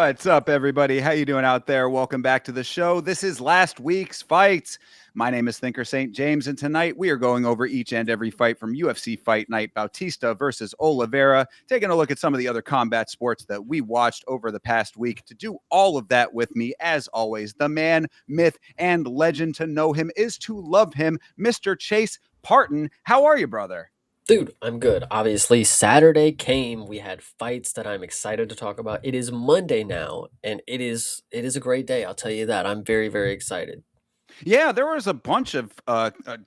What's up, everybody? How you doing out there? Welcome back to the show. This is last week's fights. My name is Thinker St. James, and tonight we are going over each and every fight from UFC Fight Night, Bautista versus Oliveira, taking a look at some of the other combat sports that we watched over the past week. To do all of that with me, as always, the man, myth, and legend. To know him is to love him, Mr. Chase Parton. How are you, brother? Dude, I'm good. Obviously, Saturday came. We had fights that I'm excited to talk about. It is Monday now, and it is a great day. I'll tell you that. I'm very, very excited. Yeah, there was a bunch of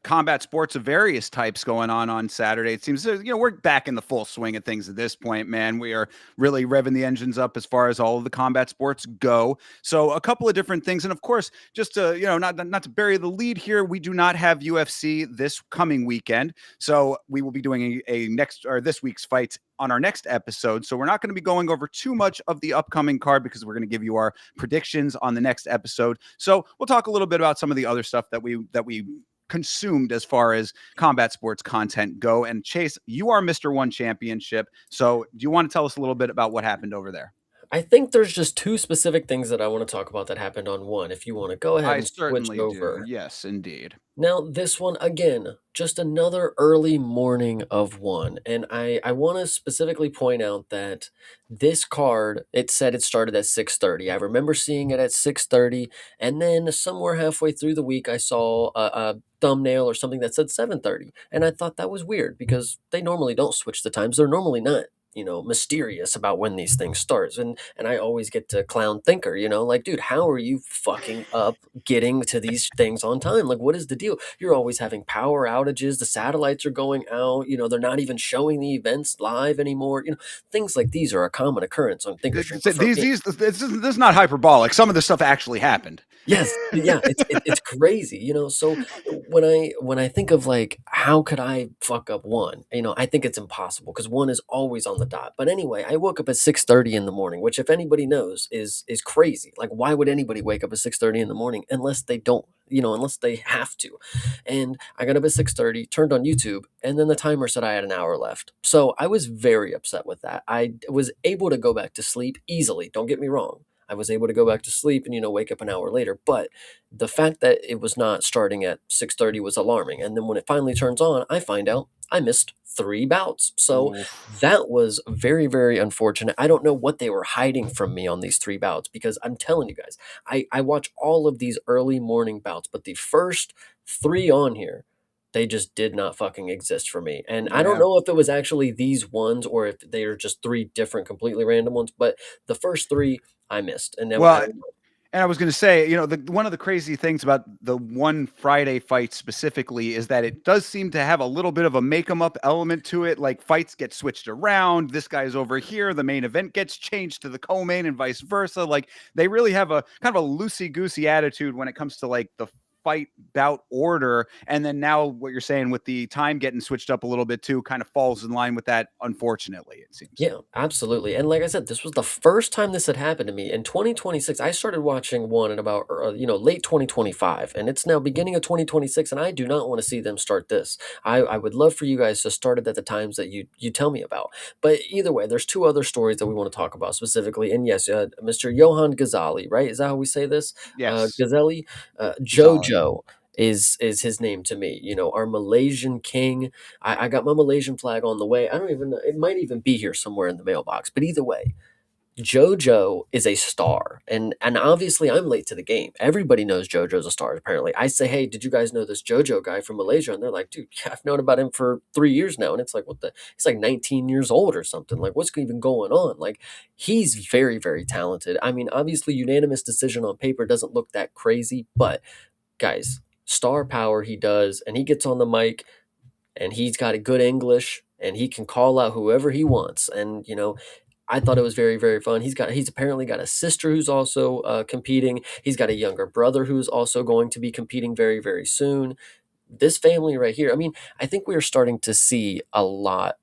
combat sports of various types going on Saturday. It seems, we're back in the full swing of things at this point, man. We are really revving the engines up as far as all of the combat sports go. So a couple of different things. And of course, just to, not to bury the lead here, we do not have UFC this coming weekend. So we will be doing a next or this week's fights on our next episode. So we're not going to be going over too much of the upcoming card because we're going to give you our predictions on the next episode. So we'll talk a little bit about some of the other stuff that we consumed as far as combat sports content go. And Chase, you are Mr. One Championship. So do you want to tell us a little bit about what happened over there? I think there's just two specific things that I want to talk about that happened on one. If you want to go ahead I and switch certainly do. over. Yes, indeed. Now, this one, again, just another early morning of one. And I want to specifically point out that this card, it said it started at 6:30. I remember seeing it at 6:30, and then somewhere halfway through the week, I saw a thumbnail or something that said 7:30. And I thought that was weird because they normally don't switch the times. They're normally not, mysterious about when these things start. And I always get to clown Thinker, like, dude, how are you fucking up getting to these things on time? Like, what is the deal? You're always having power outages. The satellites are going out. They're not even showing the events live anymore. Things like these are a common occurrence on Thinker Stream. But for me, This is not hyperbolic. Some of this stuff actually happened. yes, yeah, it's crazy, So when I think of like how could I fuck up one, I think it's impossible because one is always on the dot. But anyway, I woke up at 6:30 in the morning, which if anybody knows is crazy. Like why would anybody wake up at 6:30 in the morning unless they don't, unless they have to. And I got up at 6:30, turned on YouTube, and then the timer said I had an hour left. So I was very upset with that. I was able to go back to sleep easily. Don't get me wrong. I was able to go back to sleep and wake up an hour later. But the fact that it was not starting at 6:30 was alarming. And then when it finally turns on, I find out I missed 3 bouts. So Oof. that was very, very unfortunate. I don't know what they were hiding from me on these 3 bouts because I'm telling you guys, I watch all of these early morning bouts, but the first three on here, they just did not fucking exist for me. And I don't Yeah. know if it was actually these ones or if they are just three different, completely random ones, but the first three I missed. And then I Well, don't know. and I was going to say, one of the crazy things about the one Friday fight specifically is that it does seem to have a little bit of a make 'em up element to it. Like fights get switched around. This guy's over here. The main event gets changed to the co-main and vice versa. Like they really have a kind of a loosey goosey attitude when it comes to like the fight bout order. And then now what you're saying with the time getting switched up a little bit too kind of falls in line with that. Unfortunately, it seems. Yeah, absolutely. And like I said, this was the first time this had happened to me. In 2026, I started watching one in about, late 2025, and it's now beginning of 2026, and I do not want to see them start this. I would love for you guys to start it at the times that you tell me about. But either way, there's two other stories that we want to talk about specifically. And yes, Mr. Johan Ghazali, right? Is that how we say this? Yes. Ghazali, Solid. Jojo is his name to me. Our Malaysian king. I got my Malaysian flag on the way. I don't even know. It might even be here somewhere in the mailbox. But either way, JoJo is a star. And obviously I'm late to the game. Everybody knows JoJo's a star, apparently. I say, hey, did you guys know this JoJo guy from Malaysia? And they're like, dude, yeah, I've known about him for 3 years now. And it's like, what the he's like 19 years old or something. Like, what's even going on? Like, he's very, very talented. I mean, obviously, unanimous decision on paper doesn't look that crazy, but guys, star power he does, and he gets on the mic and he's got a good English and he can call out whoever he wants. And I thought it was very, very fun. He's apparently got a sister who's also competing. He's got a younger brother who's also going to be competing very, very soon. this family right here. I mean, I think we are starting to see a lot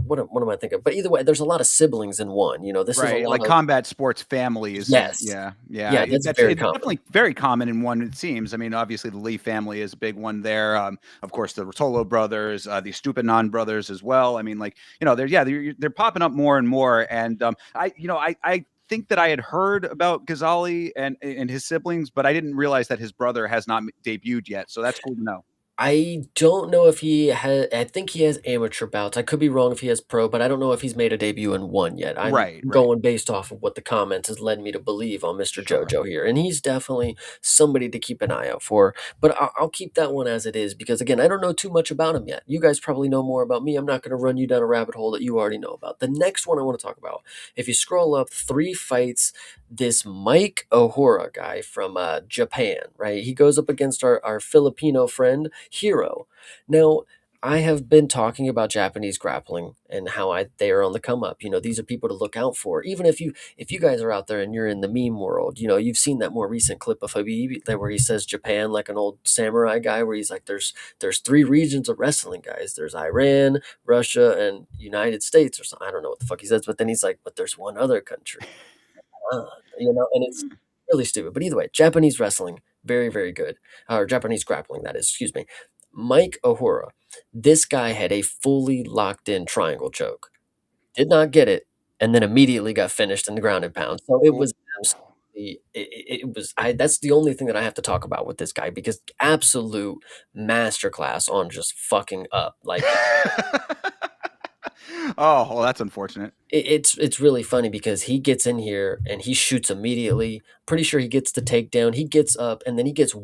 what am I thinking? But either way, there's a lot of siblings in one. You know, this is a Right, lot like of combat sports families is yes, yeah, yeah, yeah, that's that's very it's common. definitely very common in one, it seems. I mean, obviously, the Lee family is a big one there, of course, the Rotolo brothers, the Stupinan brothers as well. I mean, like, they're popping up more and more, and, I think that I had heard about Ghazali and his siblings, but I didn't realize that his brother has not debuted yet, so that's cool to know. I don't know if he has. I think he has amateur bouts. I could be wrong if he has pro, but I don't know if he's made a debut in one yet. I'm Right, right. going based off of what the comments has led me to believe on Mr. Sure. JoJo here, and he's definitely somebody to keep an eye out for. But I'll keep that one as it is because again, I don't know too much about him yet. You guys probably know more about me. I'm not going to run you down a rabbit hole that you already know about. The next one I want to talk about. If you scroll up, 3 fights. This Mike Ohura guy from Japan, right? He goes up against our Filipino friend Hero. Now, I have been talking about Japanese grappling and how they are on the come up. You know, these are people to look out for. Even if you guys are out there and you're in the meme world, you know, you've seen that more recent clip of Habib that where he says Japan like an old samurai guy, where he's like, there's 3 regions of wrestling, guys. There's Iran, Russia, and United States, or something. I don't know what the fuck he says, but then he's like, but there's one other country. Uh, and it's really stupid. But either way, Japanese wrestling, very, very good. Or Japanese grappling, that is, excuse me. Mike Ohura, this guy had a fully locked in triangle choke, did not get it, and then immediately got finished in the ground and pound. So it Ooh. was absolutely, it was, that's the only thing that I have to talk about with this guy because absolute masterclass on just fucking up. Like, Oh, well, that's unfortunate. it's really funny because he gets in here and he shoots immediately. Pretty sure he gets the takedown. He gets up and then he gets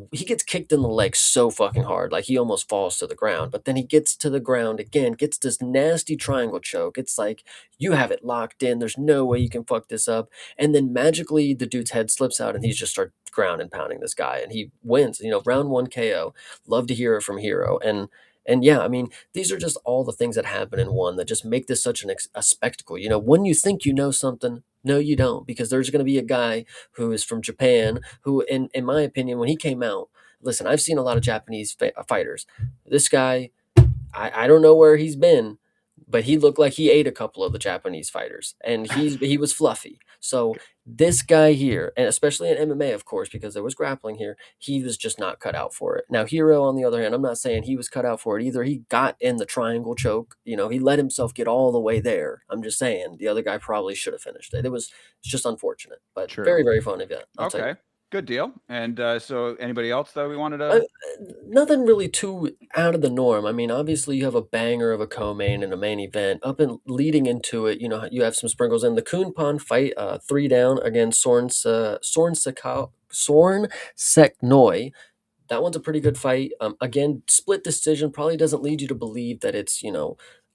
kicked in the leg so fucking hard, like he almost falls to the ground. But then he gets to the ground again, gets this nasty triangle choke. It's like you have it locked in. There's no way you can fuck this up. And then magically the dude's head slips out and he just starts ground and pounding this guy and he wins. You know, round one KO. Love to hear it from Hero. And yeah, I mean, these are just all the things that happen in one that just make this such a spectacle. You know, when you think you know something, no, you don't, because there's going to be a guy who is from Japan who, in my opinion, when he came out, listen, I've seen a lot of Japanese fighters. This guy, I don't know where he's been, but he looked like he ate a couple of the Japanese fighters, and he was fluffy. So this guy here, and especially in MMA, of course, because there was grappling here, he was just not cut out for it. Now, Hero, on the other hand, I'm not saying he was cut out for it either. He got in the triangle choke. You know, he let himself get all the way there. I'm just saying the other guy probably should have finished it. It's just unfortunate, but very, True. very fun event. I'll tell you. Okay. Good deal. And so anybody else that we wanted Uh, to Nothing really too out of the norm. I mean, obviously you have a banger of a co-main and a main event. Up and leading into it, you know, you have some sprinkles in the Kunpan fight, 3 down against Sorn Seknoy. That one's a pretty good fight. Again, split decision probably doesn't lead you to believe that it's,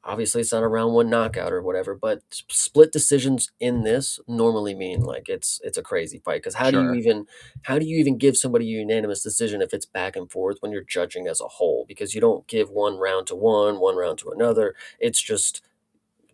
obviously it's not a round one knockout or whatever, but split decisions in this normally mean like it's a crazy fight because sure. how do you even give somebody a unanimous decision if it's back and forth when you're judging as a whole? Because you don't give one round to another. It's just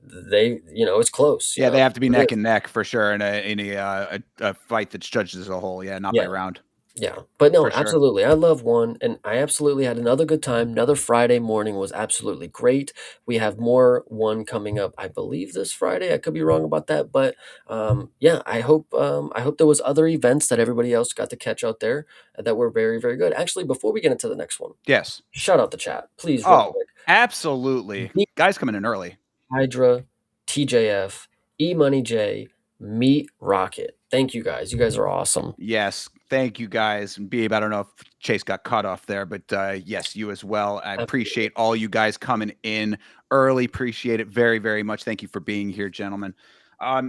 it's close. Yeah, they have to be It neck is. and neck for sure in a fight that's judged as a whole. Yeah, not by Yeah. round Yeah, but no, for sure. absolutely. I love one, and I absolutely had another good time. Another Friday morning was absolutely great. We have more one coming up, I believe, this Friday. I could be wrong about that, but yeah, I hope there was other events that everybody else got to catch out there that were very, very good. Actually, before we get into the next one, Yes. shout out the chat, please, real Oh, quick. absolutely. Deep Guys coming in early. Hydra, TJF, E Money J, Meet Rocket. Thank you guys. You guys are awesome. Yes. Thank you guys. And Beeb, I don't know if Chase got cut off there, but yes, you as well. I Absolutely. appreciate all you guys coming in early. Appreciate it very, very much. Thank you for being here, gentlemen.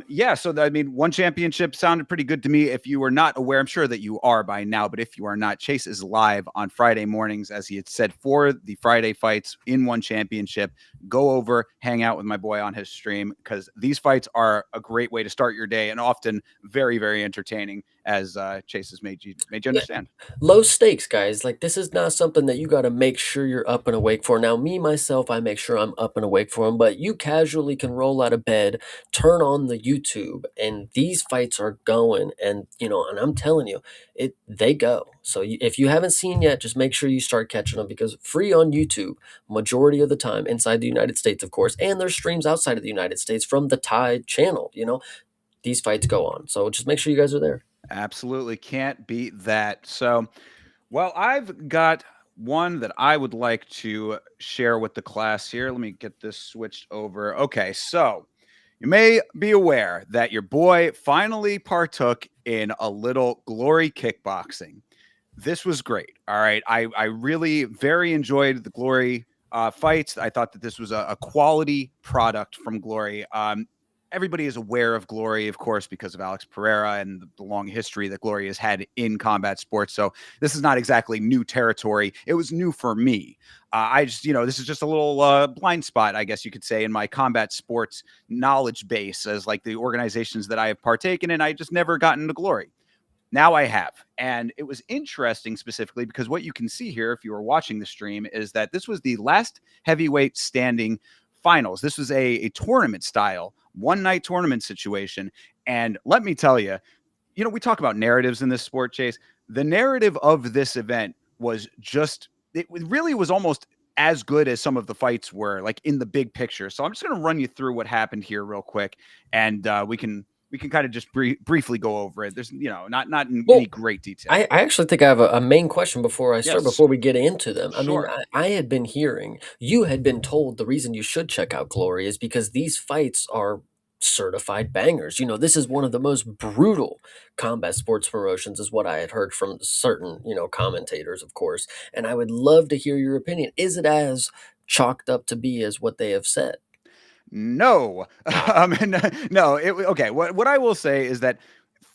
Yeah, so I mean, one championship sounded pretty good to me. If you were not aware, I'm sure that you are by now, but if you are not, Chase is live on Friday mornings, as he had said, for the Friday fights in one championship. Go over, hang out with my boy on his stream because these fights are a great way to start your day and often very, very entertaining, as Chase has made you Yeah. understand. Low stakes, guys. Like this is not something that you got to make sure you're up and awake for. Now, me myself, I make sure I'm up and awake for them, but you casually can roll out of bed, turn on the YouTube, and these fights are going. And I'm telling you, they go. So if you haven't seen yet, just make sure you start catching them because free on YouTube, majority of the time inside the United States, of course, and there's streams outside of the United States from the Tide channel. These fights go on. So just make sure you guys are there. Absolutely can't beat that. So, well, I've got one that I would like to share with the class here. Let me get this switched over. Okay, so you may be aware that your boy finally partook in a little glory kickboxing. This was great. All right. I really very enjoyed the Glory fights. I thought that this was a quality product from Glory. Everybody is aware of Glory, of course, because of Alex Pereira and the long history that Glory has had in combat sports. So this is not exactly new territory. It was new for me. I just, this is just a little blind spot, I guess you could say, in my combat sports knowledge base as like the organizations that I have partaken in. I just never gotten into Glory. Now I have. And it was interesting specifically because what you can see here, if you were watching the stream, is that this was the last heavyweight standing finals. This was a tournament style, one night tournament situation. And let me tell you, we talk about narratives in this sport, Chase. The narrative of this event was just, it really was almost as good as some of the fights were, like in the big picture. So I'm just going to run you through what happened here real quick, and we can kind of just briefly go over it. There's, not in Well, any great detail. I actually think I have a main question before I start, Yes, before we get into them. I mean, sure. I had been hearing, you had been told the reason you should check out Glory is because these fights are certified bangers. This is one of the most brutal combat sports promotions, is what I had heard from certain, commentators, of course. And I would love to hear your opinion. Is it as chalked up to be as what they have said? No. Ah, No. Okay. What I will say is that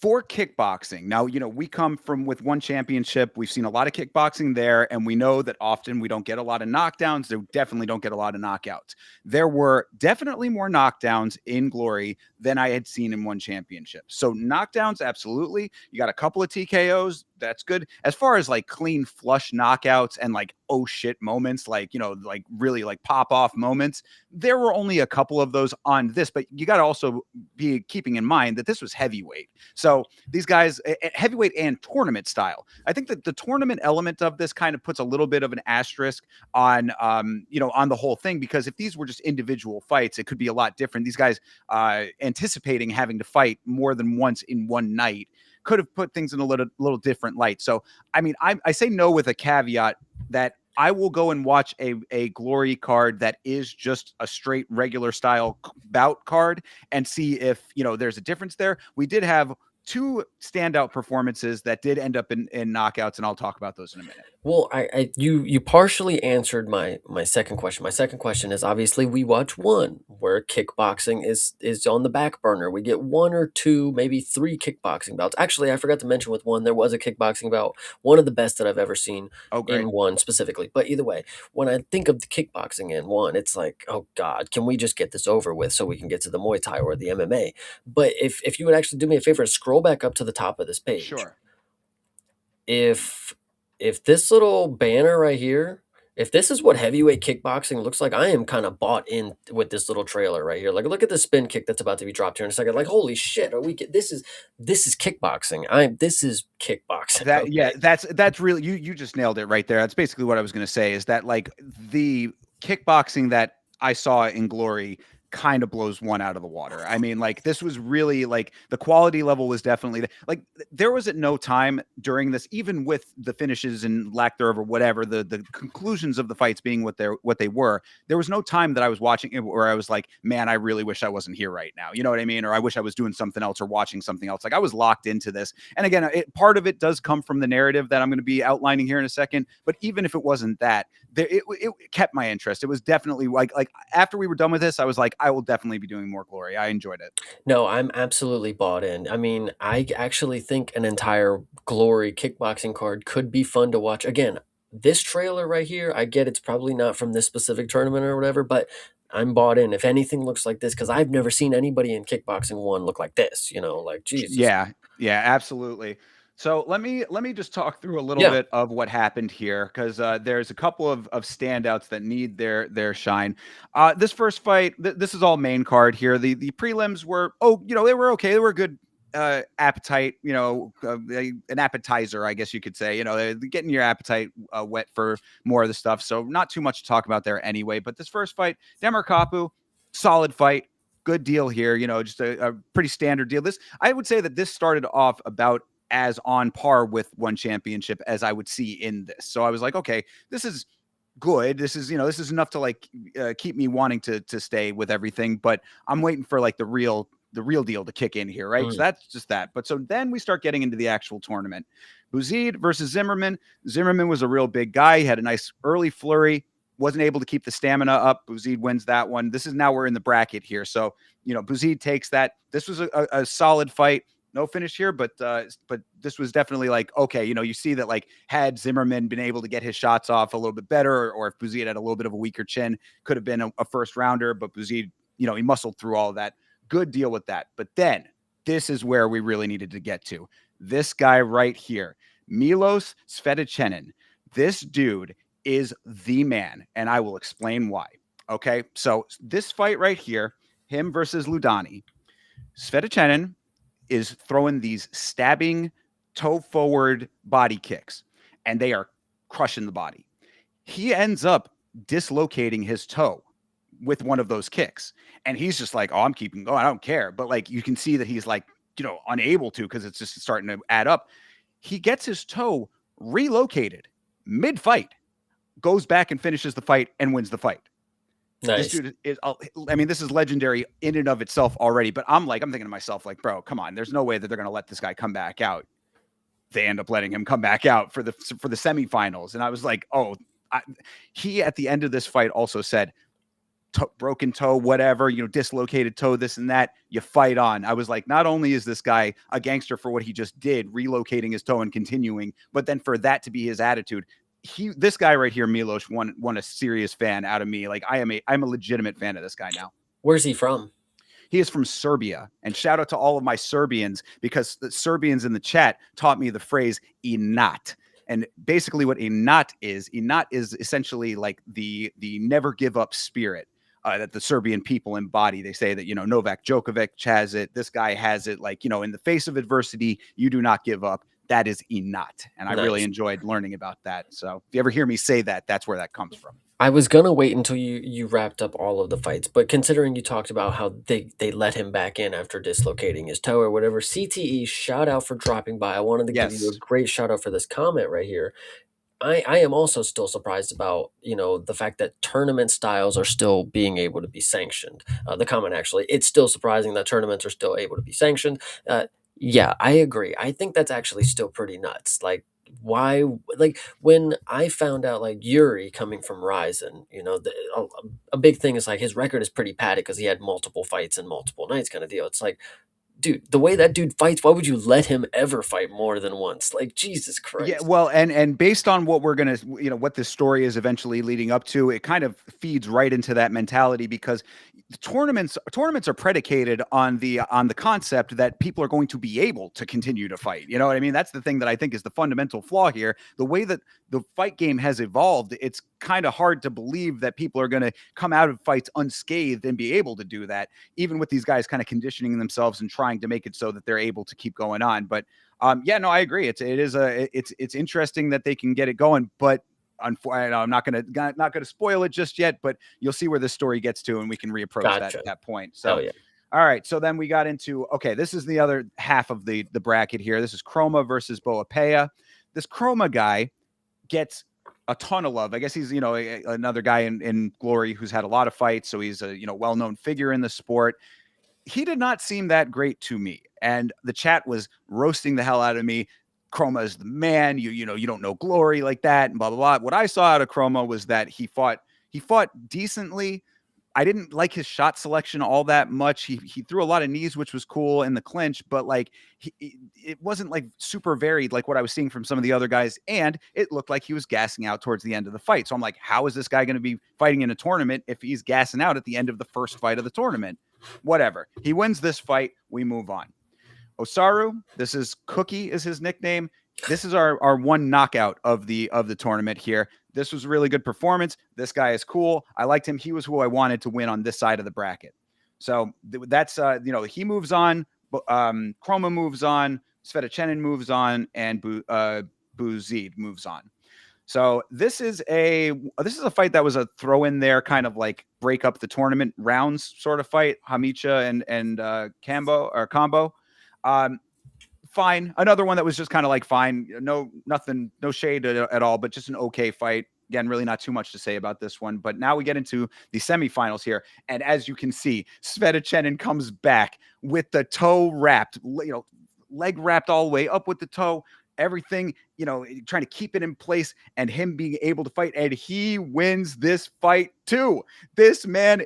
for kickboxing, now, we come from with one championship. We've seen a lot of kickboxing there, and we know that often we don't get a lot of knockdowns. They definitely don't get a lot of knockouts. There were definitely more knockdowns in Glory than I had seen in one championship. So knockdowns, absolutely. You got a couple of TKOs. That's good. As far as like clean flush knockouts and like oh shit moments, like like really like pop off moments, there were only a couple of those on this. But you got to also be keeping in mind that this was heavyweight. So these guys, heavyweight and tournament style. I think that the tournament element of this kind of puts a little bit of an asterisk on on the whole thing, because if these were just individual fights, it could be a lot different. These guys anticipating having to fight more than once in one night could have put things in a little different light. So, I mean, I say no with a caveat that I will go and watch a Glory card that is just a straight regular style bout card and see if, there's a difference there. We did have two standout performances that did end up in knockouts, and I'll talk about those in a minute. well, you partially answered my second question. My second question is, obviously we watch one where kickboxing is on the back burner. We get one or two, maybe three kickboxing bouts. Actually, I forgot to mention with one there was a kickboxing bout, one of the best that I've ever seen Oh, great. in one specifically. But either way, when I think of the kickboxing in one, it's like, oh God, can we just get this over with so we can get to the Muay Thai or the MMA? But if you would actually do me a favor and scroll back up to the top of this page, Sure. if this little banner right here, if this is what heavyweight kickboxing looks like, I am kind of bought in with this little trailer right here. Like, look at the spin kick that's about to be dropped here in a second. Like, holy shit, are we? This is kickboxing. This is kickboxing. That Okay. yeah, that's really, you just nailed it right there. That's basically what I was going to say, is that like the kickboxing that I saw in Glory kind of blows one out of the water. I mean, like this was really like the quality level was definitely like there was at no time during this, even with the finishes and lack thereof or whatever, the conclusions of the fights being what they were. There was no time that I was watching it where I was like, man, I really wish I wasn't here right now. You know what I mean? Or I wish I was doing something else or watching something else. Like I was locked into this. And again, part of it does come from the narrative that I'm going to be outlining here in a second. But even if it wasn't that, it kept my interest. It was definitely like after we were done with this, I was like, I will definitely be doing more Glory. I enjoyed it. No, I'm absolutely bought in. I mean, I actually think an entire Glory kickboxing card could be fun to watch. Again, this trailer right here, I get it's probably not from this specific tournament or whatever, but I'm bought in. If anything looks like this, because I've never seen anybody in kickboxing one look like this, like Jesus. Yeah, yeah, absolutely. So let me just talk through a little Yeah. bit of what happened here, because there's a couple of standouts that need their shine. This first fight, this is all main card here. The prelims were, they were okay. They were good appetite, an appetizer, I guess you could say, getting your appetite wet for more of the stuff. So not too much to talk about there anyway. But this first fight, Demar Kapu, solid fight. Good deal here, just a pretty standard deal. I would say that this started off about as on par with one championship as I would see in this. So I was like, okay, this is good. This is enough to like keep me wanting to stay with everything. But I'm waiting for like the real deal to kick in here, right? So that's just that. But so then we start getting into the actual tournament. Bouzid versus Zimmerman. Zimmerman was a real big guy. He had a nice early flurry. Wasn't able to keep the stamina up. Bouzid wins that one. This is now we're in the bracket here. So, Bouzid takes that. This was a solid fight. No finish here, but this was definitely like, okay, you see that like had Zimmerman been able to get his shots off a little bit better, or if Bouzid had a little bit of a weaker chin, could have been a first rounder, but Bouzid, he muscled through all of that. Good deal with that. But then this is where we really needed to get to. This guy right here, Milos Sveticenin. This dude is the man, and I will explain why. Okay, so this fight right here, him versus Ludani, Sveticenin is throwing these stabbing toe forward body kicks, and they are crushing the body. He ends up dislocating his toe with one of those kicks, and he's just like, oh, I'm keeping going, I don't care. But like you can see that he's like, unable to, because it's just starting to add up. He gets his toe relocated mid-fight, goes back and finishes the fight and wins the fight. Nice. This dude is, this is legendary in and of itself already, but I'm thinking to myself, like, bro, come on, there's no way that they're going to let this guy come back out. They end up letting him come back out for the semifinals. And I was like, oh, he at the end of this fight also said, broken toe, whatever, dislocated toe, this and that, you fight on. I was like, not only is this guy a gangster for what he just did, relocating his toe and continuing, but then for that to be his attitude, this guy right here, Milos, won a serious fan out of me. Like I'm a legitimate fan of this guy now. Where's he from? He is from Serbia, and shout out to all of my Serbians, because the Serbians in the chat taught me the phrase "inat." And basically what inat is essentially like the never give up spirit that the Serbian people embody. They say that, Novak Djokovic has it. This guy has it. Like, in the face of adversity, you do not give up. That is inat. And I really enjoyed learning about that. So if you ever hear me say that, that's where that comes from. I was gonna wait until you wrapped up all of the fights, but considering you talked about how they let him back in after dislocating his toe or whatever, CTE, shout out for dropping by. I wanted to give you a great shout out for this comment right here. I am also still surprised about, the fact that tournament styles are still being able to be sanctioned. The comment actually, it's still surprising that tournaments are still able to be sanctioned. Yeah, I agree. I think that's actually still pretty nuts. Like, why? Like, when I found out, like, Yuri coming from Ryzen, a big thing is like his record is pretty padded because he had multiple fights and multiple nights kind of deal. It's like, dude, the way that dude fights, why would you let him ever fight more than once? Like, Jesus Christ. Yeah, well, and based on what we're gonna, what this story is eventually leading up to, it kind of feeds right into that mentality, because tournaments are predicated on the concept that people are going to be able to continue to fight. You know what I mean? That's the thing that I think is the fundamental flaw here. The way that the fight game has evolved, it's kind of hard to believe that people are going to come out of fights unscathed and be able to do that, even with these guys kind of conditioning themselves and trying to make it so that they're able to keep going on. But yeah, no, I agree. It's interesting that they can get it going, but unfortunately, I'm not gonna spoil it just yet. But you'll see where this story gets to, and we can reapproach that point. So, yeah. All right. So then we got into, okay, this is the other half of the bracket here. This is Chroma versus Boapea. This Chroma guy gets a ton of love. I guess he's another guy in Glory who's had a lot of fights, so he's a well-known figure in the sport. He did not seem that great to me, and the chat was roasting the hell out of me. Chroma is the man. You don't know Glory like that, and blah blah blah. What I saw out of Chroma was that he fought decently. I didn't like his shot selection all that much. He threw a lot of knees, which was cool in the clinch, but like it wasn't like super varied like what I was seeing from some of the other guys, and it looked like he was gassing out towards the end of the fight. So I'm like, how is this guy going to be fighting in a tournament if he's gassing out at the end of the first fight of the tournament? Whatever. He wins this fight. We move on. Osaru, this is Cookie is his nickname. This is our one knockout of the tournament here. This was a really good performance. This guy is cool. I liked him. He was who I wanted to win on this side of the bracket. So that's he moves on. Chroma moves on, Svetichenin moves on, and Buzid moves on. So this is a fight that was a throw in there, kind of like break up the tournament rounds sort of fight. Hamicha and combo. Um, Fine. Another one that was just kind of like fine. No, nothing, no shade at all, but just an okay fight. Again, really not too much to say about this one. But now we get into the semifinals here. And as you can see, Svetichenin comes back with the toe wrapped, leg wrapped all the way up with the toe, everything, trying to keep it in place and him being able to fight. And he wins this fight too. This man,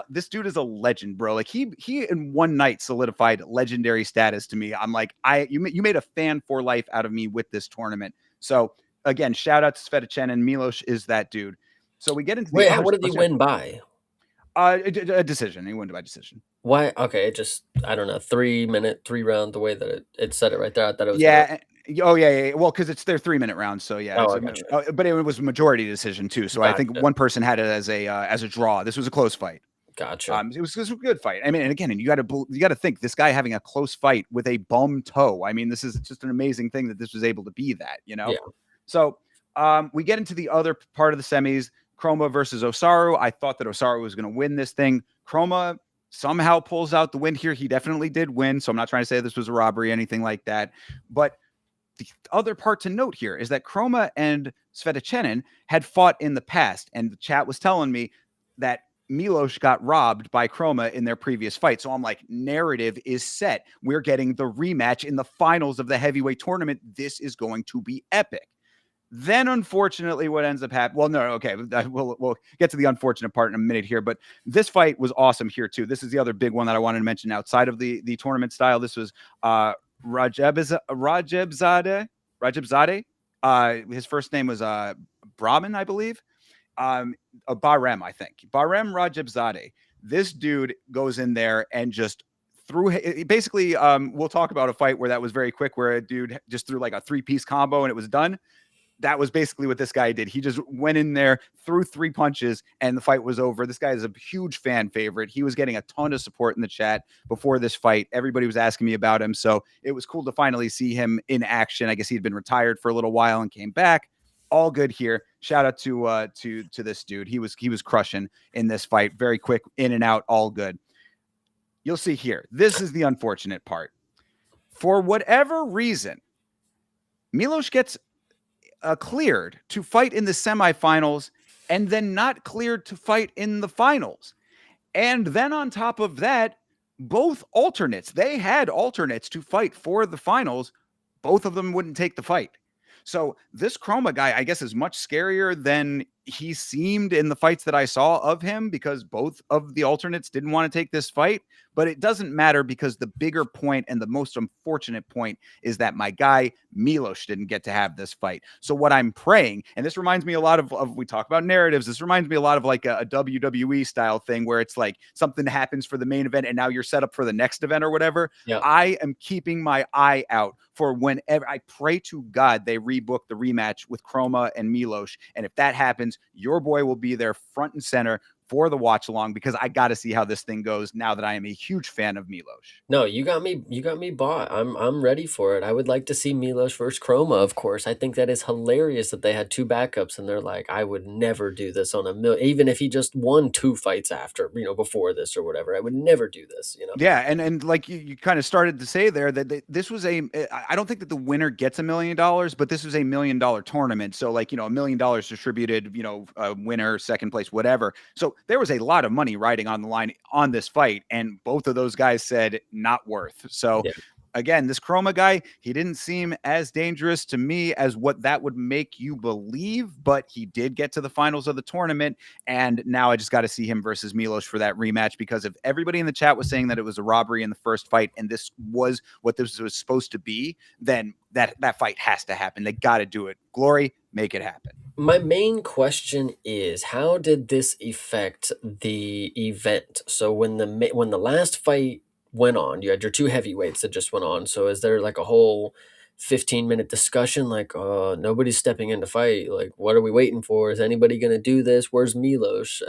this dude is a legend, bro. Like he in one night solidified legendary status to me. I'm like, you made a fan for life out of me with this tournament. So again, shout out to Svetichenin. Milos is that dude. So we get into the Wait, other. what did he win by? A decision. He won by decision. Why? Okay, it just I don't know. 3 minute, 3 round. The way that it said it right there, I thought it was gonna. Yeah. Oh yeah. Well, because it's their 3 minute rounds, so yeah. Oh, I gotcha. But it was a majority decision too. So I think Gotcha. one person had it as a draw. This was a close fight. Gotcha. It was a good fight. I mean, and again, you got to think this guy having a close fight with a bum toe. I mean, this is just an amazing thing that this was able to be that. Yeah. So we get into the other part of the semis. Chroma versus Osaru. I thought that Osaru was going to win this thing. Chroma somehow pulls out the win here. He definitely did win. So I'm not trying to say this was a robbery, anything like that. But the other part to note here is that Chroma and Svetichenin had fought in the past, and the chat was telling me that Milos got robbed by Chroma in their previous fight. So I'm like, narrative is set. We're getting the rematch in the finals of the heavyweight tournament. This is going to be epic. Then, unfortunately, what ends up happening? Well, no, okay, we'll get to the unfortunate part in a minute here. But this fight was awesome here too. This is the other big one that I wanted to mention outside of the tournament style. This was Rajebzadeh. His first name was Brahman, I believe. Barem, I think. Barem Rajebzadeh. This dude goes in there and just basically, we'll talk about a fight where that was very quick, where a dude just threw like a 3-piece combo and it was done. That was basically what this guy did. He just went in there, threw 3 punches, and the fight was over. This guy is a huge fan favorite. He was getting a ton of support in the chat before this fight. Everybody was asking me about him, so it was cool to finally see him in action. I guess he'd been retired for a little while and came back. All good here. Shout out to this dude. He was crushing in this fight. Very quick, in and out, all good. You'll see here. This is the unfortunate part. For whatever reason, Milos gets cleared to fight in the semifinals and then not cleared to fight in the finals. And then on top of that, both alternates, they had alternates to fight for the finals. Both of them wouldn't take the fight. So this Chroma guy, I guess, is much scarier than he seemed in the fights that I saw of him, because both of the alternates didn't want to take this fight. But it doesn't matter, because the bigger point and the most unfortunate point is that my guy Milos didn't get to have this fight. So what I'm praying, and this reminds me a lot of we talk about narratives, this reminds me a lot of like a WWE style thing, where it's like something happens for the main event and now you're set up for the next event or whatever. Yeah. I am keeping my eye out for whenever, I pray to God they rebook the rematch with Chroma and Milos. And if that happens, your boy will be there front and center for the watch along, because I got to see how this thing goes now that I am a huge fan of Milos. No, you got me bought. I'm ready for it. I would like to see Milos versus Chroma, of course. I think that is hilarious that they had 2 backups and they're like, I would never do this on even if he just won 2 fights after, before this or whatever. I would never do this, Yeah, and like you kind of started to say there that this was I don't think that the winner gets $1 million, but this was $1 million tournament. So like, $1 million distributed, winner, second place, whatever. So there was a lot of money riding on the line on this fight, and both of those guys said not worth. So Yeah. again, this Chroma guy, he didn't seem as dangerous to me as what that would make you believe, but he did get to the finals of the tournament. And now I just got to see him versus Milos for that rematch, because if everybody in the chat was saying that it was a robbery in the first fight and this was what this was supposed to be, then that fight has to happen. They got to do it. Glory, make it happen. My main question is, how did this affect the event? So when the last fight went on, you had your 2 heavyweights that just went on. So is there like a whole 15-minute discussion, like, nobody's stepping in to fight. Like, what are we waiting for? Is anybody gonna do this? Where's Milos?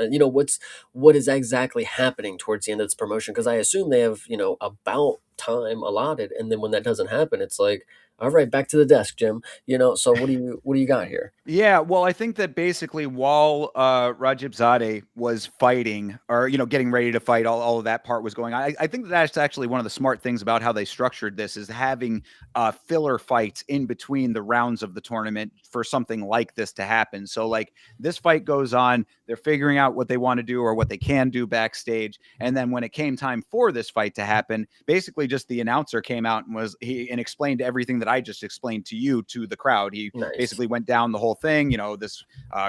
What is exactly happening towards the end of this promotion? Because I assume they have, about time allotted, and then when that doesn't happen, it's like, all right, back to the desk, Jim. So what do you got here? Yeah, well, I think that basically while Rajibzadeh was fighting, or getting ready to fight, all of that part was going on. I think that that's actually one of the smart things about how they structured this, is having filler fights in between the rounds of the tournament for something like this to happen. So, like, this fight goes on, they're figuring out what they want to do or what they can do backstage, and then when it came time for this fight to happen, basically just the announcer came out and explained everything that I just explained to you, to the crowd. He Nice. basically went down the whole thing. This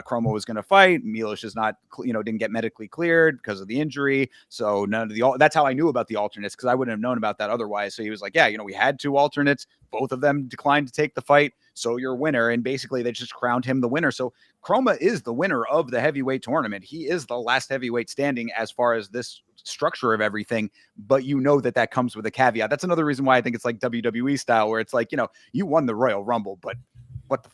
Chromo was going to fight. Milos is not, didn't get medically cleared because of the injury. So none of that's how I knew about the alternates, because I wouldn't have known about that otherwise. So he was like, yeah, we had two alternates. Both of them declined to take the fight. So you're winner. And basically they just crowned him the winner. So Chroma is the winner of the heavyweight tournament. He is the last heavyweight standing as far as this structure of everything, but that comes with a caveat. That's another reason why I think it's like WWE style, where it's like, you won the Royal Rumble, but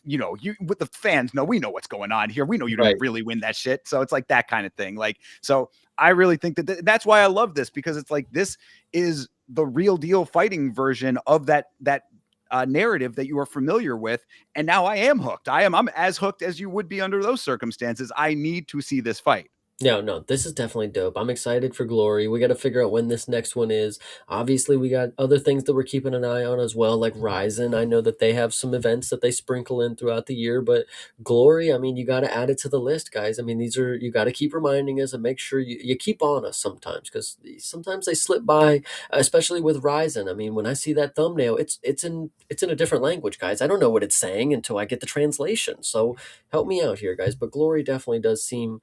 you with the fans know, we know what's going on here. We know you didn't Right. really win that shit. So it's like that kind of thing. Like, so I really think that's why I love this, because it's like, this is the real deal fighting version of that narrative that you are familiar with. And now I am hooked. I'm as hooked as you would be under those circumstances. I need to see this fight. No, no, this is definitely dope. I'm excited for Glory. We got to figure out when this next one is. Obviously, we got other things that we're keeping an eye on as well, like Ryzen. I know that they have some events that they sprinkle in throughout the year, but Glory, I mean, you got to add it to the list, guys. I mean, you got to keep reminding us and make sure you keep on us sometimes, because sometimes they slip by, especially with Ryzen. I mean, when I see that thumbnail, it's in a different language, guys. I don't know what it's saying until I get the translation. So help me out here, guys. But Glory definitely does seem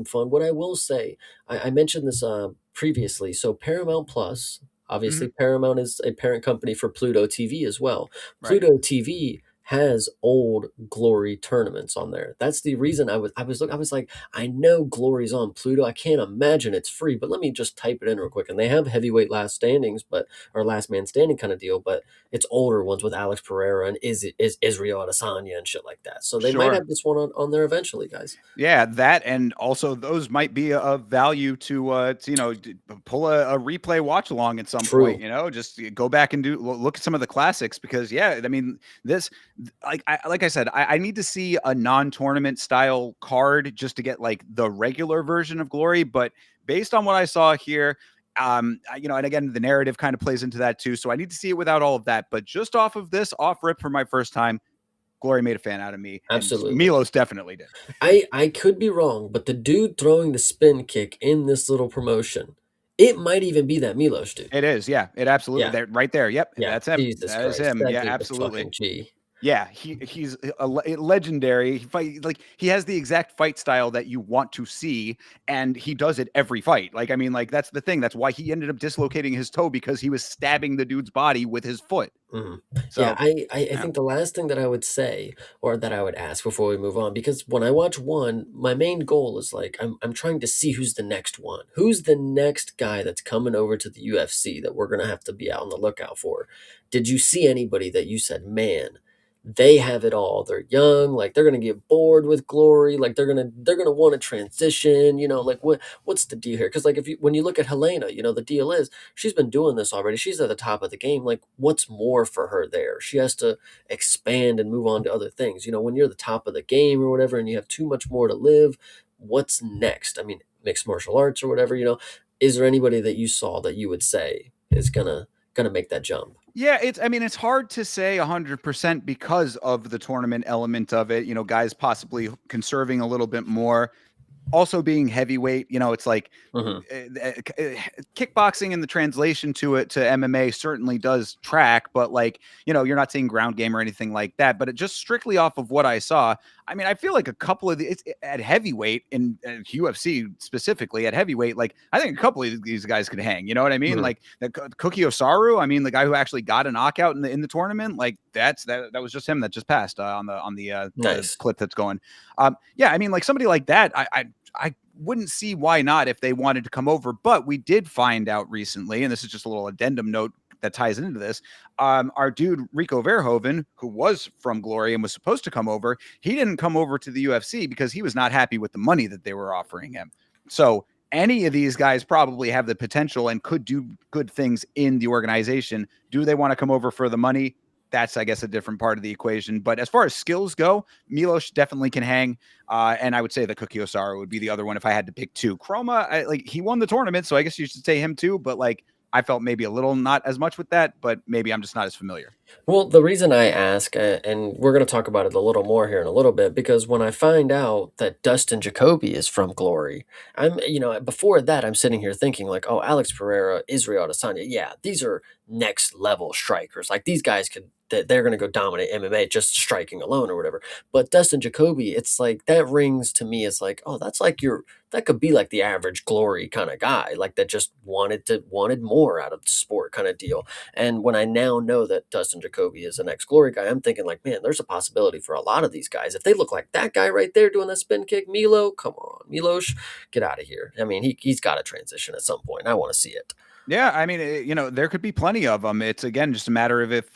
fun. What I will say, I mentioned this previously. So Paramount Plus, obviously Mhm. Paramount is a parent company for Pluto TV as well. Right. Pluto TV has old Glory tournaments on there. That's the reason I was like, I know Glory's on Pluto. I can't imagine it's free, but let me just type it in real quick. And they have heavyweight last standings, but or last man standing kind of deal, but it's older ones with Alex Pereira and is Israel Adesanya and shit like that. So they might Sure. have this one on there eventually, guys. Yeah, that, and also those might be of value to pull a replay watch along at some point. True. Just go back and look at some of the classics, because yeah, I mean, this, like I said, I need to see a non-tournament style card just to get like the regular version of Glory. But based on what I saw here, and again, the narrative kind of plays into that too. So I need to see it without all of that. But just off of this, off rip for my first time, Glory made a fan out of me, and Absolutely. Milos definitely did. I could be wrong, but the dude throwing the spin kick in this little promotion, it might even be that Milos dude. It is, yeah. It absolutely, Yeah, that right there. Yep, yeah. that's him. Jesus That is Christ, him. that Yeah, dude's a absolutely. fucking G. Yeah, he's legendary. He has the exact fight style that you want to see, and he does it every fight. Like, I mean, like, that's the thing. That's why he ended up dislocating his toe, because he was stabbing the dude's body with his foot. Mhm. Yeah, So, I yeah, think the last thing that I would say or that I would ask before we move on, because when I watch one, my main goal is like I'm trying to see who's the next one. Who's the next guy that's coming over to the UFC that we're gonna have to be out on the lookout for? Did you see anybody that you said, man, they have it all. They're young, like they're gonna get bored with Glory, like they're gonna want to transition, like what's the deal here? Because like when you look at Helena, the deal is she's been doing this already. She's at the top of the game. Like, what's more for her there? She has to expand and move on to other things. When you're the top of the game or whatever, and you have too much more to live, what's next? I mean, mixed martial arts or whatever. Is there anybody that you saw that you would say is gonna make that jump? yeah. I mean, it's hard to say 100% because of the tournament element of it. Guys possibly conserving a little bit more, also being heavyweight. It's like Hmm. kickboxing and the translation to it to MMA certainly does track, but like, you're not seeing ground game or anything like that. But it just strictly off of what I saw, I mean, I feel like a couple of it's at heavyweight in UFC specifically at heavyweight. Like, I think a couple of these guys could hang. You know what I mean? Hmm. Like the Cookie Osaru. I mean, the guy who actually got a knockout in the tournament. Like, that was just him that just passed on the Nice. clip that's going. Yeah, I mean, like somebody like that, I wouldn't see why not if they wanted to come over. But we did find out recently, and this is just a little addendum note that ties into this. Our dude Rico Verhoeven, who was from Glory and was supposed to come over, he didn't come over to the UFC because he was not happy with the money that they were offering him. So any of these guys probably have the potential and could do good things in the organization. Do they want to come over for the money? That's, I guess, a different part of the equation. But as far as skills go, Milos definitely can hang. And I would say that Cookie Osara would be the other one if I had to pick two. Chroma, like he won the tournament, so I guess you should say him too. But like I felt maybe a little not as much with that, but maybe I'm just not as familiar. Well, the reason I ask, and we're going to talk about it a little more here in a little bit, because when I find out that Dustin Jacoby is from Glory, before that, I'm sitting here thinking like, oh, Alex Pereira, Israel Adesanya, yeah, these are next level strikers. Like these guys they're going to go dominate MMA just striking alone or whatever. But Dustin Jacoby, it's like that rings to me as like, oh, that could be like the average Glory kind of guy, like that just wanted more out of the sport kind of deal. And when I now know that Dustin Jacoby is an ex-Glory guy, I'm thinking like, man, there's a possibility for a lot of these guys. If they look like that guy right there doing that spin kick, Milo, come on, Milos, get out of here. I mean, he's got to transition at some point. I want to see it. Yeah, I mean, there could be plenty of them. It's again just a matter of if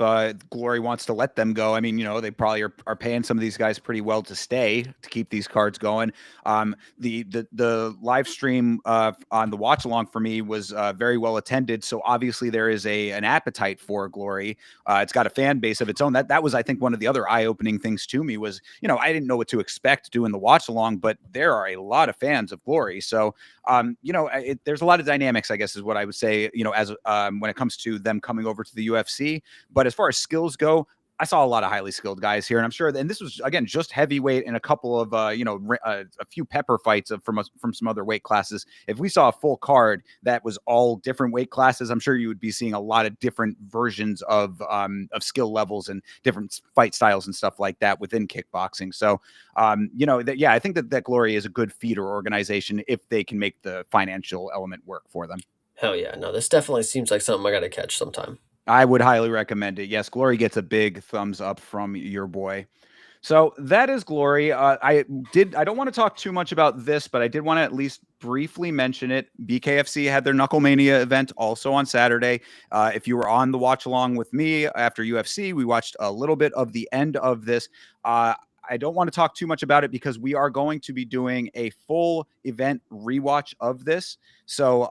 Glory wants to let them go. I mean, they probably are paying some of these guys pretty well to stay to keep these cards going. The live stream on the watch along for me was very well attended. So obviously there is an appetite for Glory. It's got a fan base of its own. That was, I think, one of the other eye opening things to me was I didn't know what to expect doing the watch along, but there are a lot of fans of Glory. So there's a lot of dynamics, I guess, is what I would say, as when it comes to them coming over to the UFC. But as far as skills go, I saw a lot of highly skilled guys here, and I'm sure and this was again just heavyweight and a couple of a few pepper fights from some other weight classes. If we saw a full card that was all different weight classes, I'm sure you would be seeing a lot of different versions of skill levels and different fight styles and stuff like that within kickboxing. So I think that Glory is a good feeder organization if they can make the financial element work for them. Hell yeah. No, this definitely seems like something I got to catch sometime. I would highly recommend it. Yes, Glory gets a big thumbs up from your boy. So that is Glory. I don't want to talk too much about this, but I did want to at least briefly mention it. BKFC had their Knucklemania event also on Saturday. If you were on the watch along with me after UFC, we watched a little bit of the end of this. I don't want to talk too much about it because we are going to be doing a full event rewatch of this. So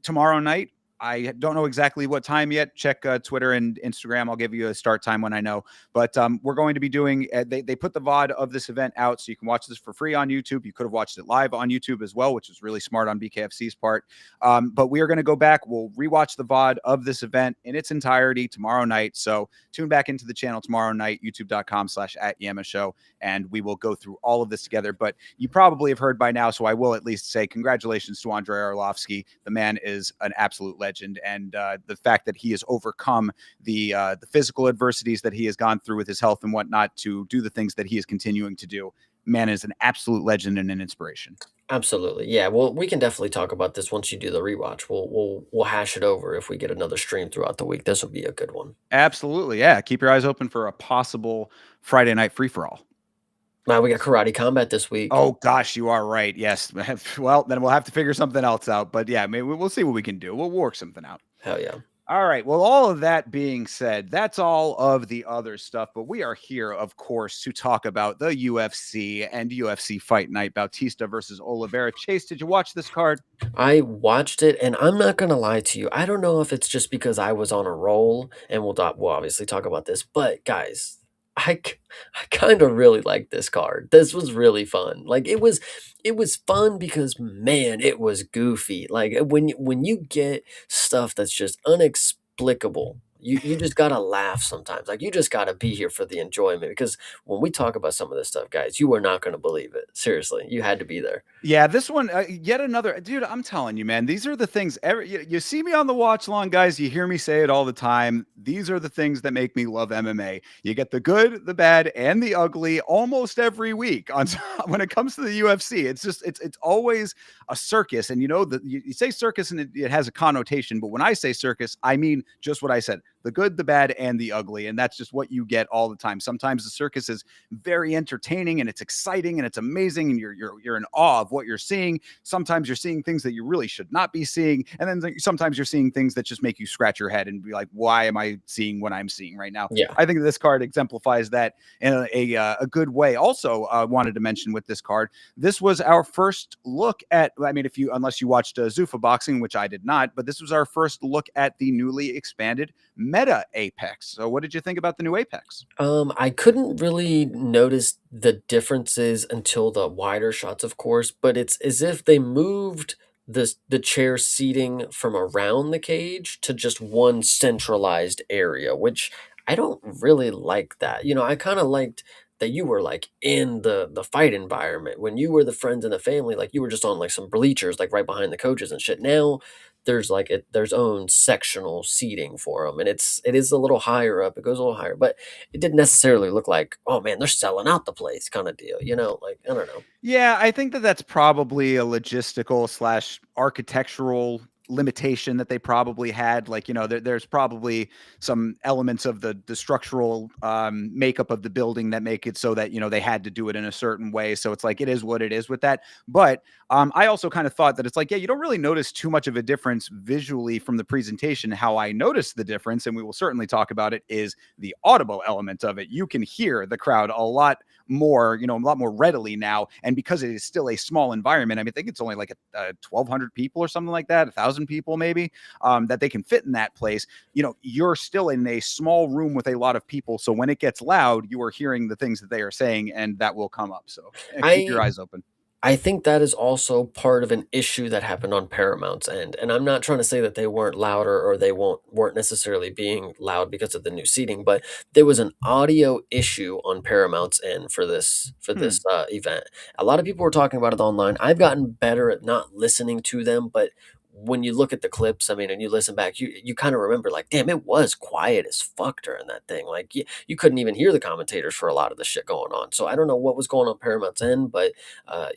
tomorrow night, I don't know exactly what time yet. Check Twitter and Instagram. I'll give you a start time when I know. But we're going to be doing, they put the VOD of this event out, so you can watch this for free on YouTube. You could have watched it live on YouTube as well, which was really smart on BKFC's part. But we are going to go back. We'll rewatch the VOD of this event in its entirety tomorrow night. So tune back into the channel tomorrow night, youtube.com/@YamaShow, and we will go through all of this together. But you probably have heard by now, so I will at least say congratulations to Andrei Arlovsky. The man is an absolute legend. And the fact that he has overcome the physical adversities that he has gone through with his health and whatnot to do the things that he is continuing to do, man, is an absolute legend and an inspiration. Absolutely. Yeah. Well, we can definitely talk about this once you do the rewatch. We'll hash it over if we get another stream throughout the week. This will be a good one. Absolutely. Yeah. Keep your eyes open for a possible Friday night free-for-all. Now we got karate combat this week. Oh gosh, you are right. Yes. Well, then we'll have to figure something else out. But yeah, maybe we'll see what we can do. We'll work something out. Hell yeah. All right. Well, all of that being said, that's all of the other stuff. But we are here, of course, to talk about the UFC and UFC Fight Night, Bautista versus Oliveira. Chase, did you watch this card? I watched it, and I'm not gonna lie to you. I don't know if it's just because I was on a roll, and we'll obviously talk about this. But guys, I kind of really like this card. This was really fun. Like it was fun because man, it was goofy. Like when you get stuff that's just inexplicable, you just gotta laugh sometimes. Like you just gotta be here for the enjoyment because when we talk about some of this stuff, guys, you are not gonna believe it. Seriously, you had to be there. Yeah, this one, yet another, dude. I'm telling you, man, these are the things. You see me on the watch long, guys. You hear me say it all the time. These are the things that make me love MMA. You get the good, the bad, and the ugly almost every week. On when it comes to the UFC, it's always a circus. And you say circus, and it has a connotation. But when I say circus, I mean just what I said: the good, the bad, and the ugly. And that's just what you get all the time. Sometimes the circus is very entertaining and it's exciting and it's amazing, and you're in awe of what you're seeing. Sometimes you're seeing things that you really should not be seeing, and then sometimes you're seeing things that just make you scratch your head and be like, why am I seeing what I'm seeing right now? Yeah. I think this card exemplifies that in a good way. Also, wanted to mention with this card, this was our first look at. I mean, if you unless you watched Zuffa boxing, which I did not, but this was our first look at the newly expanded Meta Apex. So, what did you think about the new Apex? I couldn't really notice the differences until the wider shots, of course, but it's as if they moved the chair seating from around the cage to just one centralized area, which I don't really like that. I kind of liked that you were like in the fight environment when you were the friends and the family, like you were just on like some bleachers, like right behind the coaches and shit. Now there's like there's own sectional seating for them, and it is a little higher up. It goes a little higher, but it didn't necessarily look like, oh man, they're selling out the place kind of deal. Like I don't know. Yeah, I think that that's probably a logistical slash architectural limitation that they probably had. Like, there's probably some elements of the structural makeup of the building that make it so that, they had to do it in a certain way. So it's like, it is what it is with that. But I also kind of thought that it's like, yeah, you don't really notice too much of a difference visually from the presentation. How I noticed the difference, and we will certainly talk about it, is the audible element of it. You can hear the crowd a lot more, a lot more readily now. And because it is still a small environment, I mean, I think it's only like a 1,200 people or something like that, 1,000 people maybe, that they can fit in that place. You're still in a small room with a lot of people. So when it gets loud, you are hearing the things that they are saying, and that will come up. So keep your I eyes open. I think that is also part of an issue that happened on Paramount's end, and I'm not trying to say that they weren't louder or they weren't necessarily being loud because of the new seating, but there was an audio issue on Paramount's end for this Hmm. event. A lot of people were talking about it online. I've gotten better at not listening to them, but when you look at the clips, I mean, and you listen back, you kind of remember like, damn, it was quiet as fuck during that thing. Like you couldn't even hear the commentators for a lot of the shit going on. So I don't know what was going on Paramount's end, but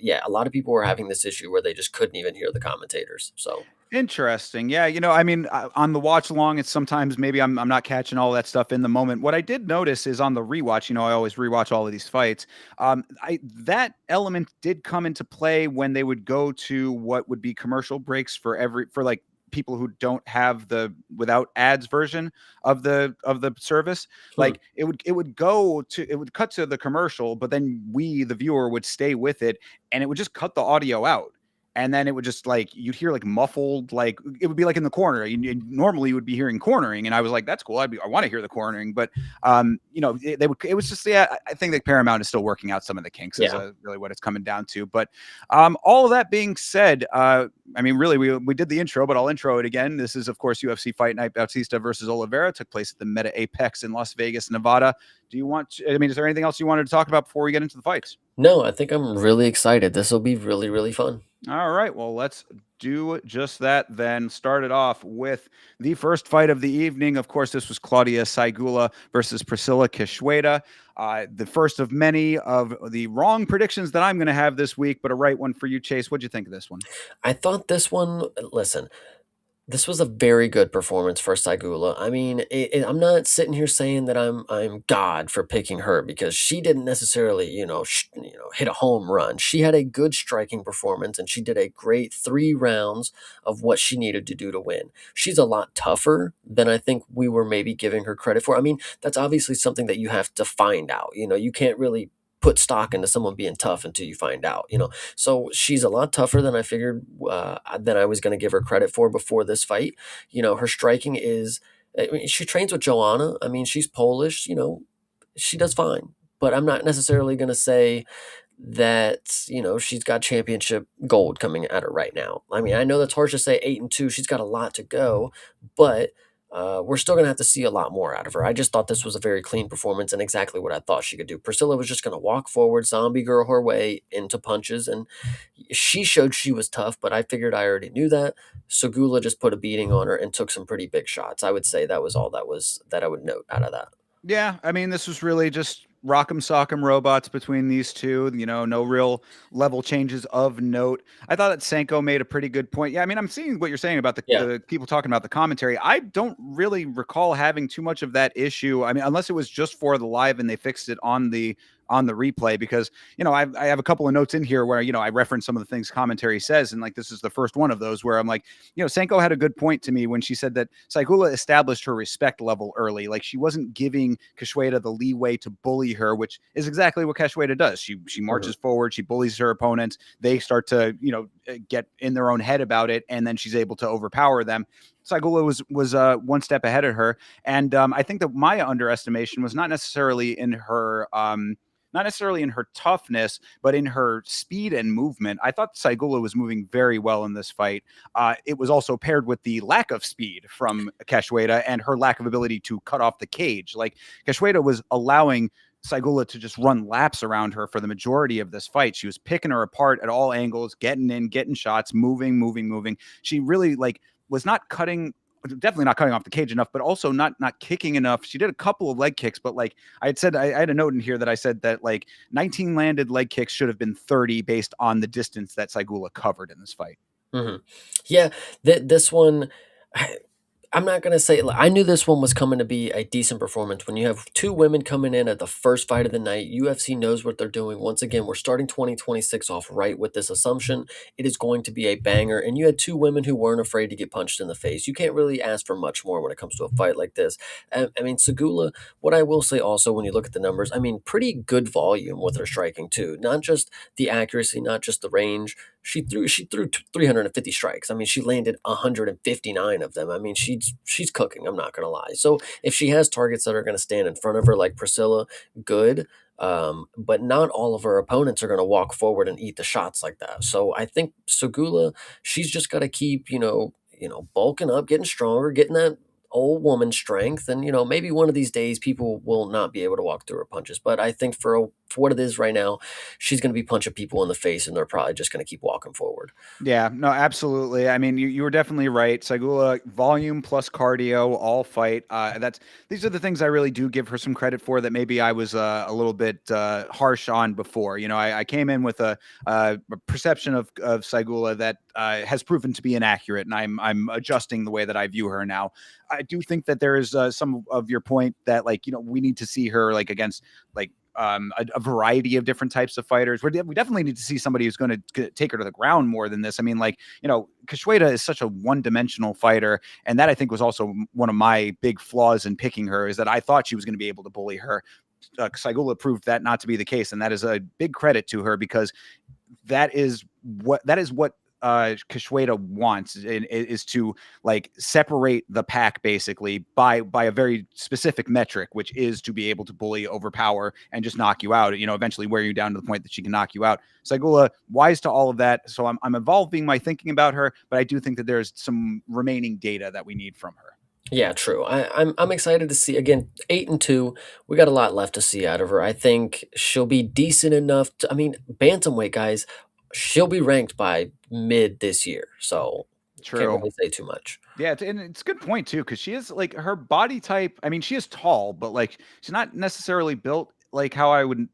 yeah, a lot of people were having this issue where they just couldn't even hear the commentators. So Interesting. Yeah, I mean, on the watch along, it's sometimes maybe I'm not catching all that stuff in the moment. What I did notice is on the rewatch. I always rewatch all of these fights. I that element did come into play when they would go to what would be commercial breaks for like people who don't have the without ads version of the service. hmm. Like it would cut to the commercial, but then we the viewer would stay with it, and it would just cut the audio out, and then it would just like you'd hear like muffled, like it would be like in the corner. Normally you would be hearing cornering, and I was like, that's cool. I want to hear the cornering, but it was just, yeah. I think that Paramount is still working out some of the kinks, is Yeah. really what it's coming down to. But all of that being said, I mean, really, we did the intro, but I'll intro it again. This is, of course, UFC Fight Night. Bautista versus Oliveira took place at the Meta Apex in Las Vegas, Nevada. I mean, is there anything else you wanted to talk about before we get into the fights? No, I think I'm really excited. This will be really, really fun. All right, well, let's do just that then. Start it off with the first fight of the evening. Of course, this was Claudia Saigula versus Priscilla Kishweda. The first of many of the wrong predictions that I'm going to have this week, but a right one for you, Chase. What'd you think of this one? I thought this one, listen, this was a very good performance for Saigula. I mean, I'm not sitting here saying that I'm God for picking her because she didn't necessarily, hit a home run. She had a good striking performance and she did a great 3 rounds of what she needed to do to win. She's a lot tougher than I think we were maybe giving her credit for. I mean, that's obviously something that you have to find out. You can't really put stock into someone being tough until you find out. So she's a lot tougher than I figured that I was going to give her credit for before this fight. Her striking is. I mean, she trains with Joanna. I mean, she's Polish. She does fine. But I'm not necessarily going to say that she's got championship gold coming at her right now. I mean, I know that's harsh to say 8-2. She's got a lot to go, but we're still going to have to see a lot more out of her. I just thought this was a very clean performance and exactly what I thought she could do. Priscilla was just going to walk forward, zombie girl her way into punches, and she showed she was tough, but I figured I already knew that. Segula just put a beating on her and took some pretty big shots. I would say that was all that I would note out of that. Yeah, I mean, this was really just rock'em sock'em robots between these two. No real level changes of note. I thought that Senko made a pretty good point. Yeah, I mean, I'm seeing what you're saying about Yeah. the people talking about the commentary. I don't really recall having too much of that issue. I mean, unless it was just for the live and they fixed it on the replay, because I have a couple of notes in here where I reference some of the things commentary says, and like this is the first one of those where I'm like, Senko had a good point to me when she said that Saigula established her respect level early. Like she wasn't giving Cachoeira the leeway to bully her, which is exactly what Cachoeira does. She Mhm. marches forward, she bullies her opponents. They start to get in their own head about it, and then she's able to overpower them. Saigula was one step ahead of her, and I think that my underestimation was not necessarily in her toughness, but in her speed and movement. I thought Saigula was moving very well in this fight. It was also paired with the lack of speed from Cachoeira and her lack of ability to cut off the cage. Like Cachoeira was allowing Saigula to just run laps around her for the majority of this fight. She was picking her apart at all angles, getting in, getting shots, moving, moving, moving. She really was not cutting, definitely not cutting off the cage enough, but also not kicking enough. She did a couple of leg kicks, but like I had a note in here that I said that like 19 landed leg kicks should have been 30 based on the distance that Saigula covered in this fight. Mhm. Yeah, this one, I I'm not gonna say I knew this one was coming to be a decent performance. When you have 2 women coming in at the first fight of the night, UFC knows what they're doing. Once again, we're starting 2026 off right with this assumption. It is going to be a banger, and you had 2 women who weren't afraid to get punched in the face. You can't really ask for much more when it comes to a fight like this. I mean, Segula, what I will say also when you look at the numbers, I mean, pretty good volume with her striking too. Not just the accuracy, not just the range. She threw 350 strikes. I mean, she landed 159 of them. I mean, she's cooking. I'm not gonna lie. So if she has targets that are gonna stand in front of her, like Priscilla, good. But not all of her opponents are gonna walk forward and eat the shots like that. So I think Segula, she's just got to keep bulking up, getting stronger, getting that old woman strength, and maybe one of these days people will not be able to walk through her punches. But I think for what it is right now, she's going to be punching people in the face, and they're probably just going to keep walking forward. Yeah, no, absolutely. I mean, you were definitely right. Sagula, volume plus cardio, all fight. These are the things I really do give her some credit for that maybe I was a little bit harsh on before. I came in with a perception of Sagula that has proven to be inaccurate, and I'm adjusting the way that I view her now. I do think that there is some of your point that we need to see her like against like a variety of different types of fighters. We definitely need to see somebody who's going to take her to the ground more than this. I mean, Cachoeira is such a one-dimensional fighter, and that I think was also one of my big flaws in picking her, is that I thought she was going to be able to bully her. Saigula proved that not to be the case, and that is a big credit to her, because that is what Cachoeira wants, is to like separate the pack basically by a very specific metric, which is to be able to bully, overpower, and just knock you out. Eventually wear you down to the point that she can knock you out. Saigula wise to all of that, so I'm evolving my thinking about her, but I do think that there's some remaining data that we need from her. Yeah, true. I'm excited to see again 8-2. We got a lot left to see out of her. I think she'll be decent enough to. I mean, bantamweight guys, she'll be ranked by mid this year. So can't True. really say too much. Yeah, and it's a good point too, because she is like her body type. I mean, she is tall, but like she's not necessarily built like how I would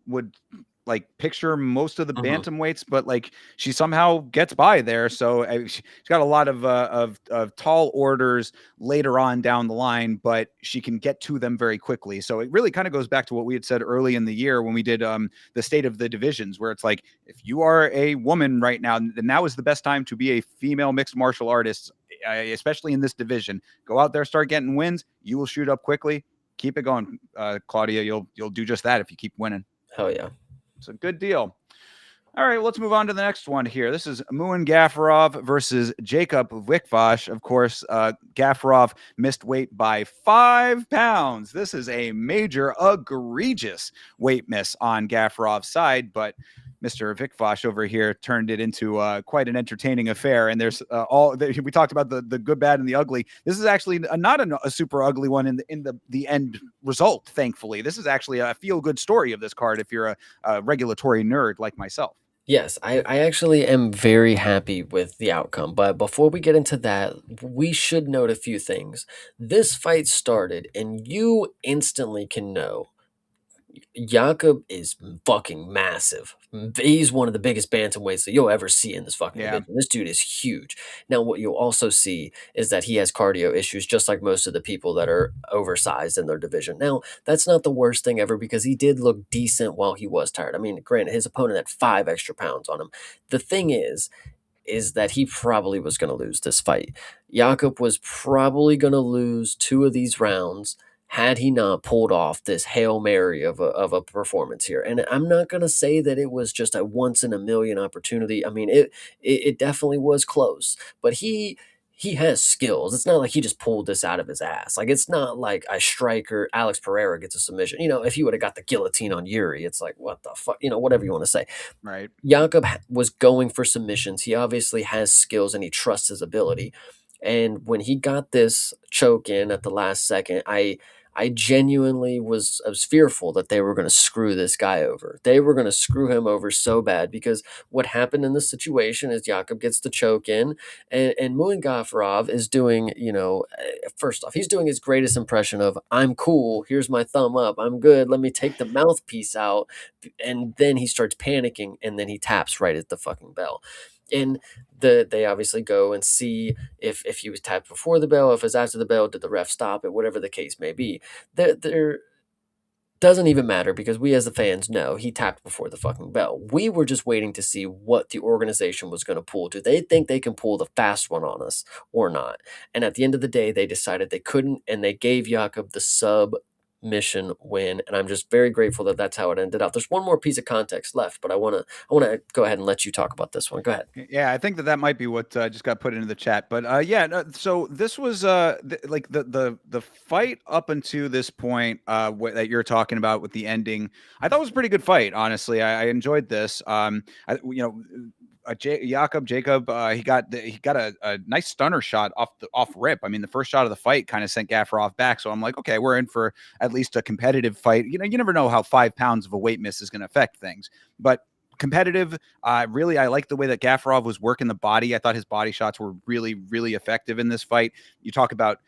like picture most of the Mhm. bantamweights, but like she somehow gets by there. So she's got a lot of tall orders later on down the line, but she can get to them very quickly. So it really kind of goes back to what we had said early in the year when we did the state of the divisions, where it's like if you are a woman right now, then now is the best time to be a female mixed martial artist, especially in this division. Go out there, start getting wins. You will shoot up quickly. Keep it going, Claudia. You'll do just that if you keep winning. Hell yeah. It's a good deal. All right, let's move on to the next one here. This is Muin Gafarov versus Jacob Vikvash. Of course, Gafarov missed weight by 5 pounds. This is a major, egregious weight miss on Gafarov's side, but Mr. Vikvash over here turned it into quite an entertaining affair. And there's we talked about the good, bad, and the ugly. This is actually not a super ugly one in the end result. Thankfully, this is actually a feel good story of this card if you're a regulatory nerd like myself. Yes, I actually am very happy with the outcome. But before we get into that, we should note a few things. This fight started, and you instantly can know Jakob is fucking massive. He's one of the biggest bantamweights that you'll ever see in this fucking Yeah. division. This dude is huge. Now, what you'll also see is that he has cardio issues, just like most of the people that are oversized in their division. Now, that's not the worst thing ever because he did look decent while he was tired. I mean, granted, his opponent had 5 extra pounds on him. The thing is that he probably was going to lose this fight. Jakob was probably going to lose 2 of these rounds had he not pulled off this Hail Mary of a performance here. And I'm not going to say that it was just a once in a million opportunity. I mean, it definitely was close, but he has skills. It's not like he just pulled this out of his ass. Like it's not like a striker Alex Pereira gets a submission. If he would have got the guillotine on Yuri, it's like what the fuck, whatever you want to say. Right. Jakob was going for submissions. He obviously has skills and he trusts his ability. And when he got this choke in at the last second, I genuinely was fearful that they were going to screw this guy over. They were going to screw him over so bad because what happened in this situation is Jakob gets the choke in, and Muin Gafurov is doing, first off, he's doing his greatest impression of "I'm cool. Here's my thumb up. I'm good. Let me take the mouthpiece out," and then he starts panicking, and then he taps right at the fucking bell. And they obviously go and see if he was tapped before the bell, if it was after the bell, did the ref stop it, whatever the case may be. There doesn't even matter because we as the fans know he tapped before the fucking bell. We were just waiting to see what the organization was going to pull. Do they think they can pull the fast one on us or not? And at the end of the day, they decided they couldn't, and they gave Jakob the submission win. And I'm just very grateful that that's how it ended up. There's one more piece of context left, but I want to go ahead and let you talk about this one. Go ahead. Yeah, I think that might be what just got put into the chat. But yeah, no, so this was like the fight up until this point that you're talking about with the ending. I thought was a pretty good fight. Honestly, I enjoyed this. Jacob, he got a nice stunner shot off rip. I mean, the first shot of the fight kind of sent Gafurov back. So I'm like, okay, we're in for at least a competitive fight. You never know how 5 pounds of a weight miss is going to affect things, but competitive. Really, I like the way that Gafurov was working the body. I thought his body shots were really, really effective in this fight. You talk about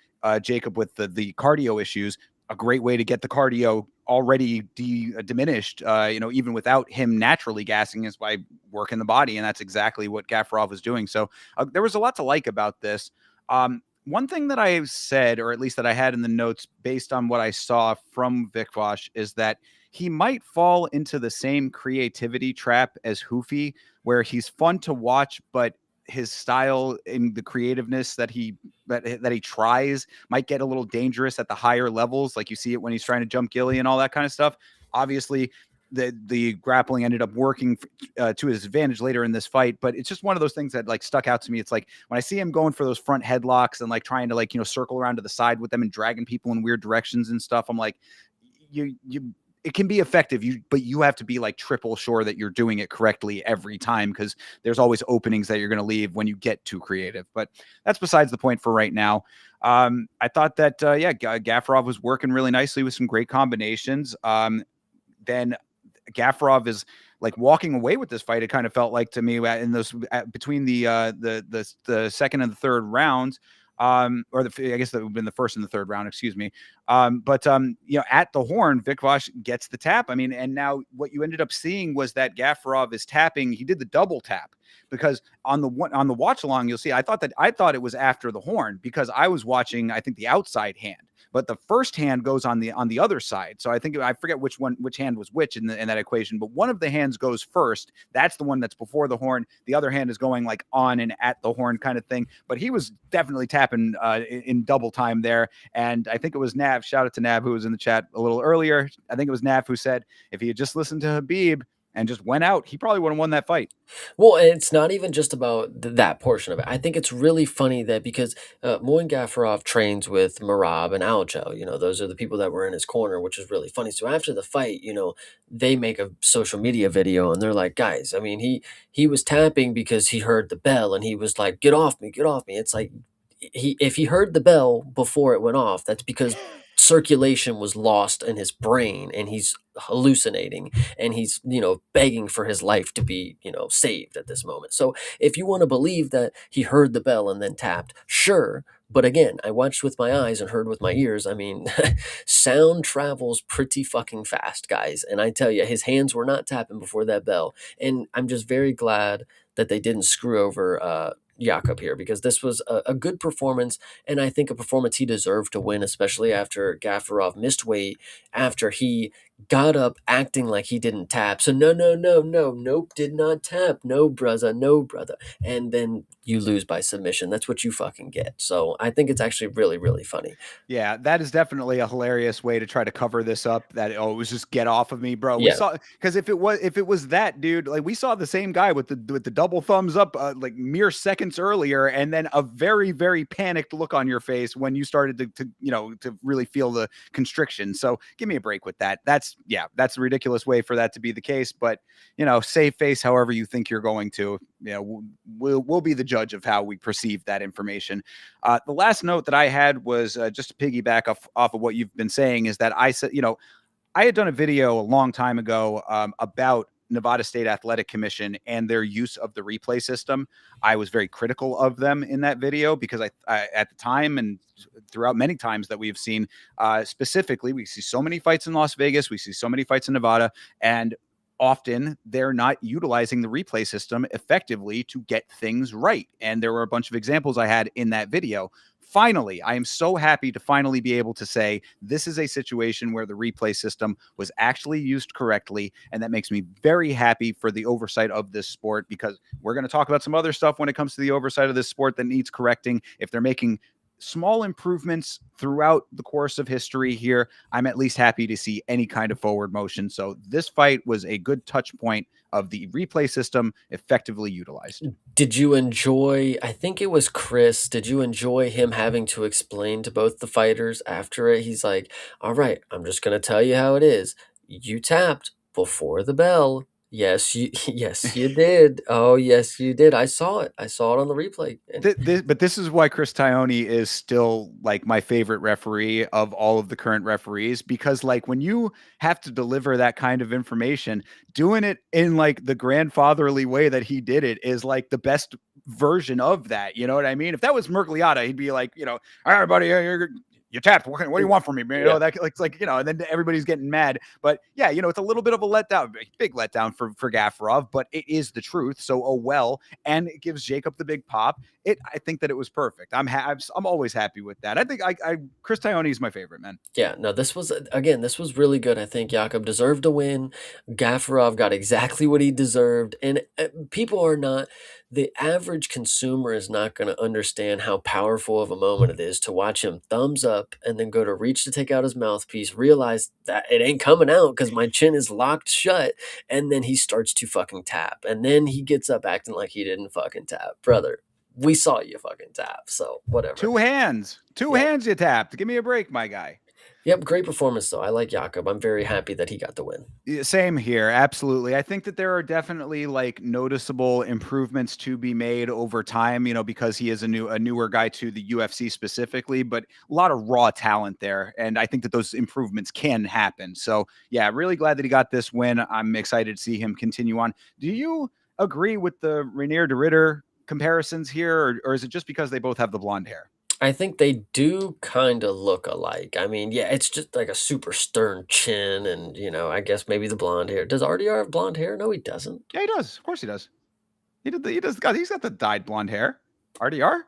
Jacob with the cardio issues. A great way to get the cardio already diminished, even without him naturally gassing, is by working the body, and that's exactly what Gafurov was doing. So there was a lot to like about this. One thing that I said, or at least that I had in the notes based on what I saw from Vikvash, is that he might fall into the same creativity trap as Hoofy, where he's fun to watch, but his style and the creativeness that he tries might get a little dangerous at the higher levels. Like you see it when he's trying to jump Gilly and all that kind of stuff. Obviously, the grappling ended up working to his advantage later in this fight, but it's just one of those things that like stuck out to me. It's like when I see him going for those front headlocks and like trying to like circle around to the side with them and dragging people in weird directions and stuff, I'm like, you it can be effective, but you have to be like triple sure that you're doing it correctly every time, because there's always openings that you're going to leave when you get too creative. But that's besides the point for right now. I thought that Gafurov was working really nicely with some great combinations. Then Gafurov is like walking away with this fight. It kind of felt like to me in those between the second and the third rounds. Or I guess that would have been the first and the third round, excuse me. But at the horn, Vikvash gets the tap. I mean, and now what you ended up seeing was that Gafurov is tapping. He did the double tap, because on the watch along, you'll see, I thought it was after the horn, because I was watching, I think, the outside hand, but the first hand goes on the other side. So I forget which hand was which in that equation, but one of the hands goes first. That's the one that's before the horn. The other hand is going like on and at the horn kind of thing. But he was definitely tapping in double time there. And I think it was Nav. Shout out to Nav, who was in the chat a little earlier. I think it was Nav who said if he had just listened to Habib and just went out, he probably would have won that fight. Well, it's not even just about that portion of it. I think it's really funny that because Moin Gafurov trains with Marab and Aljo, those are the people that were in his corner, which is really funny. So after the fight, they make a social media video and they're like, guys, I mean, he was tapping because he heard the bell and he was like, get off me, get off me. It's like, if he heard the bell before it went off, that's because circulation was lost in his brain and he's hallucinating and he's begging for his life to be saved at this moment. So if you want to believe that he heard the bell and then tapped, sure, But again, I watched with my eyes and heard with my ears. I mean, sound travels pretty fucking fast, guys. And I tell you, his hands were not tapping before that bell. And I'm just very glad that they didn't screw over Jakob here, because this was a good performance, and I think a performance he deserved to win, especially after Gafarov missed weight, after he got up acting like he didn't tap. So no, no, no, no, nope, did not tap. No, brother, no, brother. And then you lose by submission. That's what you fucking get. So I think it's actually really, really funny. Yeah, that is definitely a hilarious way to try to cover this up. That it was just get off of me, bro. We Yeah, saw because if it was that dude, like we saw the same guy with the double thumbs up, like mere seconds earlier, and then a very very panicked look on your face when you started to really feel the constriction. So give me a break with that. That's a ridiculous way for that to be the case. But save face however you think you're going to. We'll be the judge of how we perceive that information. The last note that I had was just to piggyback off of what you've been saying is that I said, I had done a video a long time ago about Nevada State Athletic Commission and their use of the replay system. I was very critical of them in that video because I at the time and throughout many times that we have seen, specifically, we see so many fights in Las Vegas, we see so many fights in Nevada, and often they're not utilizing the replay system effectively to get things right. And there were a bunch of examples I had in that video. Finally, I am so happy to finally be able to say this is a situation where the replay system was actually used correctly. And that makes me very happy for the oversight of this sport, because we're going to talk about some other stuff when it comes to the oversight of this sport that needs correcting. If they're making small improvements throughout the course of history here, I'm at least happy to see any kind of forward motion. So this fight was a good touch point of the replay system effectively utilized. did you enjoy, I think it was Chris, did you enjoy him having to explain to both the fighters after it? He's like, all right, I'm just going to tell you how it is. You tapped before the bell. Yes, you yes, you did. Oh, yes, you did. I saw it. I saw it on the replay. And But this is why Chris Tione is still like my favorite referee of all of the current referees, because like when you have to deliver that kind of information, doing it in like the grandfatherly way that he did it is like the best version of that. You know what I mean? If that was Mergliata, he'd be like, all right, buddy, you tapped. What do you want from me, man? yeah. That like, and then everybody's getting mad. But yeah, it's a little bit of a letdown, big letdown for Gafarov, but it is the truth. So, oh well, and it gives Jacob the big pop. I think that it was perfect. I'm always happy with that. I think Chris Tione is my favorite, man. Yeah, no, this was again, this was really good. I think Jakob deserved to win. Gafarov got exactly what he deserved, and people are not. The average consumer is not going to understand how powerful of a moment it is to watch him thumbs up and then go to reach to take out his mouthpiece, realize that it ain't coming out because my chin is locked shut, and then he starts to fucking tap, and then he gets up acting like he didn't fucking tap, brother. We saw you fucking tap, so whatever. Two hands, Yeah. you tapped. Give me a break, my guy. Yep, great performance though. I like Jakob. I'm very happy that he got the win. Yeah, same here. Absolutely. I think that there are definitely like noticeable improvements to be made over time, because he is a newer guy to the UFC specifically, but a lot of raw talent there. And I think that those improvements can happen. So yeah, really glad that he got this win. I'm excited to see him continue on. Do you agree with the Rainier de Ritter comparisons here, or is it just because they both have the blonde hair? I think they do kind of look alike. I mean, yeah, it's just like a super stern chin, and I guess maybe the blonde hair. Does RDR have blonde hair? No, he doesn't. Yeah, he does. Of course he does. He does. God, he's got the dyed blonde hair. RDR?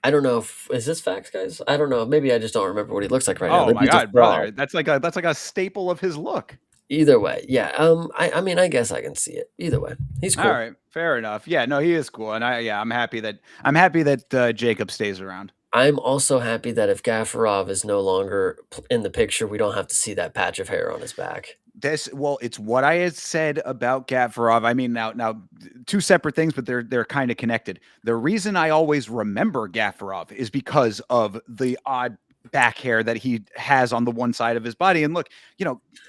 I don't know if is this facts, guys. I don't know. Maybe I just don't remember what he looks like right now. Oh That'd my be just God, raw. brother. That's like a staple of his look. Either way, yeah. I mean, I guess I can see it. Either way, he's All cool. right, fair enough. Yeah, no, he is cool, and I'm happy that Jacob stays around. I'm also happy that if Gafarov is no longer in the picture, we don't have to see that patch of hair on his back. It's what I had said about Gafarov. I mean, now, two separate things, but they're kind of connected. The reason I always remember Gafarov is because of the odd back hair that he has on the one side of his body. And look,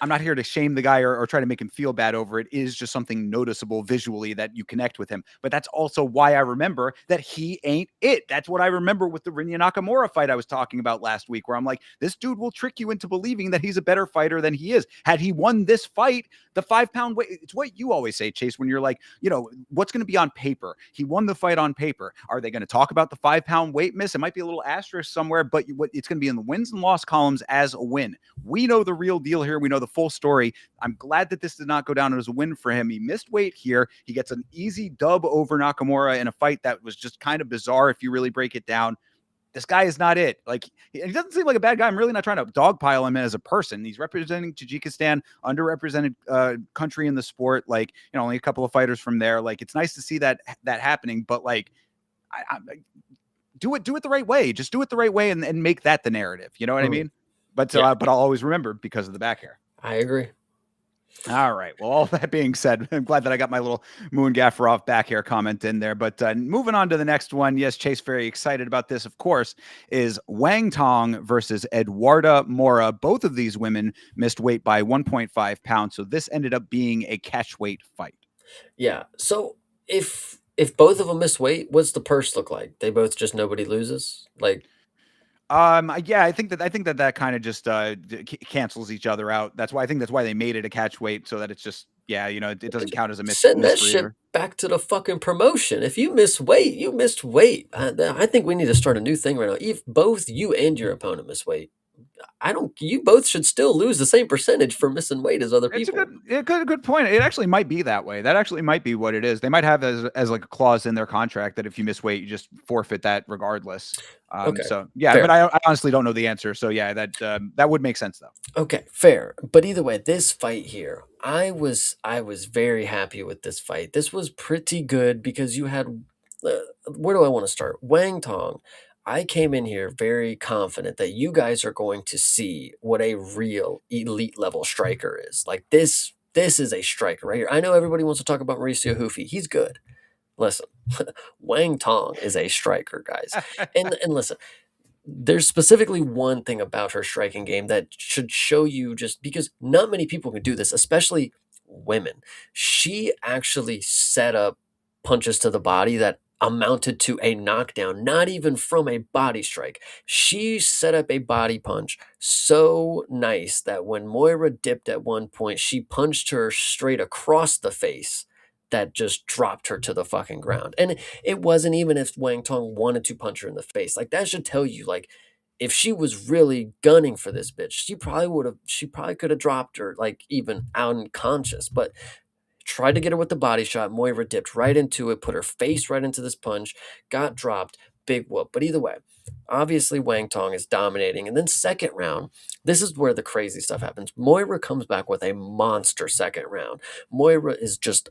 I'm not here to shame the guy or try to make him feel bad over it. It is just something noticeable visually that you connect with him. But that's also why I remember that he ain't it. That's what I remember with the Rinya Nakamura fight I was talking about last week, where I'm like, this dude will trick you into believing that he's a better fighter than he is. Had he won this fight, the 5-pound weight, it's what you always say, Chase, when you're like, what's going to be on paper? He won the fight on paper. Are they going to talk about the 5-pound weight miss? It might be a little asterisk somewhere, but it's going to be in the wins and loss columns as a win. We know the real deal here. We know the full story. I'm glad that this did not go down as a win for him. He missed weight here. He gets an easy dub over Nakamura in a fight that was just kind of bizarre if you really break it down. This guy is not it. Like, he doesn't seem like a bad guy. I'm really not trying to dogpile him as a person. He's representing Tajikistan, underrepresented country in the sport. Like, only a couple of fighters from there. Like, it's nice to see that happening. But like, I do it the right way. Just do it the right way and make that the narrative. You know what I mean? But Yeah. But I'll always remember because of the back hair. I agree. All right. Well, all that being said, I'm glad that I got my little Moon Gaffarov back hair comment in there. But moving on to the next one. Yes, Chase, very excited about this, of course, is Wang Tong versus Eduarda Mora. Both of these women missed weight by 1.5 pounds. So this ended up being a catch weight fight. Yeah. So if both of them miss weight, what's the purse look like? They both just nobody loses? Like, yeah, I think that kind of just cancels each other out. That's why they made it a catch weight, so that it's just, it doesn't count as a send that mystery. shit back to the fucking promotion. If you miss weight, you missed weight. I think we need to start a new thing right now. If both you and your opponent miss weight, you both should still lose the same percentage for missing weight as other It's people. a good point. It actually might be that way. That actually might be what it is. They might have as like a clause in their contract that if you miss weight, you just forfeit that regardless. Okay. So yeah, fair. but I honestly don't know the answer. So yeah, that would make sense though. Okay, fair. But either way, this fight here, I was very happy with this fight. This was pretty good because you had where do I want to start? Wang Tong. I came in here very confident that you guys are going to see what a real elite level striker is. Like this is a striker right here. I know everybody wants to talk about Mauricio Hoofy. He's good. Listen, Wang Tong is a striker, guys. And listen, there's specifically one thing about her striking game that should show you, just because not many people can do this, especially women. She actually set up punches to the body that amounted to a knockdown, not even from a body strike. She set up a body punch so nice that when Moira dipped at one point, she punched her straight across the face. That just dropped her to the fucking ground. And it wasn't even if Wang Tong wanted to punch her in the face. Like, that should tell you, like, if she was really gunning for this bitch, she probably could have dropped her, like, even unconscious. But tried to get her with the body shot. Moira dipped right into it, put her face right into this punch, got dropped, big whoop. But either way, obviously Wang Tong is dominating. And then second round, this is where the crazy stuff happens. Moira comes back with a monster second round. Moira is just,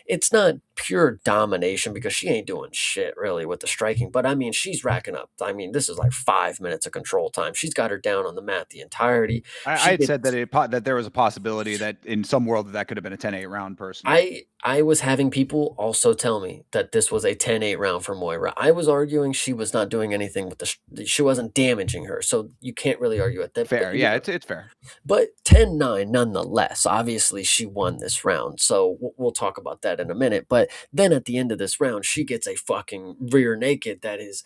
it's not pure domination because she ain't doing shit really with the striking. But I mean, she's racking up. I mean, this is like 5 minutes of control time. She's got her down on the mat the entirety. I had said that there was a possibility that in some world that could have been a 10-8 round personally. I was having people also tell me that this was a 10-8 round for Moira. I was arguing she was not doing anything with she wasn't damaging her, so you can't really argue at that. Fair, yeah, it's fair. But 10-9 nonetheless. Obviously, she won this round, so we'll talk about that in a minute. But then at the end of this round, she gets a fucking rear naked that is,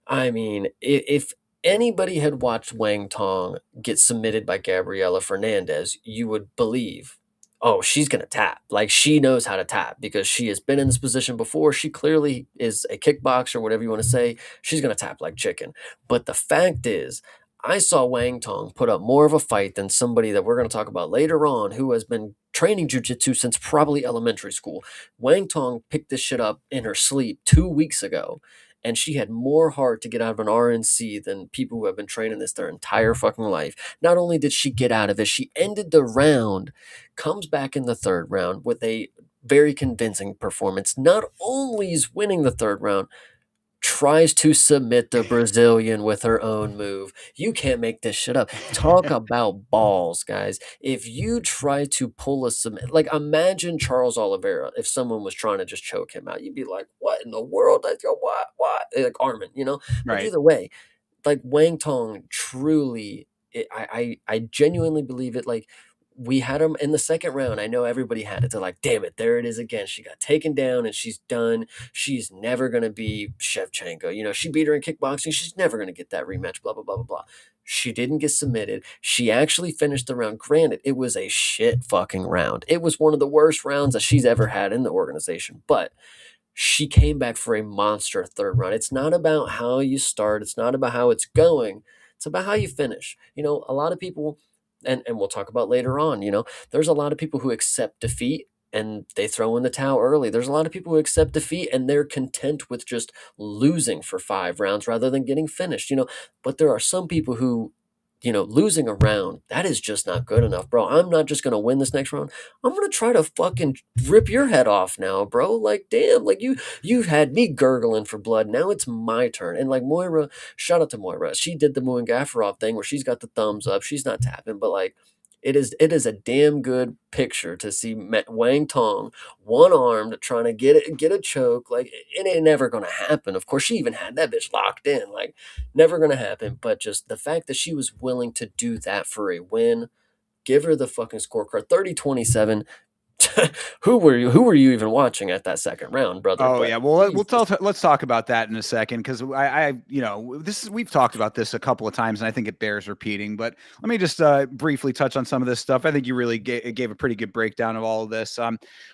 I mean, if anybody had watched Wang Tong get submitted by Gabriela Fernandez, you would believe, oh, she's going to tap. Like, she knows how to tap because she has been in this position before. She clearly is a kickboxer, whatever you want to say. She's going to tap like chicken. But the fact is, I saw Wang Tong put up more of a fight than somebody that we're going to talk about later on who has been training jiu-jitsu since probably elementary school. Wang Tong picked this shit up in her sleep 2 weeks ago, and she had more heart to get out of an RNC than people who have been training this their entire fucking life. Not only did she get out of it, she ended the round, comes back in the third round with a very convincing performance. Not only is winning the third round, tries to submit the Brazilian with her own move. You can't make this shit up. Talk about balls, guys. If you try to pull a submit, like, imagine Charles Oliveira, if someone was trying to just choke him out, you'd be like, what in the world? What? Like Armin, But Right. either way, like Wang Tong truly, I genuinely believe it. Like we had him in the second round. I know everybody had it to like, damn it, there it is again. She got taken down and she's done. She's never gonna be Shevchenko. You know, she beat her in kickboxing. She's never gonna get that rematch. Blah blah blah blah blah. She didn't get submitted. She actually finished the round. Granted, it was a shit fucking round. It was one of the worst rounds that she's ever had in the organization. But she came back for a monster third round. It's not about how you start, it's not about how it's going, it's about how you finish. You know, a lot of people, and we'll talk about later on, you know, there's a lot of people who accept defeat and they throw in the towel early. There's a lot of people who accept defeat and they're content with just losing for 5 rounds rather than getting finished, you know. But there are some people who, you know, losing a round, that is just not good enough, bro. I'm not just going to win this next round. I'm going to try to fucking rip your head off now, bro. Like, damn, like you had me gurgling for blood. Now it's my turn. And like Moira, shout out to Moira. She did the Muangafarov thing where she's got the thumbs up. She's not tapping, but like it is a damn good picture to see Wang Tong one armed trying to get a choke. Like it ain't never gonna happen. Of course, she even had that bitch locked in. Like never gonna happen. But just the fact that she was willing to do that for a win, give her the fucking scorecard 30-27. Who were you even watching at that second round, brother? Oh But yeah, well Jesus. let's talk about that in a second because you know we've talked about this a couple of times and I think it bears repeating. But let me just briefly touch on some of this stuff. I think you really gave a pretty good breakdown of all of this.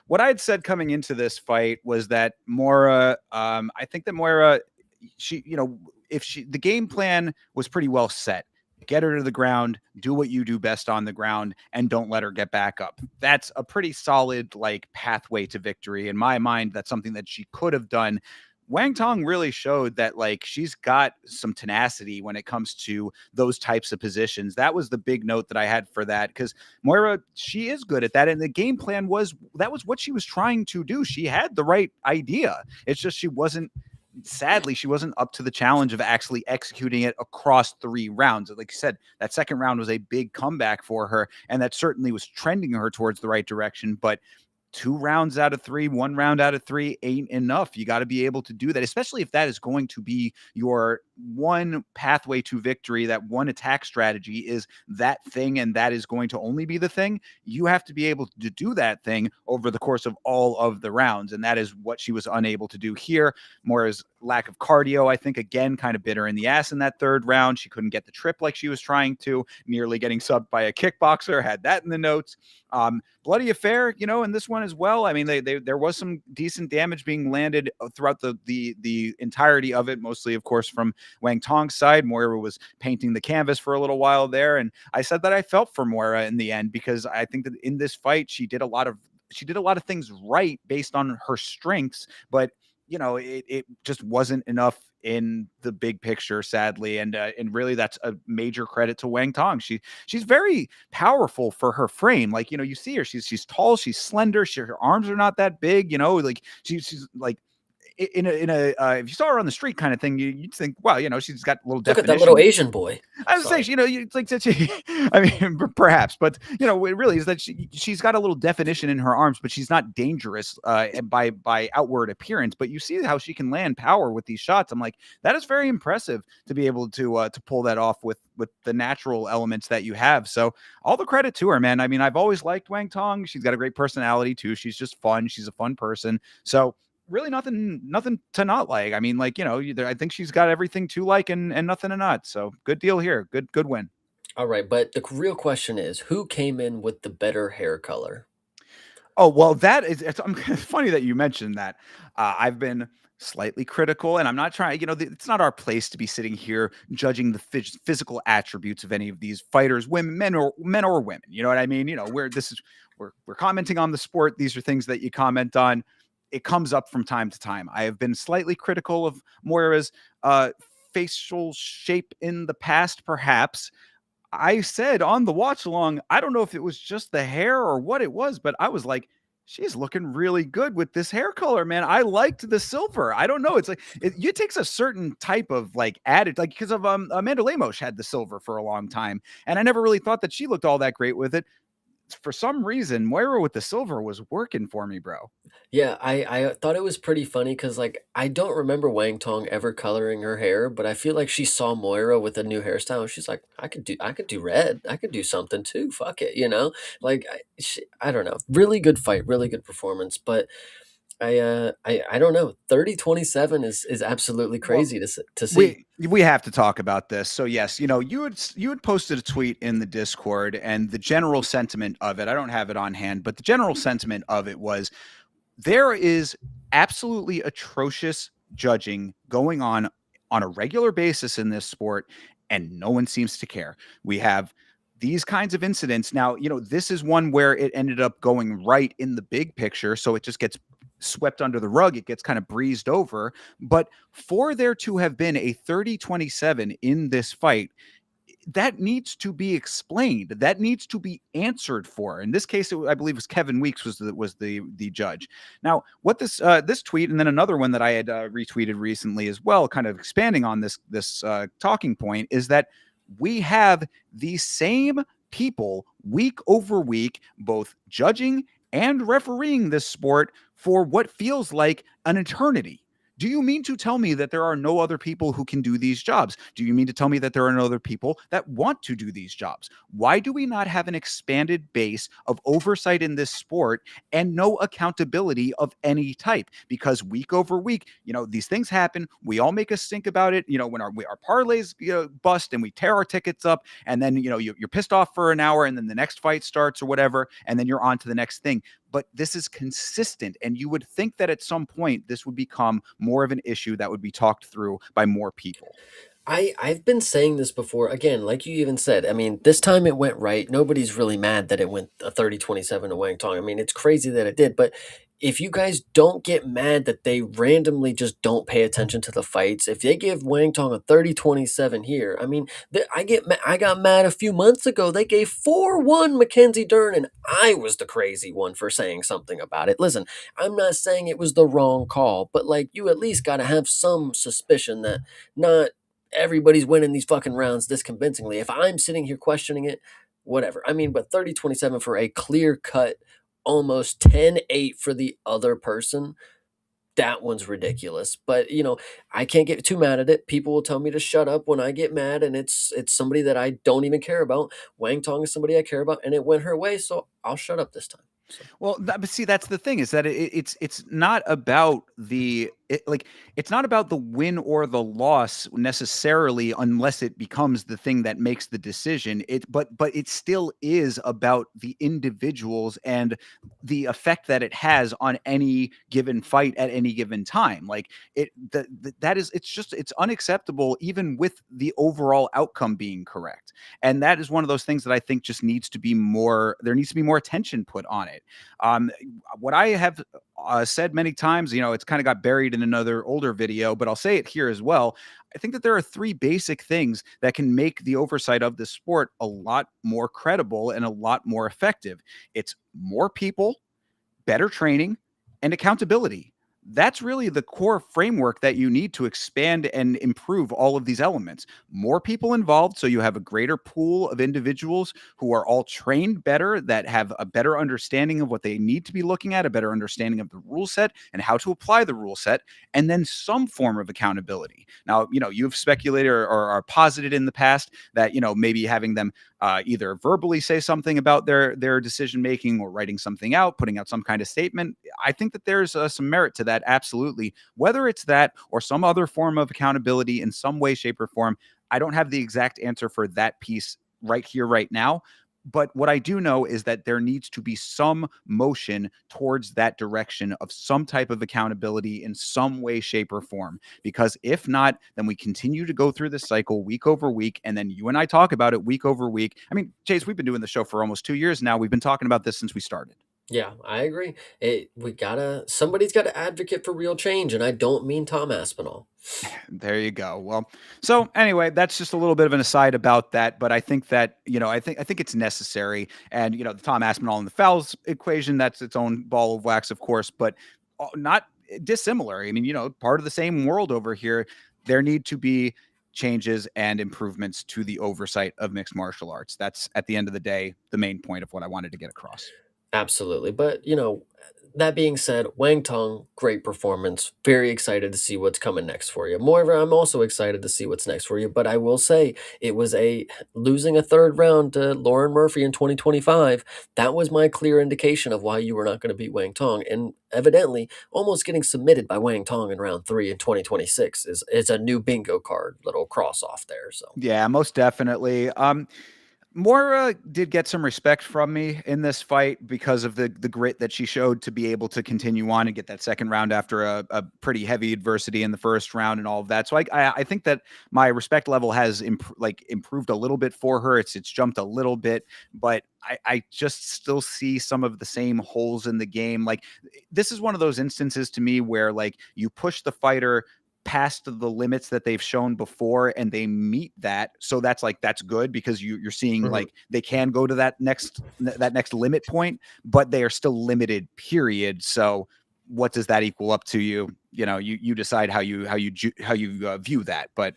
What I had said coming into this fight was that Mora, I think that Moira, she, you know, if she the game plan was pretty well set. Get her to the ground, do what you do best on the ground, and don't let her get back up. That's a pretty solid like pathway to victory in my mind. That's something that she could have done. Wang Tong really showed that like she's got some tenacity when it comes to those types of positions. That was the big note that I had for that because Moira, she is good at that, and the game plan was that was what she was trying to do. She had the right idea. It's just she wasn't sadly, she wasn't up to the challenge of actually executing it across 3 rounds. Like you said, that second round was a big comeback for her, and that certainly was trending her towards the right direction. But 2 rounds out of 3, 1 round out of 3 ain't enough. You got to be able to do that, especially if that is going to be your one pathway to victory. That one attack strategy is that thing, and that is going to only be the thing. You have to be able to do that thing over the course of all of the rounds, and that is what she was unable to do here. Mora's lack of cardio, I think, again, kind of bit her in the ass in that third round. She couldn't get the trip like she was trying to, nearly getting subbed by a kickboxer, had that in the notes. Bloody affair, you know, in this one as well. I mean, there was some decent damage being landed throughout the entirety of it, mostly, of course, from Wang Tong's side. Moira was painting the canvas for a little while there, and I said that I felt for Moira in the end because I think that in this fight she did a lot of things right based on her strengths, but you know, it just wasn't enough in the big picture, sadly, and really that's a major credit to Wang Tong. She's very powerful for her frame. Like, you know, you see her, she's tall, she's slender, her arms are not that big, you know, like she's like in a if you saw her on the street kind of thing, you'd think, wow, you know, she's got a little Look at that little definition. Asian boy. I was saying, Sorry. you know, it's like that she, I mean, perhaps, but you know, it really is that she's got a little definition in her arms, but she's not dangerous by outward appearance. But you see how she can land power with these shots. I'm like, that is very impressive to be able to pull that off with the natural elements that you have. So all the credit to her, man. I mean, I've always liked Wang Tong. She's got a great personality too. She's just fun. She's a fun person. So really nothing to not like. I mean, like, you know, I think she's got everything to like and nothing to not. So good deal here. Good win. All right, but the real question is, who came in with the better hair color? Oh, well, that is it's funny that you mentioned that. I've been slightly critical, and I'm not trying, you know, it's not our place to be sitting here judging the physical attributes of any of these fighters, women, men or women. You know what I mean? You know, we're commenting on the sport. These are things that you comment on. It comes up from time to time. I have been slightly critical of Moira's facial shape in the past, perhaps. I said on the watch along, I don't know if it was just the hair or what it was, but I was like, she's looking really good with this hair color, man. I liked the silver. I don't know. It's like it takes a certain type of like added, like because of Amanda Lemos had the silver for a long time, and I never really thought that she looked all that great with it. for some reason, Moira with the silver was working for me, bro. Yeah, I thought it was pretty funny because like I don't remember Wang Tong ever coloring her hair, but I feel like she saw Moira with a new hairstyle and she's like, I could do red. I could do something too. Fuck it, you know? Like I don't know. Really good fight, really good performance, but I don't know. 30-27 is absolutely Well, crazy to see. we have to talk about this. So yes, you had posted a tweet in the Discord, and the general sentiment of it, I don't have it on hand, but the general sentiment of it was there is absolutely atrocious judging going on a regular basis in this sport, and no one seems to care. We have these kinds of incidents. Now, this is one where it ended up going right in the big picture, so it just gets swept under the rug. It gets kind of breezed over. But for there to have been a 30-27 in this fight, that needs to be explained. That needs to be answered for. In this case, I believe it was Kevin Weeks was the judge. Now, what this tweet and then another one that I had retweeted recently as well, kind of expanding on this talking point, is that we have the same people week over week, both judging and refereeing this sport for what feels like an eternity. Do you mean to tell me that there are no other people who can do these jobs? Do you mean to tell me that there are no other people that want to do these jobs? Why do we not have an expanded base of oversight in this sport and no accountability of any type? Because week over week, these things happen. We all make a stink about it. When our parlays bust and we tear our tickets up, and then you're pissed off for an hour, and then the next fight starts or whatever, and then you're on to the next thing. But this is consistent, and you would think that at some point this would become more of an issue that would be talked through by more people. I've been saying this before. Again, like you even said, I mean, this time it went right. Nobody's really mad that it went a 30-27 to Wang Tong. I mean, it's crazy that it did, but if you guys don't get mad that they randomly just don't pay attention to the fights, if they give Wang Tong a 30-27 here, I mean, I got mad a few months ago. They gave 4-1 Mackenzie Dern, and I was the crazy one for saying something about it. Listen, I'm not saying it was the wrong call, but like you at least got to have some suspicion that not everybody's winning these fucking rounds this convincingly. If I'm sitting here questioning it, whatever. I mean, but 30-27 for a clear cut, almost 10-8 for the other person, that one's ridiculous. But I can't get too mad at it. People will tell me to shut up when I get mad, and it's somebody that I don't even care about. Wang Tong is somebody I care about, and it went her way, so I'll shut up this time. So. Well, but see, that's the thing, is that it's not about it's not about the win or the loss necessarily, unless it becomes the thing that makes the decision. But it still is about the individuals and the effect that it has on any given fight at any given time. Like it's unacceptable, even with the overall outcome being correct. And that is one of those things that I think just needs to be more. There needs to be more attention put on it. What I have said many times, it's kind of got buried in another older video, but I'll say it here as well. I think that there are three basic things that can make the oversight of this sport a lot more credible and a lot more effective. It's more people, better training, and accountability. That's really the core framework that you need to expand and improve all of these elements. More people involved, so you have a greater pool of individuals who are all trained better, that have a better understanding of what they need to be looking at, a better understanding of the rule set and how to apply the rule set, and then some form of accountability. Now, you've speculated or are posited in the past that, maybe having them either verbally say something about their decision making, or writing something out, putting out some kind of statement. I think that there's some merit to that, absolutely. Whether it's that or some other form of accountability in some way, shape, or form, I don't have the exact answer for that piece right here, right now. But what I do know is that there needs to be some motion towards that direction of some type of accountability in some way, shape, or form. Because if not, then we continue to go through this cycle week over week. And then you and I talk about it week over week. I mean, Chase, we've been doing the show for almost 2 years now. We've been talking about this since we started. Yeah, I agree. Somebody's got to advocate for real change, and I don't mean Tom Aspinall. There you go. Well, so anyway, that's just a little bit of an aside about that, but I think that, I think it's necessary. And, the Tom Aspinall and the fouls equation, that's its own ball of wax, of course, but not dissimilar. I mean, part of the same world over here. There need to be changes and improvements to the oversight of mixed martial arts. That's at the end of the day the main point of what I wanted to get across. Absolutely. But, that being said, Wang Tong, great performance. Very excited to see what's coming next for you. Moreover, I'm also excited to see what's next for you. But I will say it was a losing a third round to Lauren Murphy in 2025. That was my clear indication of why you were not going to beat Wang Tong. And evidently, almost getting submitted by Wang Tong in round 3 in 2026 is a new bingo card, little cross off there. So Yeah, most definitely. Mora did get some respect from me in this fight because of the grit that she showed to be able to continue on and get that second round after a pretty heavy adversity in the first round and all of that. So I think that my respect level has improved a little bit for her. It's jumped a little bit, but I just still see some of the same holes in the game. Like this is one of those instances to me where like you push the fighter past the limits that they've shown before and they meet that, so that's good because you're seeing mhm. like they can go to that next limit point, but they are still limited, period. So what does that equal up to? You decide how you view that. But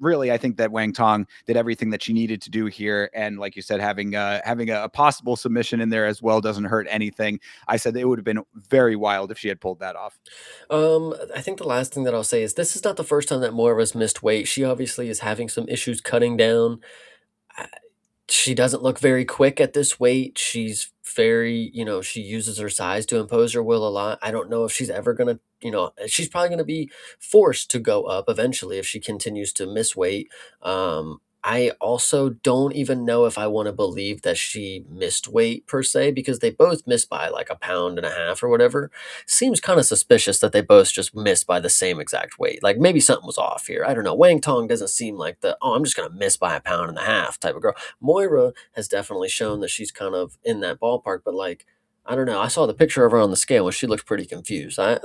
really I think that Wang Tong did everything that she needed to do here, and like you said, having a possible submission in there as well doesn't hurt anything. I said it would have been very wild if she had pulled that off. I think the last thing that I'll say is this is not the first time that Moira's missed weight. She obviously is having some issues cutting down. I- She doesn't look very quick at this weight. She's very, she uses her size to impose her will a lot. I don't know if she's ever gonna, she's probably gonna be forced to go up eventually if she continues to miss weight. I also don't even know if I want to believe that she missed weight per se because they both missed by like a pound and a half or whatever. Seems kind of suspicious that they both just missed by the same exact weight. Like maybe something was off here. I don't know. Wang Tong doesn't seem like I'm just gonna miss by a pound and a half type of girl. Moira has definitely shown that she's kind of in that ballpark, but like I don't know. I saw the picture of her on the scale and she looked pretty confused. I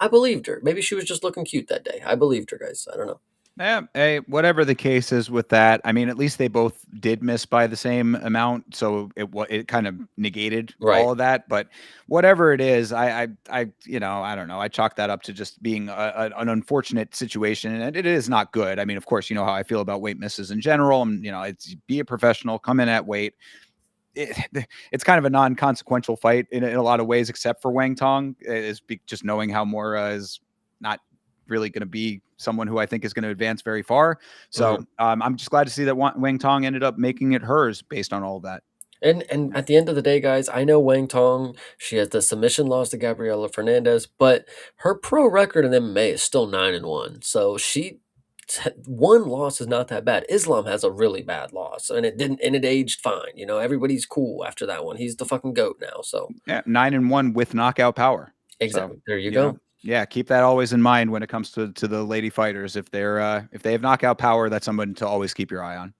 believed her. Maybe she was just looking cute that day. I believed her, guys. I don't know. Yeah, hey, whatever the case is with that, I mean, at least they both did miss by the same amount, so it kind of negated Right. all of that. But whatever it is, I don't know. I chalk that up to just being an unfortunate situation, and it is not good. I mean, of course, you know how I feel about weight misses in general. And it's be a professional, come in at weight. It's kind of a non-consequential fight in a lot of ways, except for Wang Tong, just knowing how Mora is not really going to be someone who I think is going to advance very far. So Mhm. I'm just glad to see that Wang Tong ended up making it hers based on all of that. And at the end of the day, guys, I know Wang Tong, she has the submission loss to Gabriela Fernandez, but her pro record in MMA is still 9-1. So one loss is not that bad. Islam has a really bad loss, and it aged fine. Everybody's cool after that one. He's the fucking goat now. So Yeah, 9-1 with knockout power. So exactly. There you go. yeah, keep that always in mind when it comes to the lady fighters. If they have knockout power, that's someone to always keep your eye on.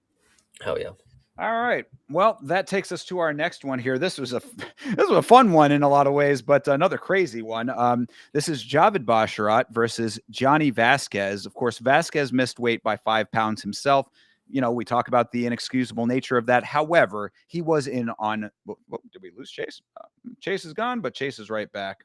Hell yeah. All right. Well, that takes us to our next one here. This was a this was a fun one in a lot of ways, but another crazy one. This is Javid Basharat versus Johnny Vasquez. Of course, Vasquez missed weight by 5 pounds himself. We talk about the inexcusable nature of that. However, he was in on. Did we lose Chase? Chase is gone, but Chase is right back.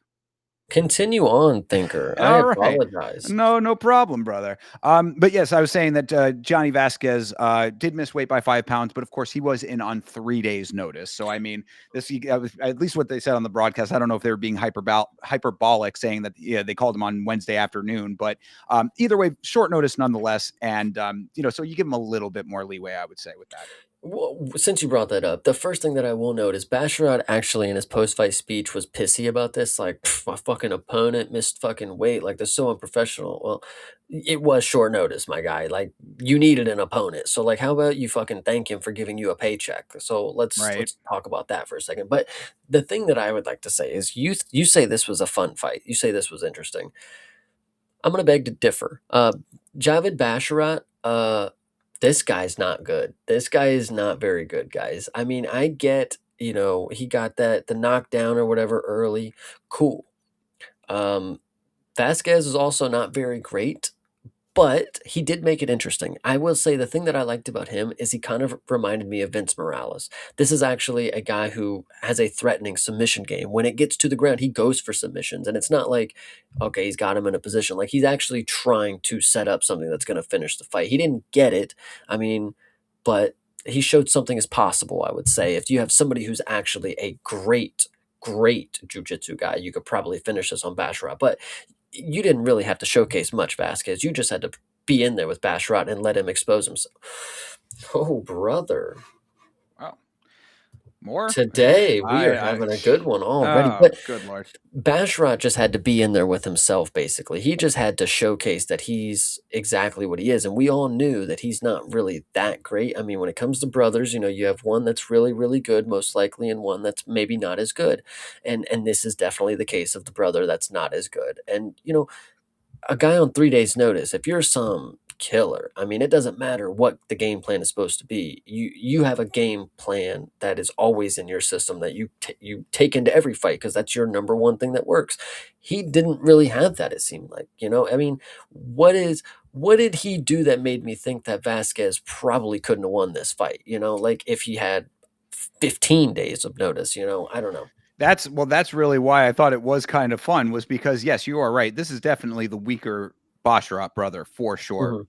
Continue on, thinker. I All right. apologize. No problem, brother. But yes, I was saying that Johnny Vasquez did miss weight by 5 pounds, but of course he was in on 3 days' notice. So I mean, at least what they said on the broadcast. I don't know if they were being hyperbolic, saying that they called him on Wednesday afternoon, but either way, short notice nonetheless. And so you give him a little bit more leeway, I would say, with that. Well, since you brought that up, the first thing that I will note is Basharat actually in his post-fight speech was pissy about this. Like, my fucking opponent missed fucking weight. Like, they're so unprofessional. Well, it was short notice, my guy. Like, you needed an opponent. So, like, how about you fucking thank him for giving you a paycheck? So Right. let's talk about that for a second. But the thing that I would like to say is you say this was a fun fight. You say this was interesting. I'm gonna beg to differ. Javid Basharat, this guy's not good. This guy is not very good, guys. I mean, I get, he got the knockdown or whatever early. Cool. Um, Vasquez is also not very great, But he did make it interesting. I will say the thing that I liked about him is he kind of reminded me of Vince Morales. This is actually a guy who has a threatening submission game. When it gets to the ground, he goes for submissions. And it's not like, okay, he's got him in a position. Like he's actually trying to set up something that's going to finish the fight. He didn't get it. I mean, but he showed something is possible, I would say. If you have somebody who's actually a great jujitsu guy, you could probably finish this on Basharat. But you didn't really have to showcase much, Vasquez. You just had to be in there with Basharat and let him expose himself. Oh, brother. Wow. More? Today we are I having a good one already. oh, But good Lord. Basharat just had to be in there with himself, basically. He just had to showcase that he's exactly what he is. And we all knew that he's not really that great. I mean, when it comes to brothers, you have one that's really, really good, most likely, and one that's maybe not as good. And this is definitely the case of the brother that's not as good. And, a guy on 3 days' notice, if you're some killer, I mean, it doesn't matter what the game plan is supposed to be. You have a game plan that is always in your system that you take into every fight because that's your number one thing that works. He didn't really have that. It seemed like, I mean, what did he do that made me think that Vasquez probably couldn't have won this fight? Like if he had 15 days of notice. I don't know. That's really why I thought it was kind of fun, was because yes, you are right. This is definitely the weaker Basharat brother for sure. Mhm.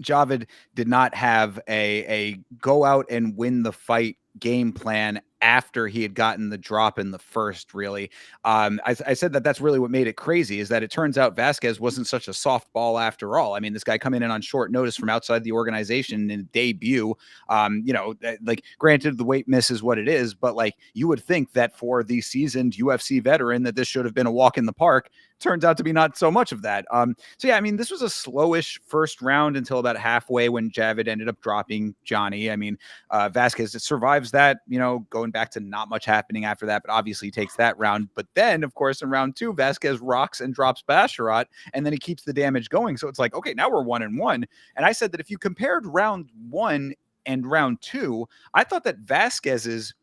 Javid did not have a go out and win the fight game plan after he had gotten the drop in the first, really. I said that that's really what made it crazy, is that it turns out Vasquez wasn't such a softball after all. I mean, this guy coming in on short notice from outside the organization in debut, like granted the weight miss is what it is, but like you would think that for the seasoned UFC veteran that this should have been a walk in the park. Turns out to be not so much of that. So yeah, I mean, this was a slowish first round until about halfway when Javid ended up dropping Johnny. I mean, Vasquez survives that, going back to not much happening after that, but obviously takes that round. But then, of course, in round two, Vasquez rocks and drops Basharat, and then he keeps the damage going. So it's like, okay, now we're 1-1. And I said that if you compared round one and round two, I thought that Vasquez's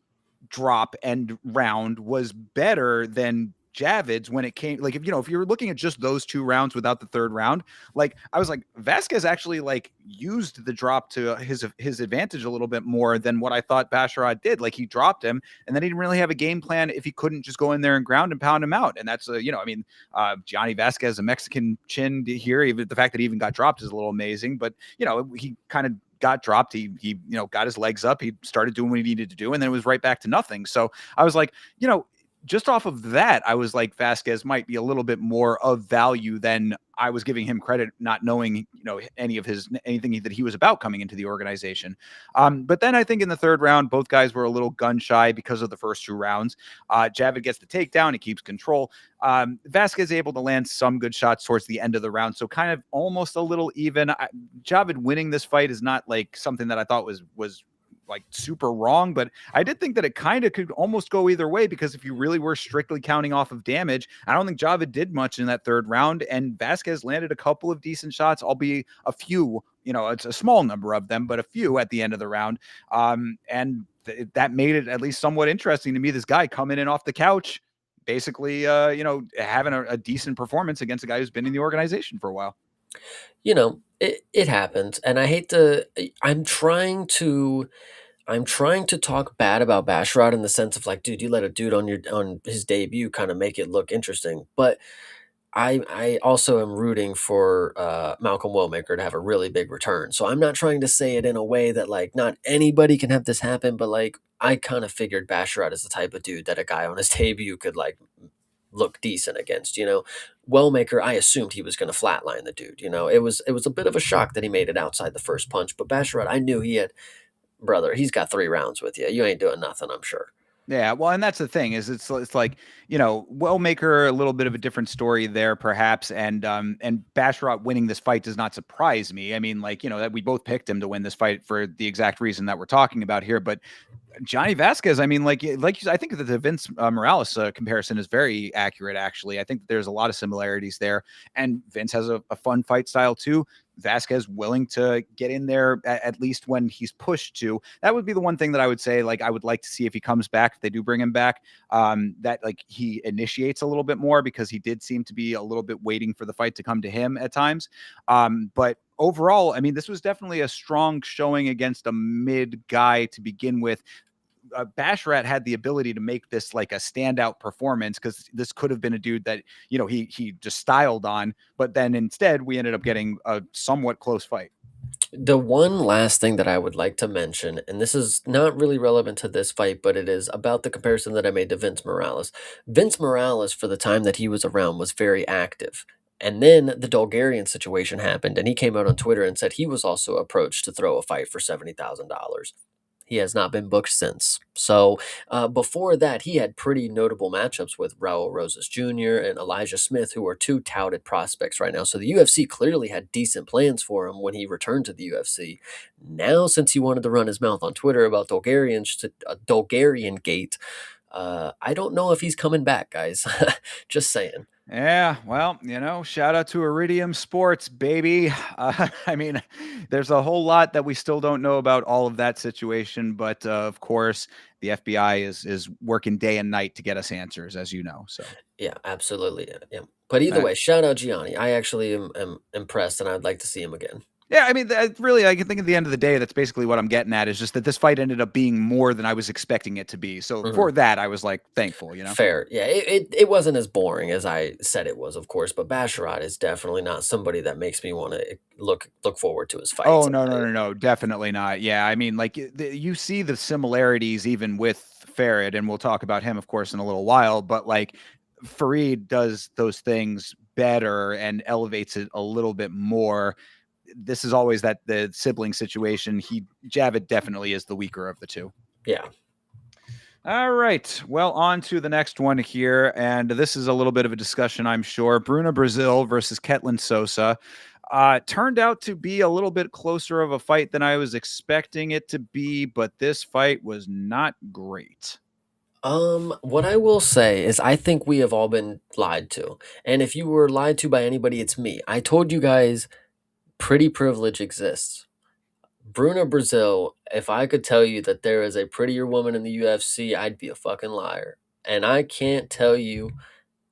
drop and round was better than Javid's when it came, like, if you're looking at just those two rounds without the third round, like I was like, Vasquez actually like used the drop to his advantage a little bit more than what I thought Basharat did. Like he dropped him and then he didn't really have a game plan if he couldn't just go in there and ground and pound him out. And that's Johnny Vasquez, a Mexican chin here, even the fact that he even got dropped is a little amazing, but he kind of got dropped. He got his legs up. He started doing what he needed to do, and then it was right back to nothing. So I was like, just off of that, I was like, Vasquez might be a little bit more of value than I was giving him credit, not knowing, anything that he was about coming into the organization. But then I think in the third round, both guys were a little gun shy because of the first two rounds. Javid gets the takedown. He keeps control. Vasquez able to land some good shots towards the end of the round. So kind of almost a little even. Javid winning this fight is not like something that I thought was like super wrong, but I did think that it kind of could almost go either way, because if you really were strictly counting off of damage, I don't think Javid did much in that third round, and Vasquez landed a couple of decent shots, albeit a few, it's a small number of them, but a few at the end of the round. That made it at least somewhat interesting to me. This guy coming in off the couch, basically, having a decent performance against a guy who's been in the organization for a while. It happens, and I hate to. I'm trying to talk bad about Basharat in the sense of like, dude, you let a dude on his debut kind of make it look interesting. But I also am rooting for Malcolm Wellmaker to have a really big return. So I'm not trying to say it in a way that like not anybody can have this happen, but like I kind of figured Basharat is the type of dude that a guy on his debut could like look decent against. Wellmaker, I assumed he was going to flatline the dude. It was a bit of a shock that he made it outside the first punch, but Basharat, I knew he had. Brother, he's got 3 rounds with you. You ain't doing nothing, I'm sure. Yeah, well, and that's the thing, is it's like, Wellmaker, a little bit of a different story there, perhaps, and Basharat winning this fight does not surprise me. I mean, like, that we both picked him to win this fight for the exact reason that we're talking about here, but Johnny Vasquez, I mean, I think that the Vince Morales comparison is very accurate. Actually, I think that there's a lot of similarities there, and Vince has a fun fight style too. Vasquez willing to get in there at least when he's pushed to. That would be the one thing that I would say, like, I would like to see if he comes back, if they do bring him back, that like he initiates a little bit more, because he did seem to be a little bit waiting for the fight to come to him at times. But overall, I mean, this was definitely a strong showing against a mid guy to begin with. Basharat had the ability to make this like a standout performance, because this could have been a dude that, you know, he just styled on, but then instead we ended up getting a somewhat close fight. The one last thing that I would like to mention, and this is not really relevant to this fight, but it is about the comparison that I made to Vince Morales. Vince Morales, for the time that he was around, was very active. And then the Bulgarian situation happened, and he came out on Twitter and said he was also approached to throw a fight for $70,000. He has not been booked since. So before that, he had pretty notable matchups with Raul Rosas Jr. and Elijah Smith, who are two touted prospects right now. So the UFC clearly had decent plans for him when he returned to the UFC. Now, since he wanted to run his mouth on Twitter about Bulgarian Gate, I don't know if he's coming back, guys. Just saying. Yeah, well, you know, shout out to Iridium Sports, baby. I mean, there's a whole lot that we still don't know about all of that situation, but of course, the FBI is working day and night to get us answers, as you know. So, Yeah, absolutely. Yeah. But either way, shout out Gianni. I actually am impressed, and I'd like to see him again. yeah, I mean, that really, I can think at the end of the day, that's basically what I'm getting at, is just that this fight ended up being more than I was expecting it to be. So Mhm. for that, I was like thankful, you know. Fair. Yeah, it wasn't as boring as I said it was, of course, but Basharat is definitely not somebody that makes me want to look forward to his fights. Oh, no, no, no, no, definitely not. Yeah, I mean, like, you see the similarities even with Farid, and we'll talk about him, of course, in a little while, but, like, Farid does those things better and elevates it a little bit more. This is always that the sibling situation. Javid definitely is the weaker of the two. Yeah. All right. Well, on to the next one here. And this is a little bit of a discussion, I'm sure. Bruna Brazil versus Ketlin Sosa. Turned out to be a little bit closer of a fight than I was expecting it to be, but this fight was not great. What I will say is I think we have all been lied to. And if you were lied to by anybody, it's me. I told you guys pretty privilege exists. Bruna Brazil, if I could tell you that there is a prettier woman in the UFC, I'd be a fucking liar. And I can't tell you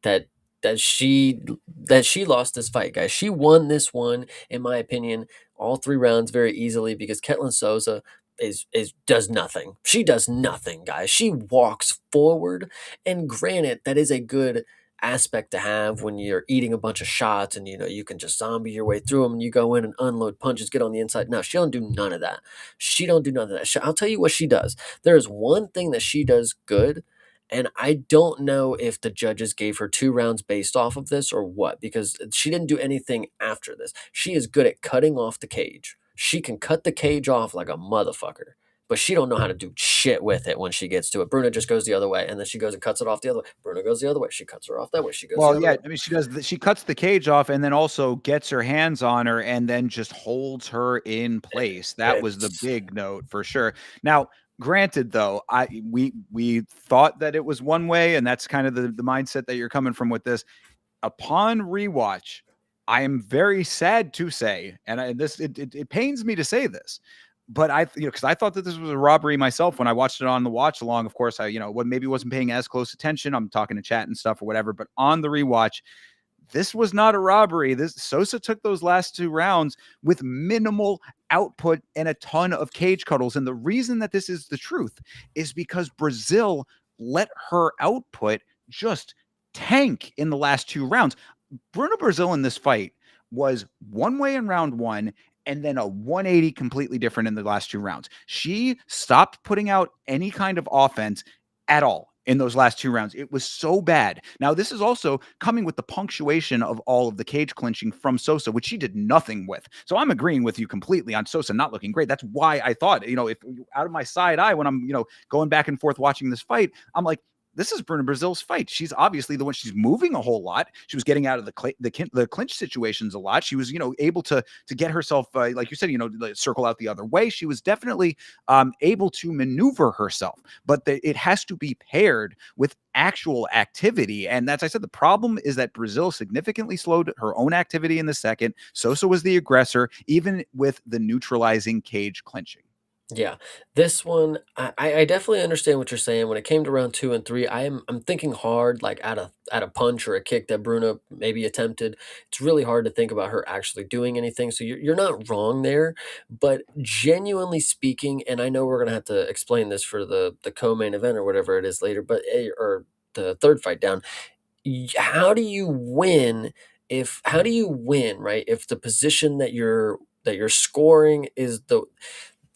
that that she that she lost this fight, guys. She won this one, in my opinion, all 3 rounds very easily because Ketlin Souza is does nothing. She does nothing, guys. She walks forward, and granted, that is a good aspect to have when you're eating a bunch of shots and you can just zombie your way through them and you go in and unload punches, get on the inside. No, she don't do none of that. She don't do none of that. I'll tell you what she does. There is one thing that she does good, and I don't know if the judges gave her 2 rounds based off of this or what, because she didn't do anything after this. She is good at cutting off the cage. She can cut the cage off like a motherfucker, but she don't know how to do shit with it when she gets to it. Bruna just goes the other way, and then she goes and cuts it off the other way. Bruna goes the other way. She cuts her off that way. She goes the Well, other yeah, way. I mean, she cuts the cage off and then also gets her hands on her and then just holds her in place. That was the It's big note for sure. Now, granted though, we thought that it was one way, and that's kind of the mindset that you're coming from with this. Upon rewatch, I am very sad to say, and it pains me to say this, but because I thought that this was a robbery myself when I watched it on the watch along. Of course, maybe wasn't paying as close attention. I'm talking to chat and stuff or whatever, but on the rewatch, this was not a robbery. This Sosa took those last 2 rounds with minimal output and a ton of cage cuddles. And the reason that this is the truth is because Brazil let her output just tank in the last 2 rounds. Bruno Brazil in this fight was one way in round one and then a 180 completely different in the last 2 rounds. She stopped putting out any kind of offense at all in those last 2 rounds. It was so bad. Now, this is also coming with the punctuation of all of the cage clinching from Sosa, which she did nothing with. So I'm agreeing with you completely on Sosa not looking great. That's why I thought, if out of my side eye, when I'm, going back and forth watching this fight, I'm like, this is Bruna Brazil's fight. She's obviously the one. She's moving a whole lot. She was getting out of the clinch situations a lot. She was, able to get herself, like you said, circle out the other way. She was definitely able to maneuver herself, but it has to be paired with actual activity. And that's, I said, the problem is that Brazil significantly slowed her own activity in the second. Sosa was the aggressor, even with the neutralizing cage clinching. Yeah, this one, I definitely understand what you're saying. When it came to round 2 and 3, I'm thinking hard, like at a punch or a kick that Bruna maybe attempted. It's really hard to think about her actually doing anything. So you're not wrong there, but genuinely speaking, and I know we're gonna have to explain this for the co-main event or whatever it is later, but or the third fight down. How do you win if how do you win, right? If the position that you're scoring is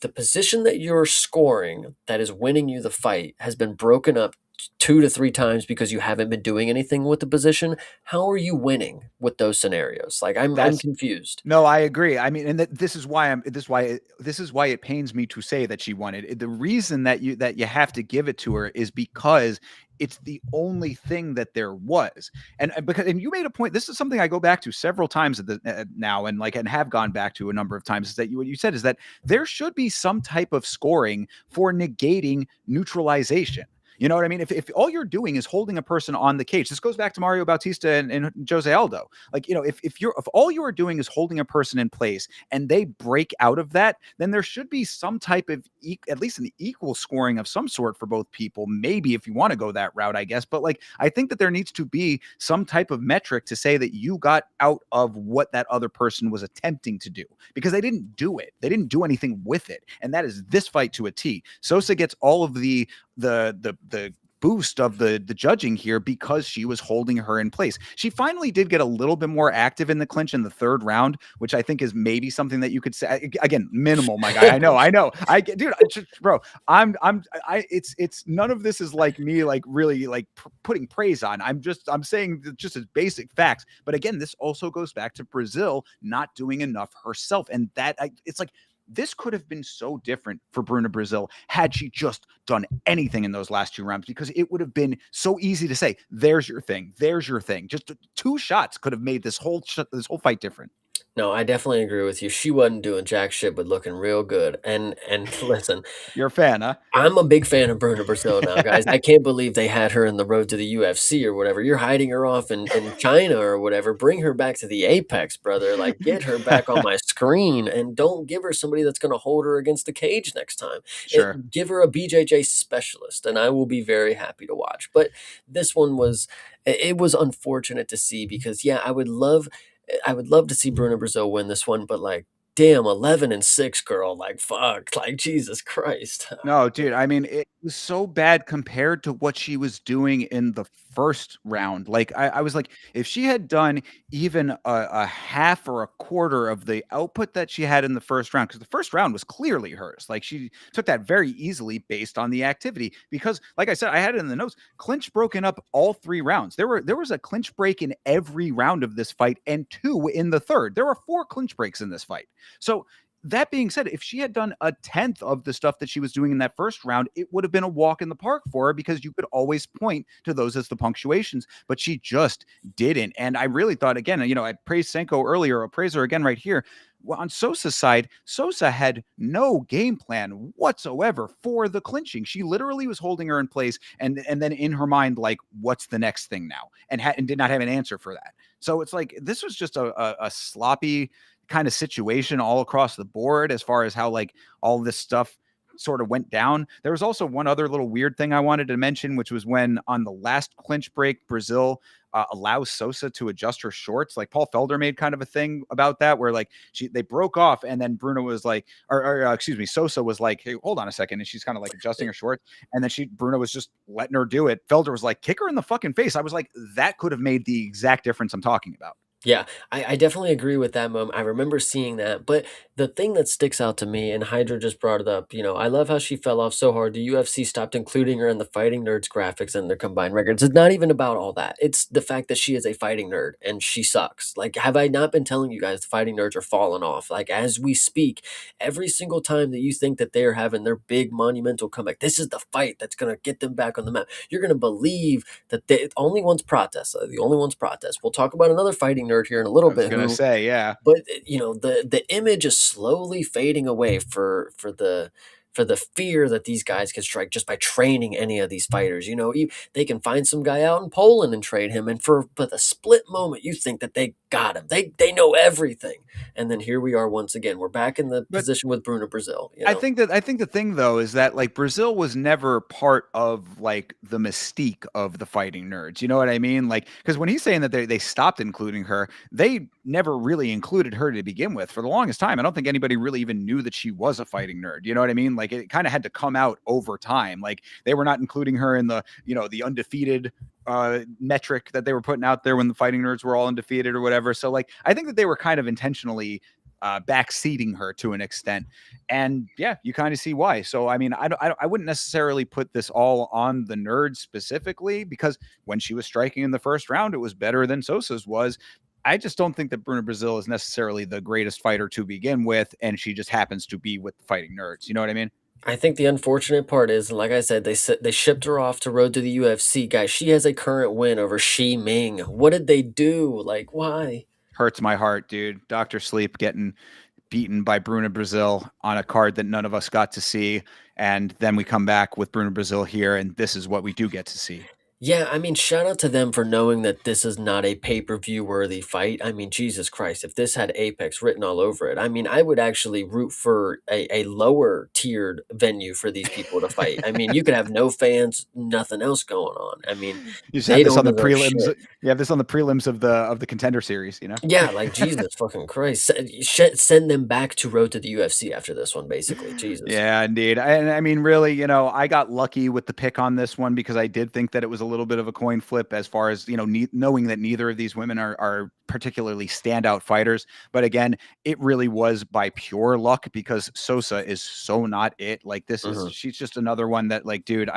the position that you're scoring that is winning you the fight has been broken up 2 to 3 times because you haven't been doing anything with the position. How are you winning with those scenarios? Like I'm That's confused. No, I agree. I mean, and this is why this is why it pains me to say that she won it. The reason that you have to give it to her is because it's the only thing that there was. And you made a point. This is something I go back to several times now, and have gone back to a number of times. Is that what you said is that there should be some type of scoring for negating neutralization. You know what I mean? If all you're doing is holding a person on the cage, this goes back to Mario Bautista and Jose Aldo. Like, if all you are doing is holding a person in place and they break out of that, then there should be some type of at least an equal scoring of some sort for both people. Maybe if you want to go that route, I guess. But like, I think that there needs to be some type of metric to say that you got out of what that other person was attempting to do, because they didn't do it. They didn't do anything with it. And that is this fight to a T. Sosa gets all of the boost of the judging here because she was holding her in place. She finally did get a little bit more active in the clinch in the third round, which I think is maybe something that you could say, again, minimal, my guy. I know. I get, dude, bro, it's none of this is like me, like really like putting praise on. I'm saying just as basic facts. But again, this also goes back to Brazil not doing enough herself. And it's like, this could have been so different for Bruna Brazil had she just done anything in those last 2 rounds, because it would have been so easy to say, there's your thing. There's your thing. Just 2 shots could have made this whole fight different. No, I definitely agree with you. She wasn't doing jack shit, but looking real good. And listen, You're a fan, huh? I'm a big fan of Bruna Brazil now, guys. I can't believe they had her in the road to the UFC or whatever. You're hiding her off in China or whatever. Bring her back to the apex, brother. Like, get her back on my screen, and don't give her somebody that's going to hold her against the cage next time. Sure. Give her a BJJ specialist, and I will be very happy to watch. But this one it was unfortunate to see because, yeah, I would love to see Bruna Brazil win this one, but like, damn, 11-6, girl. Like, fuck, like, Jesus Christ. No, dude. I mean, it was so bad compared to what she was doing in the first round. Like, I was like, if she had done even a half or a quarter of the output that she had in the first round, because the first round was clearly hers. Like, she took that very easily based on the activity. Because, like I said, I had it in the notes. Clinch broken up all 3 rounds. There was a clinch break in every round of this fight, and 2 in the third. There were 4 clinch breaks in this fight. So that being said, if she had done a tenth of the stuff that she was doing in that first round, it would have been a walk in the park for her, because you could always point to those as the punctuations, but she just didn't. And I really thought, again, I praised Senko earlier, I'll praise her again right here. Well, on Sosa's side, Sosa had no game plan whatsoever for the clinching. She literally was holding her in place and then in her mind, like, what's the next thing now? And did not have an answer for that. So it's like, this was just a sloppy kind of situation all across the board as far as how like all this stuff sort of went down. There was also one other little weird thing I wanted to mention, which was when on the last clinch break, Brazil allows Sosa to adjust her shorts. Like Paul Felder made kind of a thing about that, where like they broke off, and then Bruno was like, excuse me, Sosa was like, hey, hold on a second, and she's kind of like adjusting her shorts, and then Bruno was just letting her do it. Felder was like, kick her in the fucking face. I was like, that could have made the exact difference I'm talking about. Yeah, I definitely agree with that moment. I remember seeing that, but the thing that sticks out to me, and Hydra just brought it up, I love how she fell off so hard. The UFC stopped including her in the Fighting Nerds graphics and their combined records. It's not even about all that. It's the fact that she is a fighting nerd and she sucks. Like, have I not been telling you guys the fighting nerds are falling off? Like, as we speak, every single time that you think that they're having their big monumental comeback, this is the fight that's gonna get them back on the map. You're gonna believe that the only ones protest. The only ones protest. We'll talk about another fighting nerd here in a little I was bit gonna who, say, yeah. but the image is slowly fading away for the fear that these guys can strike just by training any of these fighters. They can find some guy out in Poland and trade him, and for but the split moment, you think that they got him. They know everything, and then here we are once again. We're back in the But position with Bruno Brazil. I think the thing though is that like Brazil was never part of like the mystique of the fighting nerds. You know what I mean? Like because when he's saying that they stopped including her, they never really included her to begin with. For the longest time, I don't think anybody really even knew that she was a fighting nerd. You know what I mean? Like it kind of had to come out over time. Like they were not including her in the the undefeated metric that they were putting out there when the fighting nerds were all undefeated or whatever. So like I think that they were kind of intentionally backseating her to an extent. And yeah, you kind of see why. So I mean, I wouldn't necessarily put this all on the nerds specifically because when she was striking in the first round, it was better than Sosa's was. I just don't think that Bruna Brazil is necessarily the greatest fighter to begin with, and she just happens to be with the fighting nerds. You know what I mean? I think the unfortunate part is, and like I said, they shipped her off to Road to the UFC. Guys, she has a current win over Shi Ming. What did they do? Like, why? Hurts my heart, dude. Doctor Sleep getting beaten by Bruna Brazil on a card that none of us got to see, and then we come back with Bruna Brazil here, and this is what we do get to see. Yeah, I mean, shout out to them for knowing that this is not a pay-per-view worthy fight. I mean, Jesus Christ, if this had Apex written all over it, I mean, I would actually root for a lower tiered venue for these people to fight. I mean, you could have no fans, nothing else going on. I mean, You just have they this don't on the deserve prelims. shit. You have this on the prelims of the contender series. You know. Yeah, like Jesus fucking Christ. Send them back to Road to the UFC after this one, basically. Jesus. Yeah, indeed. I mean, really, I got lucky with the pick on this one because I did think that it was a little bit of a coin flip as far as, knowing that neither of these women are particularly standout fighters. But again, it really was by pure luck because Sosa is so not it. Like, Mhm. she's just another one that, like, dude,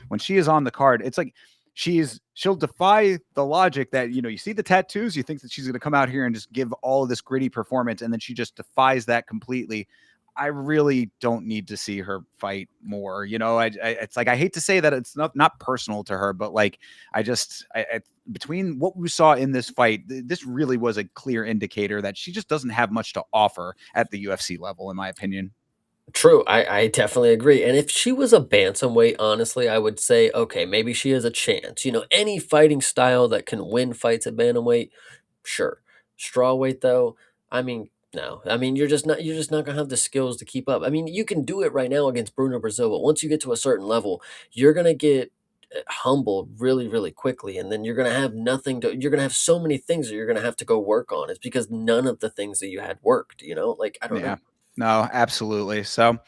when she is on the card, it's like, she'll defy the logic that you see the tattoos, you think that she's going to come out here and just give all of this gritty performance, and then she just defies that completely. I really don't need to see her fight more. It's like I hate to say that it's not personal to her, but like between what we saw in this fight, this really was a clear indicator that she just doesn't have much to offer at the UFC level, in my opinion. True, I definitely agree. And if she was a bantamweight, honestly, I would say, okay, maybe she has a chance. Any fighting style that can win fights at bantamweight, sure. Strawweight though, I mean, no. I mean, you're just not gonna have the skills to keep up. I mean, you can do it right now against Bruno Brazil, but once you get to a certain level, you're gonna get humbled really, really quickly, and then you're gonna have so many things that you're gonna have to go work on. It's because none of the things that you had worked, Like, I don't Yeah. know. No, absolutely. So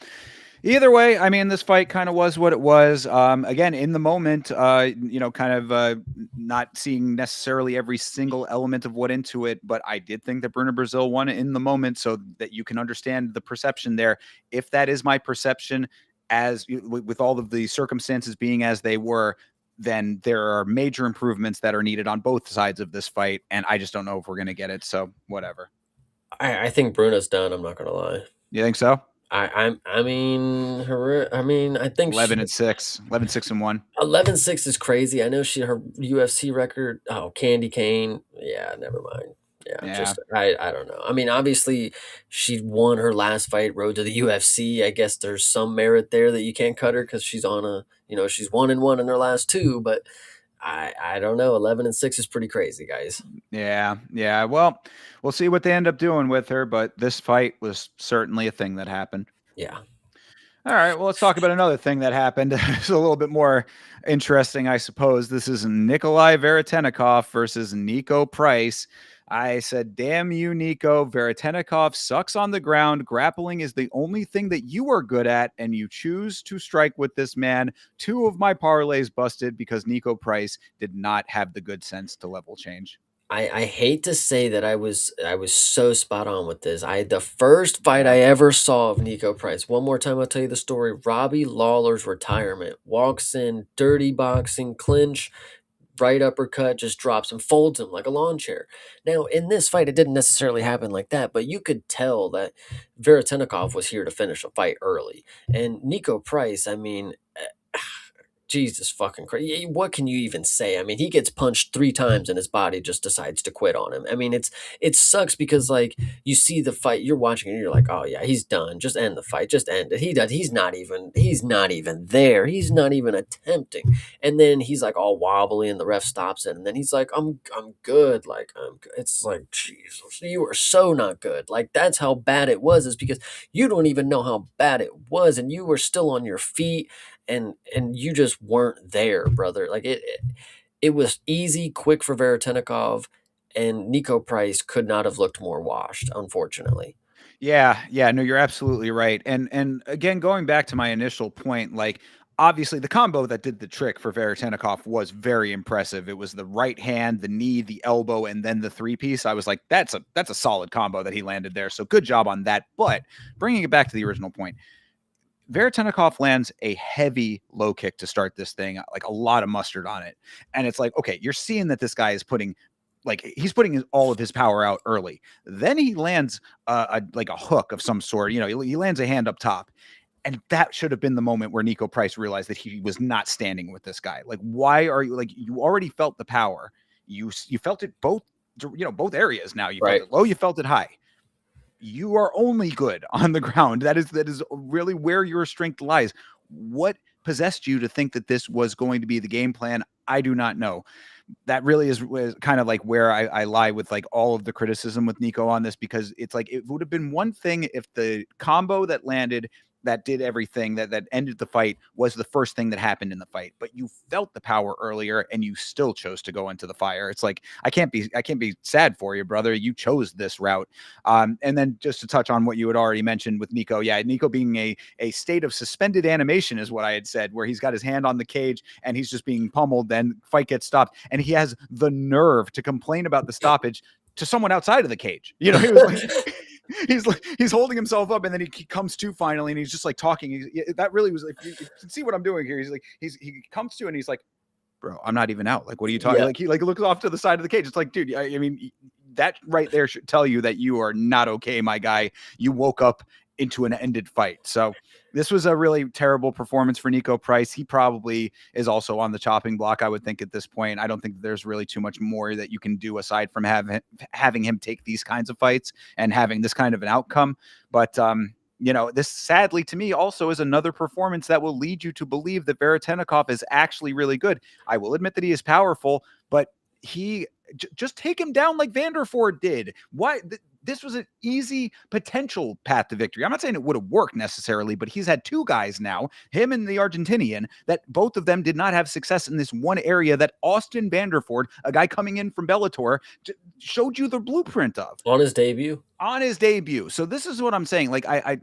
either way, I mean, this fight kind of was what it was. Again, in the moment, kind of not seeing necessarily every single element of what into it, but I did think that Bruno Brazil won it in the moment, so that you can understand the perception there. If that is my perception, with all of the circumstances being as they were, then there are major improvements that are needed on both sides of this fight, and I just don't know if we're gonna get it. So whatever. I think Bruna's done. I'm not gonna lie. You think so? I mean, I think 11 and 6, 11, 6 and 1. 11-6 is crazy. I know her UFC record. Oh, Candy Cane. Yeah, never mind. Yeah, Yeah. just I don't know. I mean, obviously, she won her last fight, Road to the UFC. I guess there's some merit there that you can't cut her because she's 1-1 in her last two. But I don't know. 11-6 is pretty crazy, guys. Yeah, yeah. Well, we'll see what they end up doing with her, but this fight was certainly a thing that happened. Yeah. All right, well, let's talk about another thing that happened. It's a little bit more interesting, I suppose. This is Nikolai Veretennikov versus Nico Price. I said, damn you, Nico. Veretennikov sucks on the ground. Grappling is the only thing that you are good at, and you choose to strike with this man. Two of my parlays busted because Nico Price did not have the good sense to level change. I hate to say that I was so spot on with this. The first fight Yeah. I ever saw of Nico Price. One more time, I'll tell you the story. Robbie Lawler's retirement. Walks in, dirty boxing, clinch, right uppercut, just drops him, folds him like a lawn chair. Now, in this fight, it didn't necessarily happen like that, but you could tell that Veretennikov was here to finish a fight early. And Nico Price, I mean, Jesus fucking Christ. What can you even say? I mean, he gets punched 3 times and his body just decides to quit on him. I mean, it sucks because like you see the fight, you're watching it and you're like, oh yeah, he's done. Just end the fight. Just end it. He's not even there. He's not even attempting. And then he's like all wobbly and the ref stops it. And then he's like, I'm good. Like I'm good. It's like, Jesus, you are so not good. Like that's how bad it was, is because you don't even know how bad it was, and you were still on your feet, and you just weren't there, brother. Like it was easy, quick for Veretennikov, and Nico Price could not have looked more washed, unfortunately. Yeah, yeah, no, you're absolutely right. And again, going back to my initial point, like obviously the combo that did the trick for Veretennikov was very impressive. It was the right hand, the knee, the elbow, and then the three piece. I was like, that's a solid combo that he landed there. So good job on that. But bringing it back to the original point, Veretennikov lands a heavy low kick to start this thing, like a lot of mustard on it. And it's like, okay, you're seeing that this guy is putting he's putting all of his power out early. Then he lands like a hook of some sort. You know, he lands a hand up top, and that should have been the moment where Nico Price realized that he was not standing with this guy. Like, why are you like you already felt the power? You felt it both, both areas. Now you felt Right. it low, you felt it high. You are only good on the ground. That is really where your strength lies. What possessed you to think that this was going to be the game plan? I do not know. That really is kind of like where I lie with like all of the criticism with Nico on this, because it's like it would have been one thing if the combo that landed, that did everything, that ended the fight, was the first thing that happened in the fight, but you felt the power earlier and you still chose to go into the fire. It's like I can't be sad for you, brother. You chose this route. And then just to touch on what you had already mentioned with Nico, yeah, Nico being a state of suspended animation is what I had said, where he's got his hand on the cage and he's just being pummeled. Then fight gets stopped, and he has the nerve to complain about the stoppage to someone outside of the cage. He was like, he's holding himself up, and then he comes to finally, and he's just like talking. That really was like, you can see what I'm doing here. He's like, he comes to, and he's like, bro, I'm not even out. Like, what are you talking? Yeah. Like, he like looks off to the side of the cage. It's like, dude, I mean, that right there should tell you that you are not okay, my guy. You woke up into an ended fight. So this was a really terrible performance for Nico Price. He probably is also on the chopping block, I would think, at this point. I don't think there's really too much more that you can do aside from having him take these kinds of fights and having this kind of an outcome. But this sadly to me also is another performance that will lead you to believe that Veretennikov is actually really good. I will admit that he is powerful, but just take him down like Vanderford did. Why? This was an easy potential path to victory. I'm not saying it would have worked necessarily, but he's had two guys now, him and the Argentinian, that both of them did not have success in this one area that Austin Vanderford, a guy coming in from Bellator, showed you the blueprint of On his debut. on his debut. So this is what I'm saying. Like I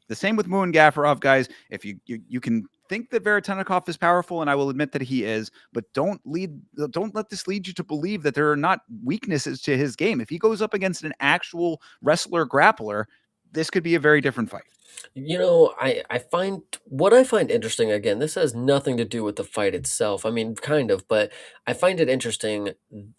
the same with Moon Gafarov, guys. If you can think that Veretennikov is powerful, and I will admit that he is, but don't let this lead you to believe that there are not weaknesses to his game. If he goes up against an actual wrestler grappler, this could be a very different fight. I find interesting, again, this has nothing to do with the fight itself. I mean, kind of, but I find it interesting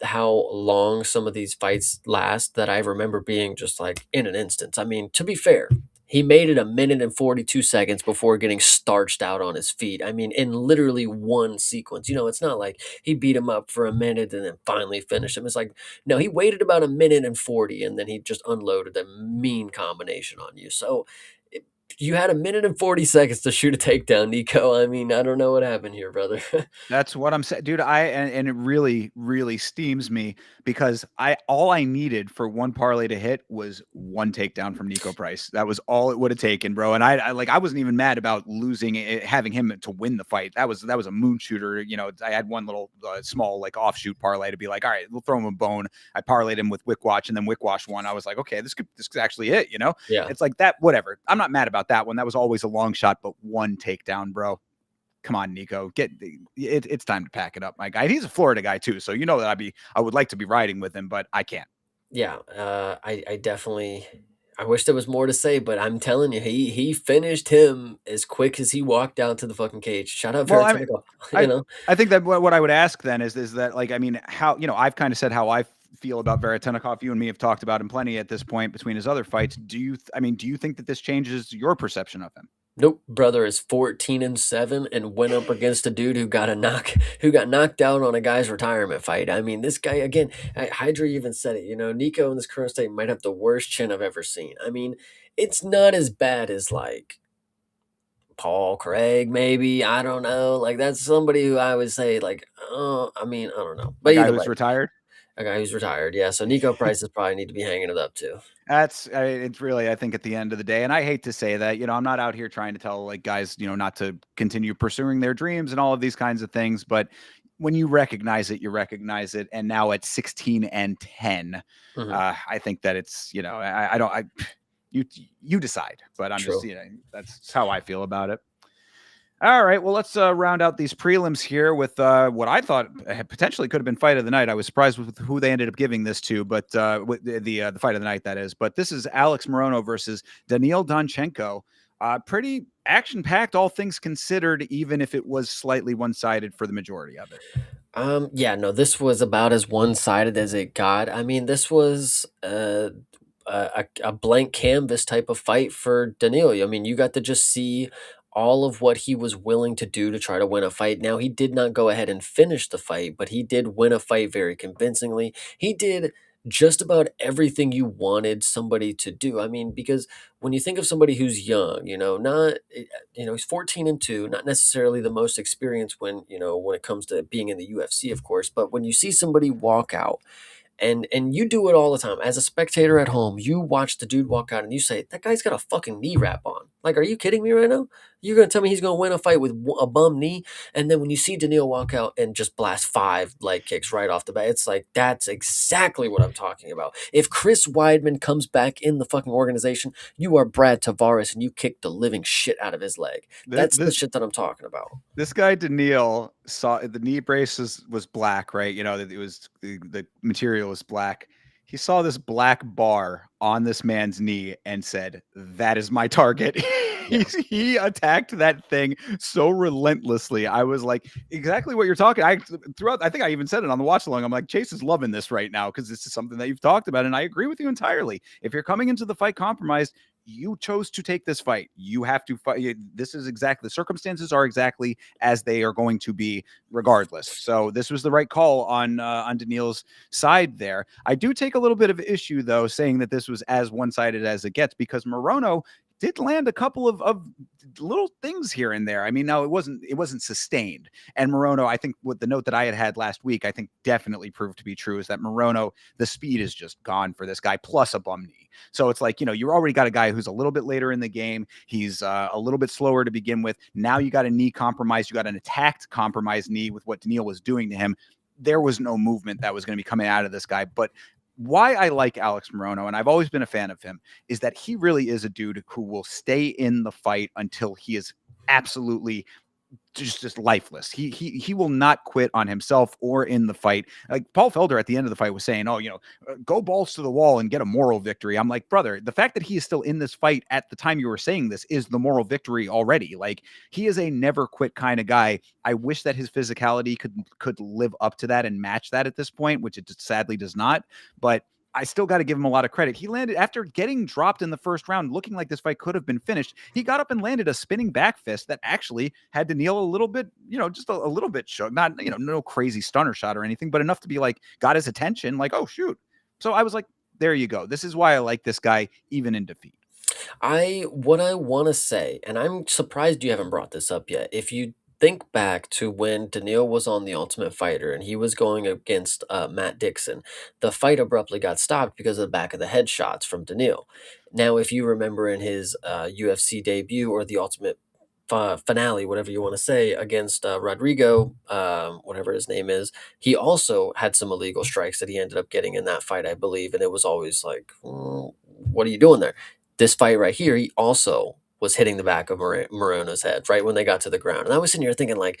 how long some of these fights last, that I remember being just like in an instance. I mean, to be fair, he made it a minute and 42 seconds before getting starched out on his feet. I mean, in literally one sequence. It's not like he beat him up for a minute and then finally finished him. It's like, no, he waited about a minute and 40 and then he just unloaded a mean combination on you. So you had a minute and 40 seconds to shoot a takedown, Nico. I mean, I don't know what happened here, brother. That's what I'm saying, dude. And it really, really steams me, because all I needed for one parlay to hit was one takedown from Nico Price. That was all it would have taken, bro. And I wasn't even mad about losing it, having him to win the fight. That was a moon shooter. I had one little small like offshoot parlay to be like, all right, we'll throw him a bone. I parlayed him with Wickwatch, and then Wickwatch won. I was like, okay, this could actually hit. Yeah. It's like that. Whatever. I'm not mad about that one. That was always a long shot, but one takedown, bro. come on, Nico, it's time to pack it up, my guy. He's a Florida guy too, so you know that I would like to be riding with him, but I can't. Yeah, I definitely. I wish there was more to say, but I'm telling you, he finished him as quick as he walked down to the fucking cage. Shout out Well, I mean, Veretennikov, you I know. I think that what I would ask then is that like I mean how I've kind of said how I feel about Veretennikov. You and me have talked about him plenty at this point between his other fights. I mean, do you think that this changes your perception of him? Nope, brother is 14-7 and went up against a dude who got knocked out on a guy's retirement fight. I mean, this guy again. Hydra even said it. You know, Nico in this current state might have the worst chin I've ever seen. I mean, it's not as bad as like Paul Craig, maybe. I don't know. Like that's somebody who I would say like, oh, I mean, I don't know. A But guy either who's way, retired? a guy who's retired. Yeah, so Nico Prices probably need to be hanging it up too. It's really, I think, at the end of the day, and I hate to say that, I'm not out here trying to tell like guys, not to continue pursuing their dreams and all of these kinds of things, but when you recognize it, you recognize it. And now at 16-10, Mhm. I think that it's, I don't, you decide, but I'm just, True. that's how I feel about it. All right, well, let's round out these prelims here with what I thought potentially could have been fight of the night. I was surprised with who they ended up giving this to, but with the fight of the night, that is. But this is Alex Morono versus Daniil Donchenko. Pretty action packed, all things considered, even if it was slightly one sided for the majority of it. Yeah, no, this was about as one-sided as it got. I mean, this was a blank canvas type of fight for Danilo. I mean, you got to just see all of what he was willing to do to try to win a fight. Now, he did not go ahead and finish the fight, but he did win a fight very convincingly. He did just about everything you wanted somebody to do. I mean, because when you think of somebody who's young, not he's 14-2, not necessarily the most experienced when it comes to being in the UFC, of course, but when you see somebody walk out and you do it all the time. As a spectator at home, you watch the dude walk out and you say, that guy's got a fucking knee wrap on. Like, are you kidding me right now? You're going to tell me he's going to win a fight with a bum knee? And then when you see Daniil walk out and just blast 5 leg kicks right off the bat, it's like, that's exactly what I'm talking about. If Chris Weidman comes back in the fucking organization, you are Brad Tavares and you kick the living shit out of his leg. That's the This shit that I'm talking about. This guy Daniil saw the knee brace was black, right? That it was the material was black. He saw this black bar on this man's knee and said, "That is my target." Yeah. He attacked that thing so relentlessly. I was like, exactly what you're talking. I think I even said it on the watch along. I'm like, Chase is loving this right now because this is something that you've talked about, and I agree with you entirely. If you're coming into the fight compromised, you chose to take this fight. You have to fight. This is exactly, the circumstances are exactly as they are going to be regardless. So this was the right call on Daniil's side there. I do take a little bit of issue though, saying that this was as one-sided as it gets, because Morono did land a couple of little things here and there. I mean, now it wasn't sustained. And Morono, I think with the note that I had last week, I think definitely proved to be true, is that Morono, the speed is just gone for this guy, plus a bum knee. So it's like, you already got a guy who's a little bit later in the game. He's a little bit slower to begin with. Now you got a knee compromise. You got an attacked compromised knee with what Daniil was doing to him. There was no movement that was going to be coming out of this guy. But why I like Alex Morono, and I've always been a fan of him, is that he really is a dude who will stay in the fight until he is absolutely just lifeless. He will not quit on himself or in the fight. Like Paul Felder at the end of the fight was saying, "Oh, go balls to the wall and get a moral victory." I'm like, brother, the fact that he is still in this fight at the time you were saying this is the moral victory already. Like, he is a never quit kind of guy. I wish that his physicality could live up to that and match that at this point, which it sadly does not. But I still got to give him a lot of credit. He landed, after getting dropped in the first round, looking like this fight could have been finished. He got up and landed a spinning back fist that actually had Daniil a little bit, just a little bit shook. Not, no crazy stunner shot or anything, but enough to be like, got his attention, like, oh, shoot. So I was like, there you go. This is why I like this guy, even in defeat. What I want to say, and I'm surprised you haven't brought this up yet. If you think back to when Daniil was on The Ultimate Fighter and he was going against Matt Dixon, the fight abruptly got stopped because of the back of the head shots from Daniil. Now, if you remember in his UFC debut or the Ultimate finale, whatever you want to say, against Rodrigo, whatever his name is, he also had some illegal strikes that he ended up getting in that fight, I believe. And it was always like, what are you doing there? This fight right here, he also was hitting the back of Morono's head right when they got to the ground. And I was sitting here thinking, like,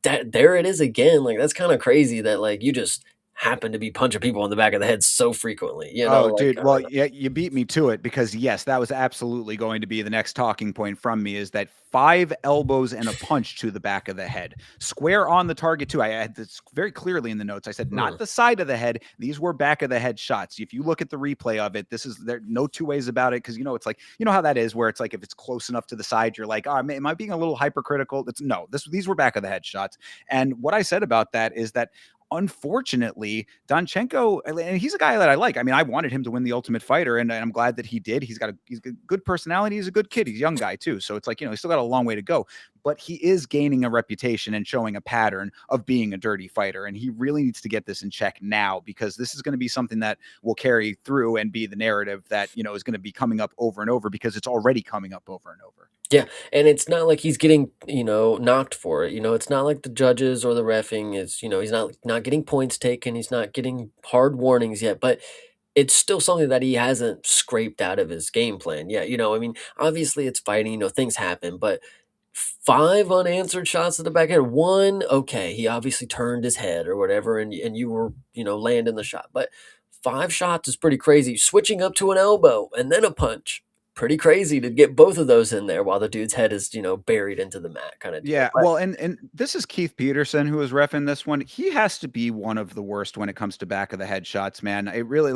that there it is again. Like, that's kind of crazy that, like, you just happen to be punching people in the back of the head so frequently, Oh, like, dude. Well, yeah, you beat me to it because yes, that was absolutely going to be the next talking point from me is that 5 elbows and a punch to the back of the head, square on the target too. I had this very clearly in the notes. I said not mm, the side of the head. These were back of the head shots. If you look at the replay of it, this is there no two ways about it because it's like how that is where it's like if it's close enough to the side, you're like, oh, am I being a little hypercritical? It's no. These were back of the head shots, and what I said about that is that unfortunately, Donchenko, and he's a guy that I like. I mean, I wanted him to win the Ultimate Fighter, and I'm glad that he did. He's got a good personality. He's a good kid. He's a young guy too, so it's like he's still got a long way to go. But he is gaining a reputation and showing a pattern of being a dirty fighter, and he really needs to get this in check now because this is going to be something that will carry through and be the narrative that is going to be coming up over and over because it's already coming up over and over. yeah, and it's not like he's getting, knocked for it. It's not like the judges or the reffing is, he's not getting points taken. He's not getting hard warnings yet, but it's still something that he hasn't scraped out of his game plan yet. I mean, obviously it's fighting, things happen, but 5 unanswered shots at the back end. 1, okay, he obviously turned his head or whatever, and you were, landing the shot. But 5 shots is pretty crazy. Switching up to an elbow and then a punch, pretty crazy to get both of those in there while the dude's head is, buried into the mat kind of deal. Yeah, But well, and this is Keith Peterson who is reffing this one. He has to be one of the worst when it comes to back of the head shots, man. It really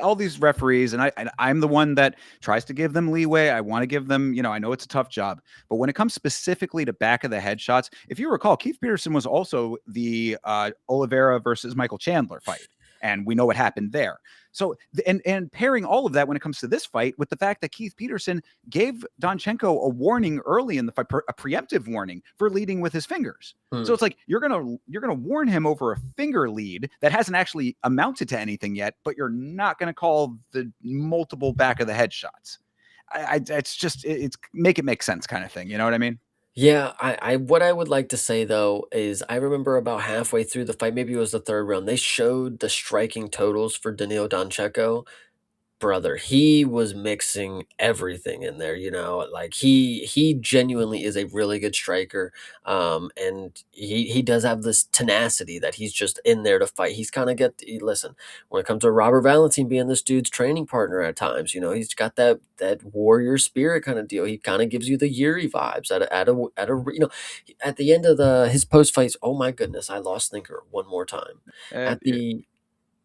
all these referees, and I'm the one that tries to give them leeway. I want to give them, I know it's a tough job, but when it comes specifically to back of the head shots, if you recall, Keith Peterson was also the Oliveira versus Michael Chandler fight, and we know what happened there. So, and pairing all of that when it comes to this fight with the fact that Keith Peterson gave Donchenko a warning early in the fight, a preemptive warning for leading with his fingers. So it's like you're gonna warn him over a finger lead that hasn't actually amounted to anything yet, but you're not gonna call the multiple back of the head shots. It's just it's make it make sense kind of thing. You know what I mean? yeah, I what I would like to say though is I remember about halfway through the fight, maybe it was the third round, they showed the striking totals for Danilo Donchenko. Brother, he was mixing everything in there, like he genuinely is a really good striker. And he does have this tenacity that he's just in there to fight. He's kind of listen, when it comes to Robert Valentine being this dude's training partner at times, he's got that warrior spirit kind of deal. He kind of gives you the Yuri vibes at the end of the his post fights. Oh my goodness, I lost thinker one more time. At Yeah, the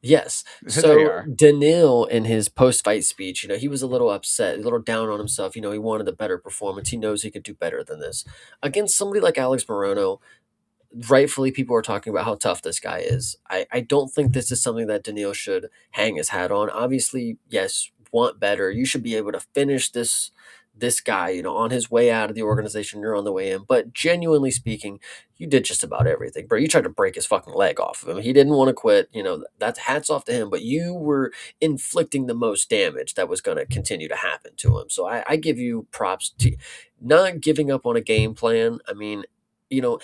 Yes. there you So are. Danil in his post-fight speech, he was a little upset, a little down on himself. He wanted a better performance. He knows he could do better than this. Against somebody like Alex Morono, rightfully people are talking about how tough this guy is. I don't think this is something that Daniil should hang his hat on. Obviously, yes, want better. You should be able to finish this guy, on his way out of the organization, you're on the way in. But genuinely speaking, you did just about everything, bro. You tried to break his fucking leg off of him. He didn't want to quit. That's hats off to him, but you were inflicting the most damage that was going to continue to happen to him. So I give you props to not giving up on a game plan. I mean, you know,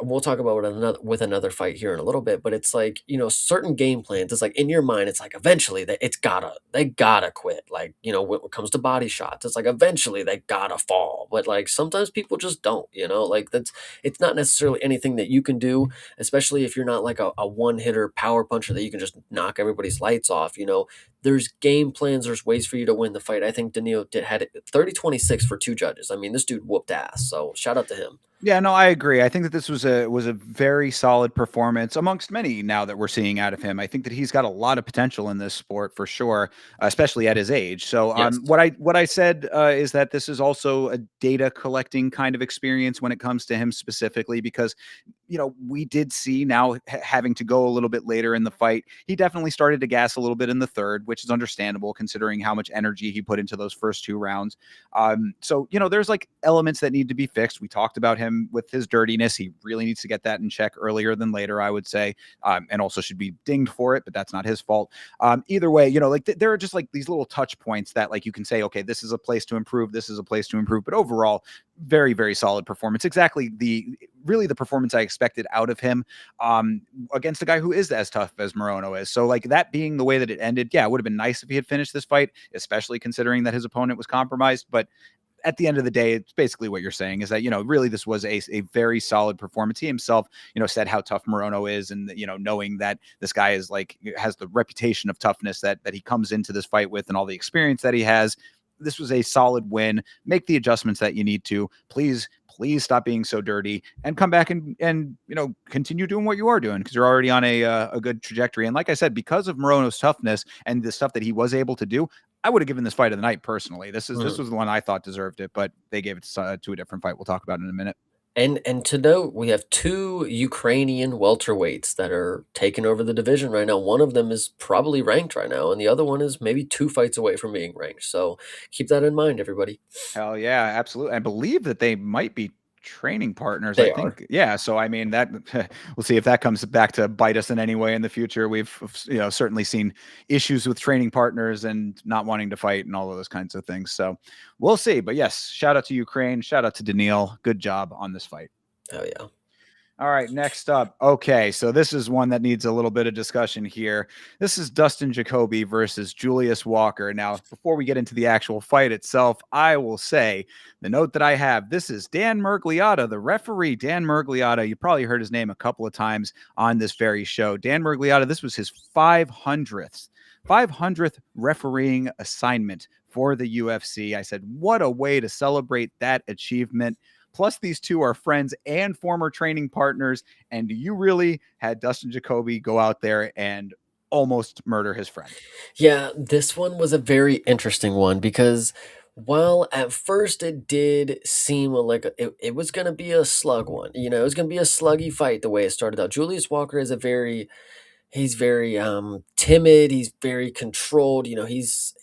we'll talk about it with another fight here in a little bit, but it's like, certain game plans, it's like in your mind, it's like eventually they gotta quit. Like, when it comes to body shots, it's like eventually they gotta fall. But like sometimes people just don't, like it's not necessarily anything that you can do, especially if you're not like a one hitter power puncher that you can just knock everybody's lights off. There's game plans, there's ways for you to win the fight. I think Danilo had it 30-26 for 2 judges. I mean, this dude whooped ass. So shout out to him. Yeah, no, I agree. I think that this was a very solid performance amongst many now that we're seeing out of him. I think that he's got a lot of potential in this sport for sure, especially at his age. So, Yes. what I said is that this is also a data collecting kind of experience when it comes to him specifically, because we did see now having to go a little bit later in the fight. He definitely started to gas a little bit in the third, which is understandable considering how much energy he put into those first 2 rounds. So, there's like elements that need to be fixed. We talked about him with his dirtiness. He really needs to get that in check earlier than later, I would say, and also should be dinged for it, but that's not his fault. Either way, there are just like these little touch points that like you can say, okay, this is a place to improve. This is a place to improve. But overall, very, very solid performance. Exactly really the performance I expected out of him against a guy who is as tough as Morono is. So like that being the way that it ended, yeah, it would have been nice if he had finished this fight, especially considering that his opponent was compromised. But at the end of the day, it's basically what you're saying is that, really this was a very solid performance. He himself, said how tough Morono is, and, knowing that this guy is like, has the reputation of toughness that he comes into this fight with, and all the experience that he has. This was a solid win. Make the adjustments that you need to. Please stop being so dirty and come back and continue doing what you are doing, because you're already on a good trajectory. And like I said, because of Morono's toughness and the stuff that he was able to do, I would have given this fight of the night personally. This was the one I thought deserved it, but they gave it to a different fight we'll talk about in a minute. And to note, we have two Ukrainian welterweights that are taking over the division right now. One of them is probably ranked right now, and the other one is maybe 2 fights away from being ranked. So keep that in mind, everybody. Hell yeah, absolutely. I believe that they might be training partners. I They are. think, yeah. So I mean, that we'll see if that comes back to bite us in any way in the future. We've certainly seen issues with training partners and not wanting to fight and all of those kinds of things. So we'll see. But yes, shout out to Ukraine. Shout out to Daniil. Good job on this fight. Oh yeah. All right, next up. Okay, so this is one that needs a little bit of discussion here. This is Dustin Jacoby versus Julius Walker. Now, before we get into the actual fight itself, I will say the note that I have, this is Dan Mergliotta, the referee. Dan Mergliotta, you probably heard his name a couple of times on this very show. Dan Mergliotta, this was his 500th refereeing assignment for the UFC. I said, what a way to celebrate that achievement. Plus, these two are friends and former training partners. And you really had Dustin Jacoby go out there and almost murder his friend. Yeah, this one was a very interesting one because while at first it did seem like it was going to be a slug one, it was going to be a sluggy fight the way it started out. Julius Walker is a very He's very timid, he's very controlled, he's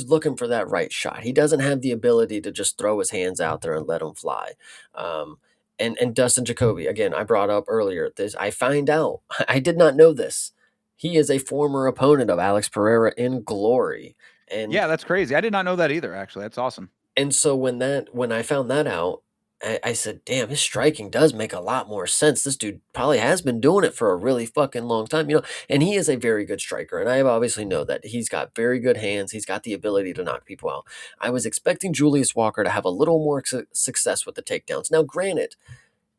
looking for that right shot. He doesn't have the ability to just throw his hands out there and let them fly. Um, and Dustin Jacoby, again, I brought up earlier this. I find out I did not know this. He is a former opponent of Alex Pereira in Glory, and Yeah, that's crazy. I did not know that either, actually. That's awesome. so when I found that out, I said, "Damn, his striking does make a lot more sense. This dude probably has been doing it for a really fucking long time, And he is a very good striker, and I obviously know that he's got very good hands. He's got the ability to knock people out. I was expecting Julius Walker to have a little more success with the takedowns. Now, granted,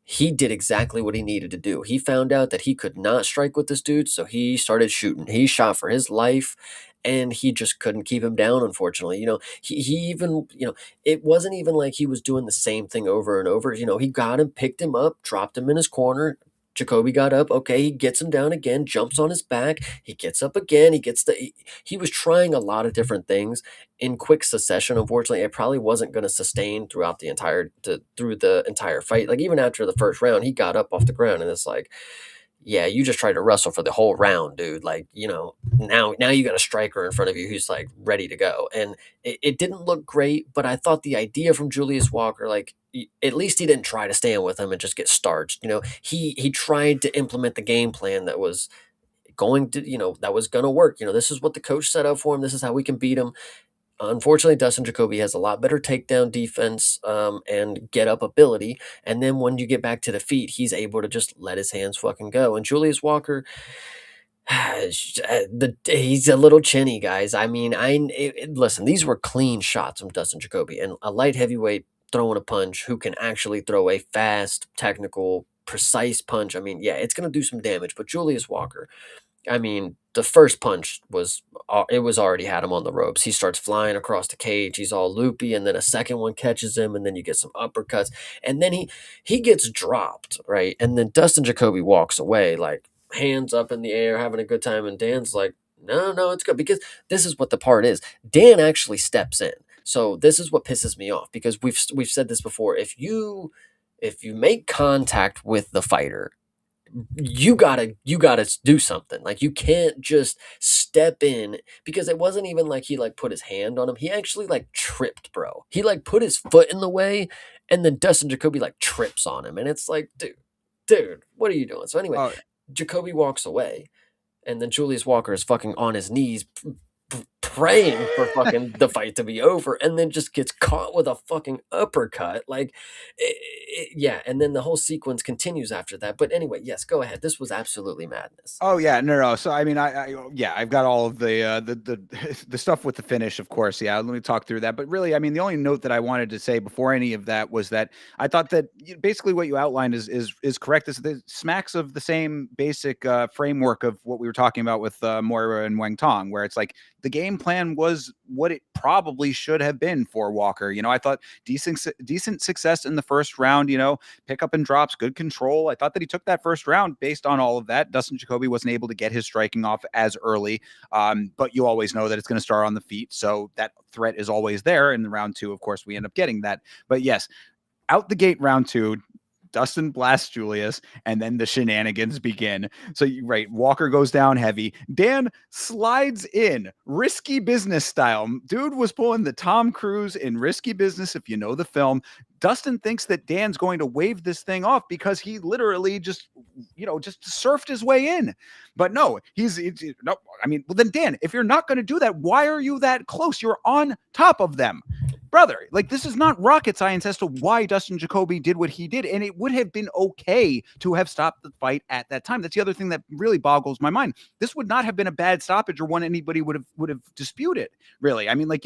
he did exactly what he needed to do. He found out that he could not strike with this dude, so he started shooting. He shot for his life, and he just couldn't keep him down, unfortunately. He even, it wasn't even like he was doing the same thing over and over. He got him, picked him up, dropped him in his corner. Jacoby got up. Okay, he gets him down again, jumps on his back. He gets up again. He was trying a lot of different things in quick succession. Unfortunately, it probably wasn't going to sustain throughout through the entire fight. Like even after the first round, he got up off the ground, and it's like, yeah, you just tried to wrestle for the whole round, dude. Like, now you got a striker in front of you who's like ready to go. And it didn't look great, but I thought the idea from Julius Walker, like at least he didn't try to stand with him and just get starched. He tried to implement the game plan that was that was going to work. This is what the coach set up for him. This is how we can beat him. Unfortunately, Dustin Jacoby has a lot better takedown defense and get up ability. And then when you get back to the feet, he's able to just let his hands fucking go. And Julius Walker, he's a little chinny, guys. I mean, listen, these were clean shots from Dustin Jacoby, and a light heavyweight throwing a punch who can actually throw a fast, technical, precise punch. I mean, yeah, it's going to do some damage. But Julius Walker, I mean, the first punch it was already had him on the ropes. He starts flying across the cage. He's all loopy, and then a second one catches him, and then you get some uppercuts, and then he gets dropped, right? And then Dustin Jacoby walks away, like hands up in the air, having a good time, and Dan's like, no, it's good, because this is what the part is. Dan actually steps in. So this is what pisses me off, because we've said this before. If you make contact with the fighter, you gotta do something. Like, you can't just step in, because it wasn't even like he like put his hand on him. He actually like tripped, bro. He like put his foot in the way, and then Dustin Jacoby like trips on him, and it's like, dude, what are you doing? So anyway, Oh, Jacoby walks away, and then Julius Walker is fucking on his knees, praying for fucking the fight to be over, and then just gets caught with a fucking uppercut. Like, yeah, and then the whole sequence continues after that. But anyway, yes, go ahead. This was absolutely madness. Oh yeah, no. So I mean, yeah, I've got all of the the stuff with the finish, of course. Yeah, let me talk through that. But really, I mean, the only note that I wanted to say before any of that was that I thought that basically what you outlined is correct. This the smacks of the same basic framework of what we were talking about with Moira and Wang Tong, where it's like the game plan was what it probably should have been for Walker. I thought decent success in the first round. Pick up and drops, good control. I thought that he took that first round based on all of that. Dustin Jacoby wasn't able to get his striking off as early, but you always know that it's going to start on the feet, so that threat is always there. In the round two, of course, we end up getting that. But yes, out the gate, round two, Dustin blasts Julius, and then the shenanigans begin. So, right, Walker goes down heavy. Dan slides in, risky business style. Dude was pulling the Tom Cruise in Risky Business, if you know the film. Dustin thinks that Dan's going to wave this thing off because he literally just surfed his way in. But no, no. I mean, well, then Dan, if you're not going to do that, why are you that close? You're on top of them. Brother, like, this is not rocket science as to why Dustin Jacoby did what he did, and it would have been okay to have stopped the fight at that time. That's the other thing that really boggles my mind. This would not have been a bad stoppage or one anybody would have disputed, really. I mean, like,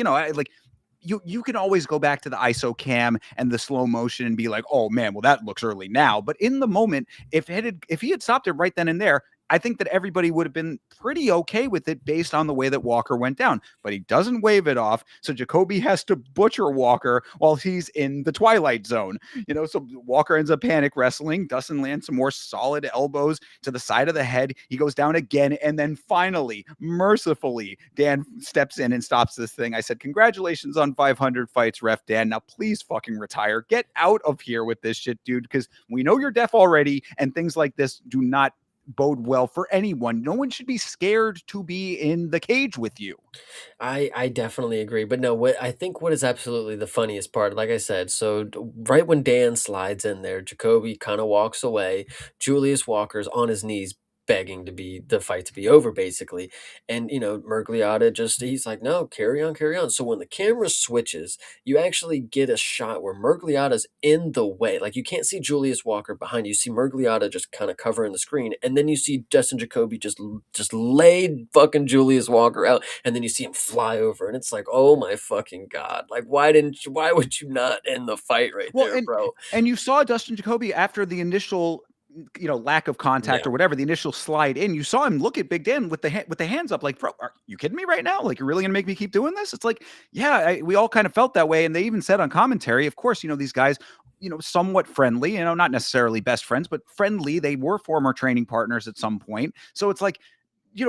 you can always go back to the ISO cam and the slow motion and be like, oh man, well, that looks early now. But in the moment, if he had stopped it right then and there, I think that everybody would have been pretty okay with it based on the way that Walker went down. But he doesn't wave it off. So Jacoby has to butcher Walker while he's in the twilight zone. So Walker ends up panic wrestling. Dustin lands some more solid elbows to the side of the head. He goes down again. And then finally, mercifully, Dan steps in and stops this thing. I said, congratulations on 500 fights, Ref Dan. Now please fucking retire. Get out of here with this shit, dude, because we know you're deaf already, and things like this do not bode well for anyone. No one should be scared to be in the cage with you. I definitely agree, but no, what I think what is absolutely the funniest part, like I said, so right when Dan slides in there, Jacoby kind of walks away. Julius Walker's on his knees begging to be the fight to be over, basically. And Mergliata he's like, no, carry on, carry on. So when the camera switches, you actually get a shot where Mergliata's in the way. Like, you can't see Julius Walker behind you. You see Mergliata just kind of covering the screen, and then you see Dustin Jacoby just laid fucking Julius Walker out, and then you see him fly over, and it's like, oh my fucking god! Like, why would you not end the fight right Well, there, bro? and you saw Dustin Jacoby after the initial lack of contact Yeah. or whatever, the initial slide in. You saw him look at Big Dan with the hands up, like, bro, are you kidding me right now? Like, you're really gonna make me keep doing this? It's like, yeah, we all kind of felt that way, and they even said on commentary, of course, these guys, somewhat friendly, not necessarily best friends, but friendly. They were former training partners at some point, so it's like,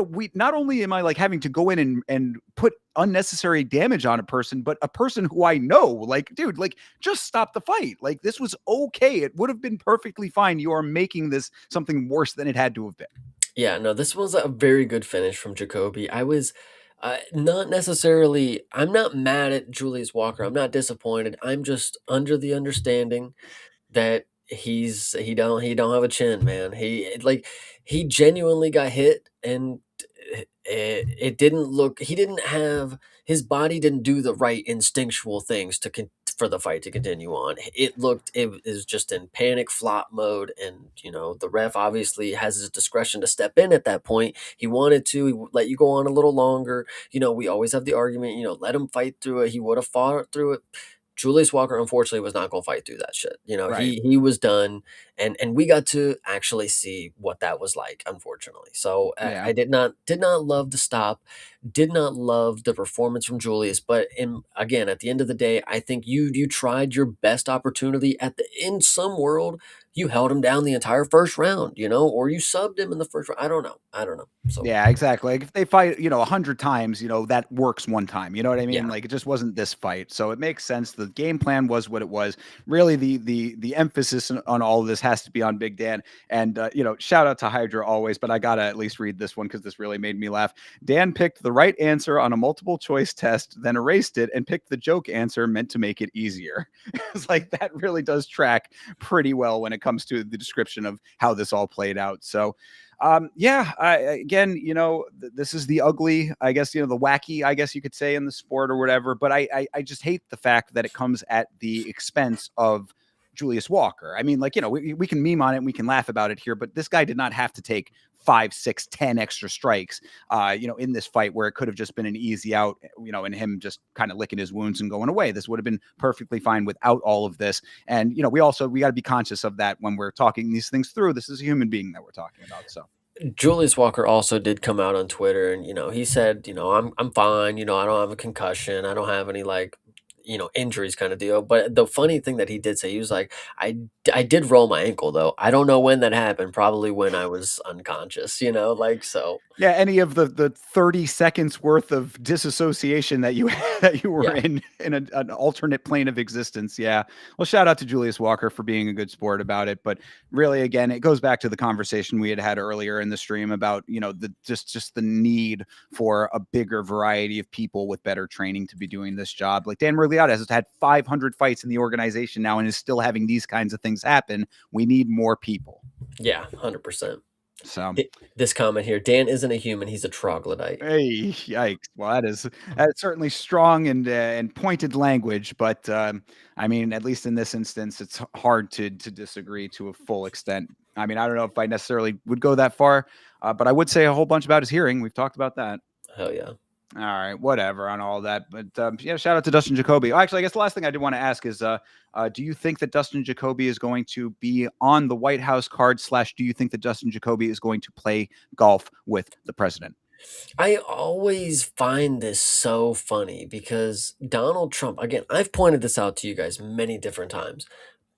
we not only am I like having to go in and put unnecessary damage on a person, but a person who I know, like, dude, like, just stop the fight. Like, this was okay. It would have been perfectly fine. You are making this something worse than it had to have been. Yeah, no, this was a very good finish from Jacoby. I was not necessarily, I'm not mad at Julius Walker. I'm not disappointed. I'm just under the understanding that he don't have a chin, man. He genuinely got hit, and it didn't look, he didn't have, his body didn't do the right instinctual things for the fight to continue on. It was just in panic flop mode, and the ref obviously has his discretion to step in at that point. He wanted to, let you go on a little longer. We always have the argument, let him fight through it. He would have fought through it. Julius Walker, unfortunately, was not going to fight through that shit. Right. He was done, and we got to actually see what that was like. Unfortunately, so Yeah. I did not love the stop, did not love the performance from Julius. But again, at the end of the day, I think you tried your best opportunity. In some world, you held him down the entire first round, or you subbed him in the first round. I don't know. So Yeah, exactly. Like, if they fight, 100 times, that works one time. You know what I mean? yeah. Like, it just wasn't this fight. So it makes sense. The game plan was what it was. Really, the emphasis on all of this has to be on Big Dan. And shout out to Hydra always, but I gotta at least read this one because this really made me laugh. Dan picked the right answer on a multiple choice test, then erased it and picked the joke answer meant to make it easier. It's like, that really does track pretty well when it comes to the description of how this all played out. So, yeah, again, this is the ugly, I guess, the wacky, I guess you could say, in the sport or whatever. But I just hate the fact that it comes at the expense of Julius Walker. I mean, like, we can meme on it and we can laugh about it here, but this guy did not have to take 5, 6, 10 extra strikes, in this fight where it could have just been an easy out, and him just kind of licking his wounds and going away. This would have been perfectly fine without all of this. And, we got to be conscious of that when we're talking these things through. This is a human being that we're talking about. So. Julius Walker also did come out on Twitter and he said, I'm fine, I don't have a concussion, I don't have any like injuries kind of deal. But the funny thing that he did say, he was like, I did roll my ankle though. I don't know when that happened, probably when I was unconscious, like so. Yeah, any of the 30 seconds worth of disassociation that you that you were Yeah. in an alternate plane of existence. Yeah. Well, shout out to Julius Walker for being a good sport about it. But really, again, it goes back to the conversation we had earlier in the stream about, the just the need for a bigger variety of people with better training to be doing this job. Like Dan Murgliata has had 500 fights in the organization now and is still having these kinds of things happen. We need more people. Yeah, 100%. So this comment here, Dan isn't a human, he's a troglodyte. hey, yikes! Well, that's certainly strong and pointed language, but I mean, at least in this instance, it's hard to disagree to a full extent. I mean, I don't know if I necessarily would go that far, but I would say a whole bunch about his hearing. We've talked about that. Hell yeah. All right, whatever on all that, but yeah, shout out to Dustin Jacoby. Oh, actually, I guess the last thing I did want to ask is, do you think that Dustin Jacoby is going to be on the White House card? / do you think that Dustin Jacoby is going to play golf with the president? I always find this so funny because Donald Trump, again, I've pointed this out to you guys many different times.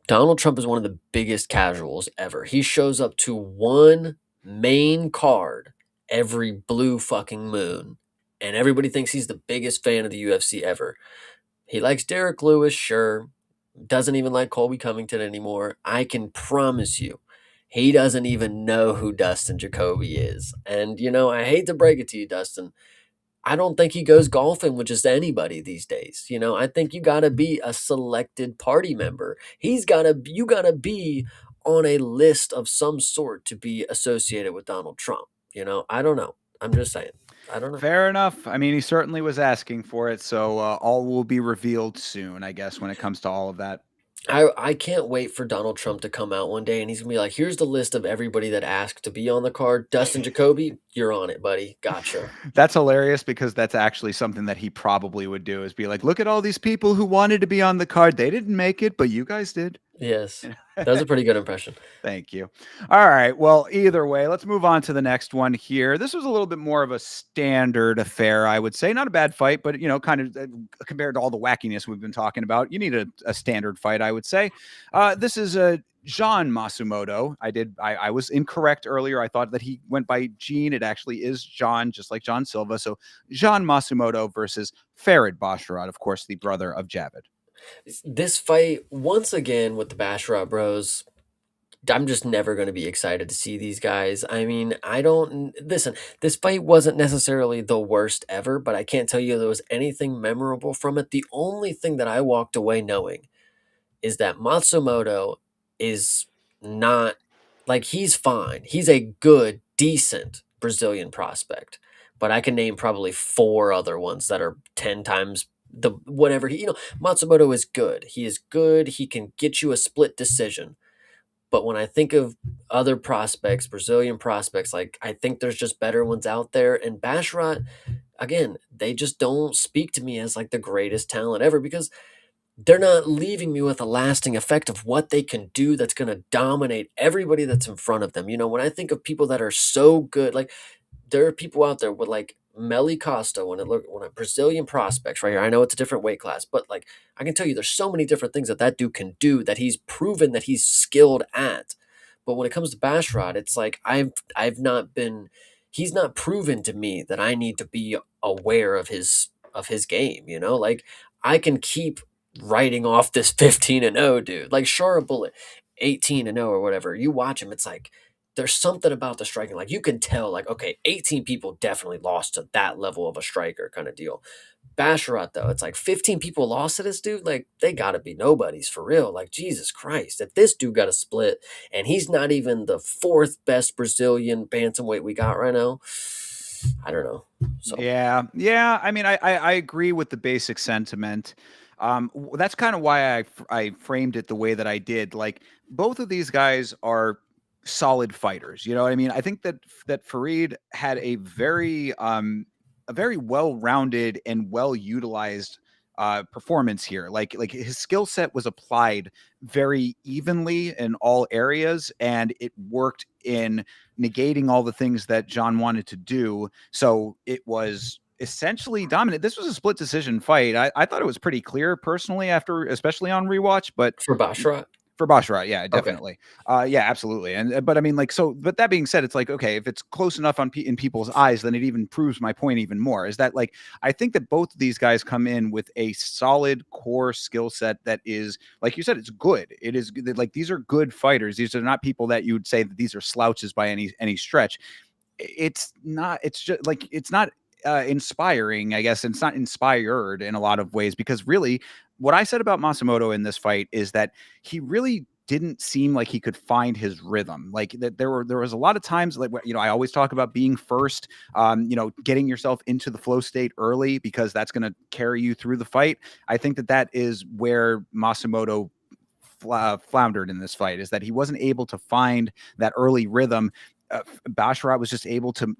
Donald Trump is one of the biggest casuals ever. He shows up to one main card every blue fucking moon, and everybody thinks he's the biggest fan of the UFC ever. He likes Derek Lewis, sure. Doesn't even like Colby Covington anymore. I can promise you, he doesn't even know who Dustin Jacoby is. And, I hate to break it to you, Dustin. I don't think he goes golfing with just anybody these days. I think you got to be a selected party member. You got to be on a list of some sort to be associated with Donald Trump. I don't know. I'm just saying. I don't know. Fair enough. I mean, he certainly was asking for it, so all will be revealed soon, I guess, when it comes to all of that. I can't wait for Donald Trump to come out one day and he's gonna be like, here's the list of everybody that asked to be on the card. Dustin Jacoby, you're on it, buddy. Gotcha. That's hilarious because that's actually something that he probably would do is be like, look at all these people who wanted to be on the card. They didn't make it, but you guys did. Yes. That was a pretty good impression. Thank you. All right. Well, either way, let's move on to the next one here. This was a little bit more of a standard affair, I would say. Not a bad fight, but, kind of compared to all the wackiness we've been talking about, you need a standard fight, I would say. This is Jean Masumoto. I was incorrect earlier. I thought that he went by Jean. It actually is John, just like John Silva. So Jean Masumoto versus Farid Basharat, of course, the brother of Javid. This fight, once again, with the Basharat Bros, I'm just never going to be excited to see these guys. I mean, I don't listen. This fight wasn't necessarily the worst ever, but I can't tell you there was anything memorable from it. The only thing that I walked away knowing is that Matsumoto is not like he's fine. He's a good, decent Brazilian prospect, but I can name probably 4 other ones that are 10 times the whatever Matsumoto is good. He is good. He can get you a split decision. But when I think of other prospects, Brazilian prospects, like I think there's just better ones out there. And Basharat, again, they just don't speak to me as like the greatest talent ever because they're not leaving me with a lasting effect of what they can do that's going to dominate everybody that's in front of them. When I think of people that are so good, like there are people out there with like Meli Costa, when a Brazilian prospects right here. I know it's a different weight class, but like I can tell you, there's so many different things that dude can do that he's proven that he's skilled at. But when it comes to Basharat, it's like I've not been. He's not proven to me that I need to be aware of his game. Like I can keep writing off this 15-0 dude. Like sure, a bullet, 18-0 or whatever. You watch him, it's like there's something about the striking. Like you can tell, like, okay, 18 people definitely lost to that level of a striker kind of deal. Basharat, though, it's like 15 people lost to this dude. Like, they gotta be nobodies for real. Like, Jesus Christ. If this dude got a split and he's not even the fourth best Brazilian bantamweight we got right now, I don't know. So Yeah, yeah. I mean, I agree with the basic sentiment. That's kind of why I framed it the way that I did. Like both of these guys are solid fighters. You know what I mean? I think that Farid had a very well rounded and well utilized performance here. Like his skill set was applied very evenly in all areas, and it worked in negating all the things that John wanted to do. So it was essentially dominant. This was a split decision fight. I thought it was pretty clear personally after, especially on rewatch, but for Basharat, for Basharat, yeah, okay. definitely. Yeah, absolutely. And but I mean, like, so. But that being said, it's like okay, if it's close enough in people's eyes, then it even proves my point even more. Is that like I think that both of these guys come in with a solid core skill set that is, like you said, it's good. It is like these are good fighters. These are not people that you would say that these are slouches by any stretch. It's not. It's just like it's not inspiring, I guess. It's not inspired in a lot of ways because really, what I said about Masamoto in this fight is that he really didn't seem like he could find his rhythm. Like that there was a lot of times like I always talk about being first, getting yourself into the flow state early because that's going to carry you through the fight. I think that is where Masamoto floundered in this fight, is that he wasn't able to find that early rhythm. Basharat was just able to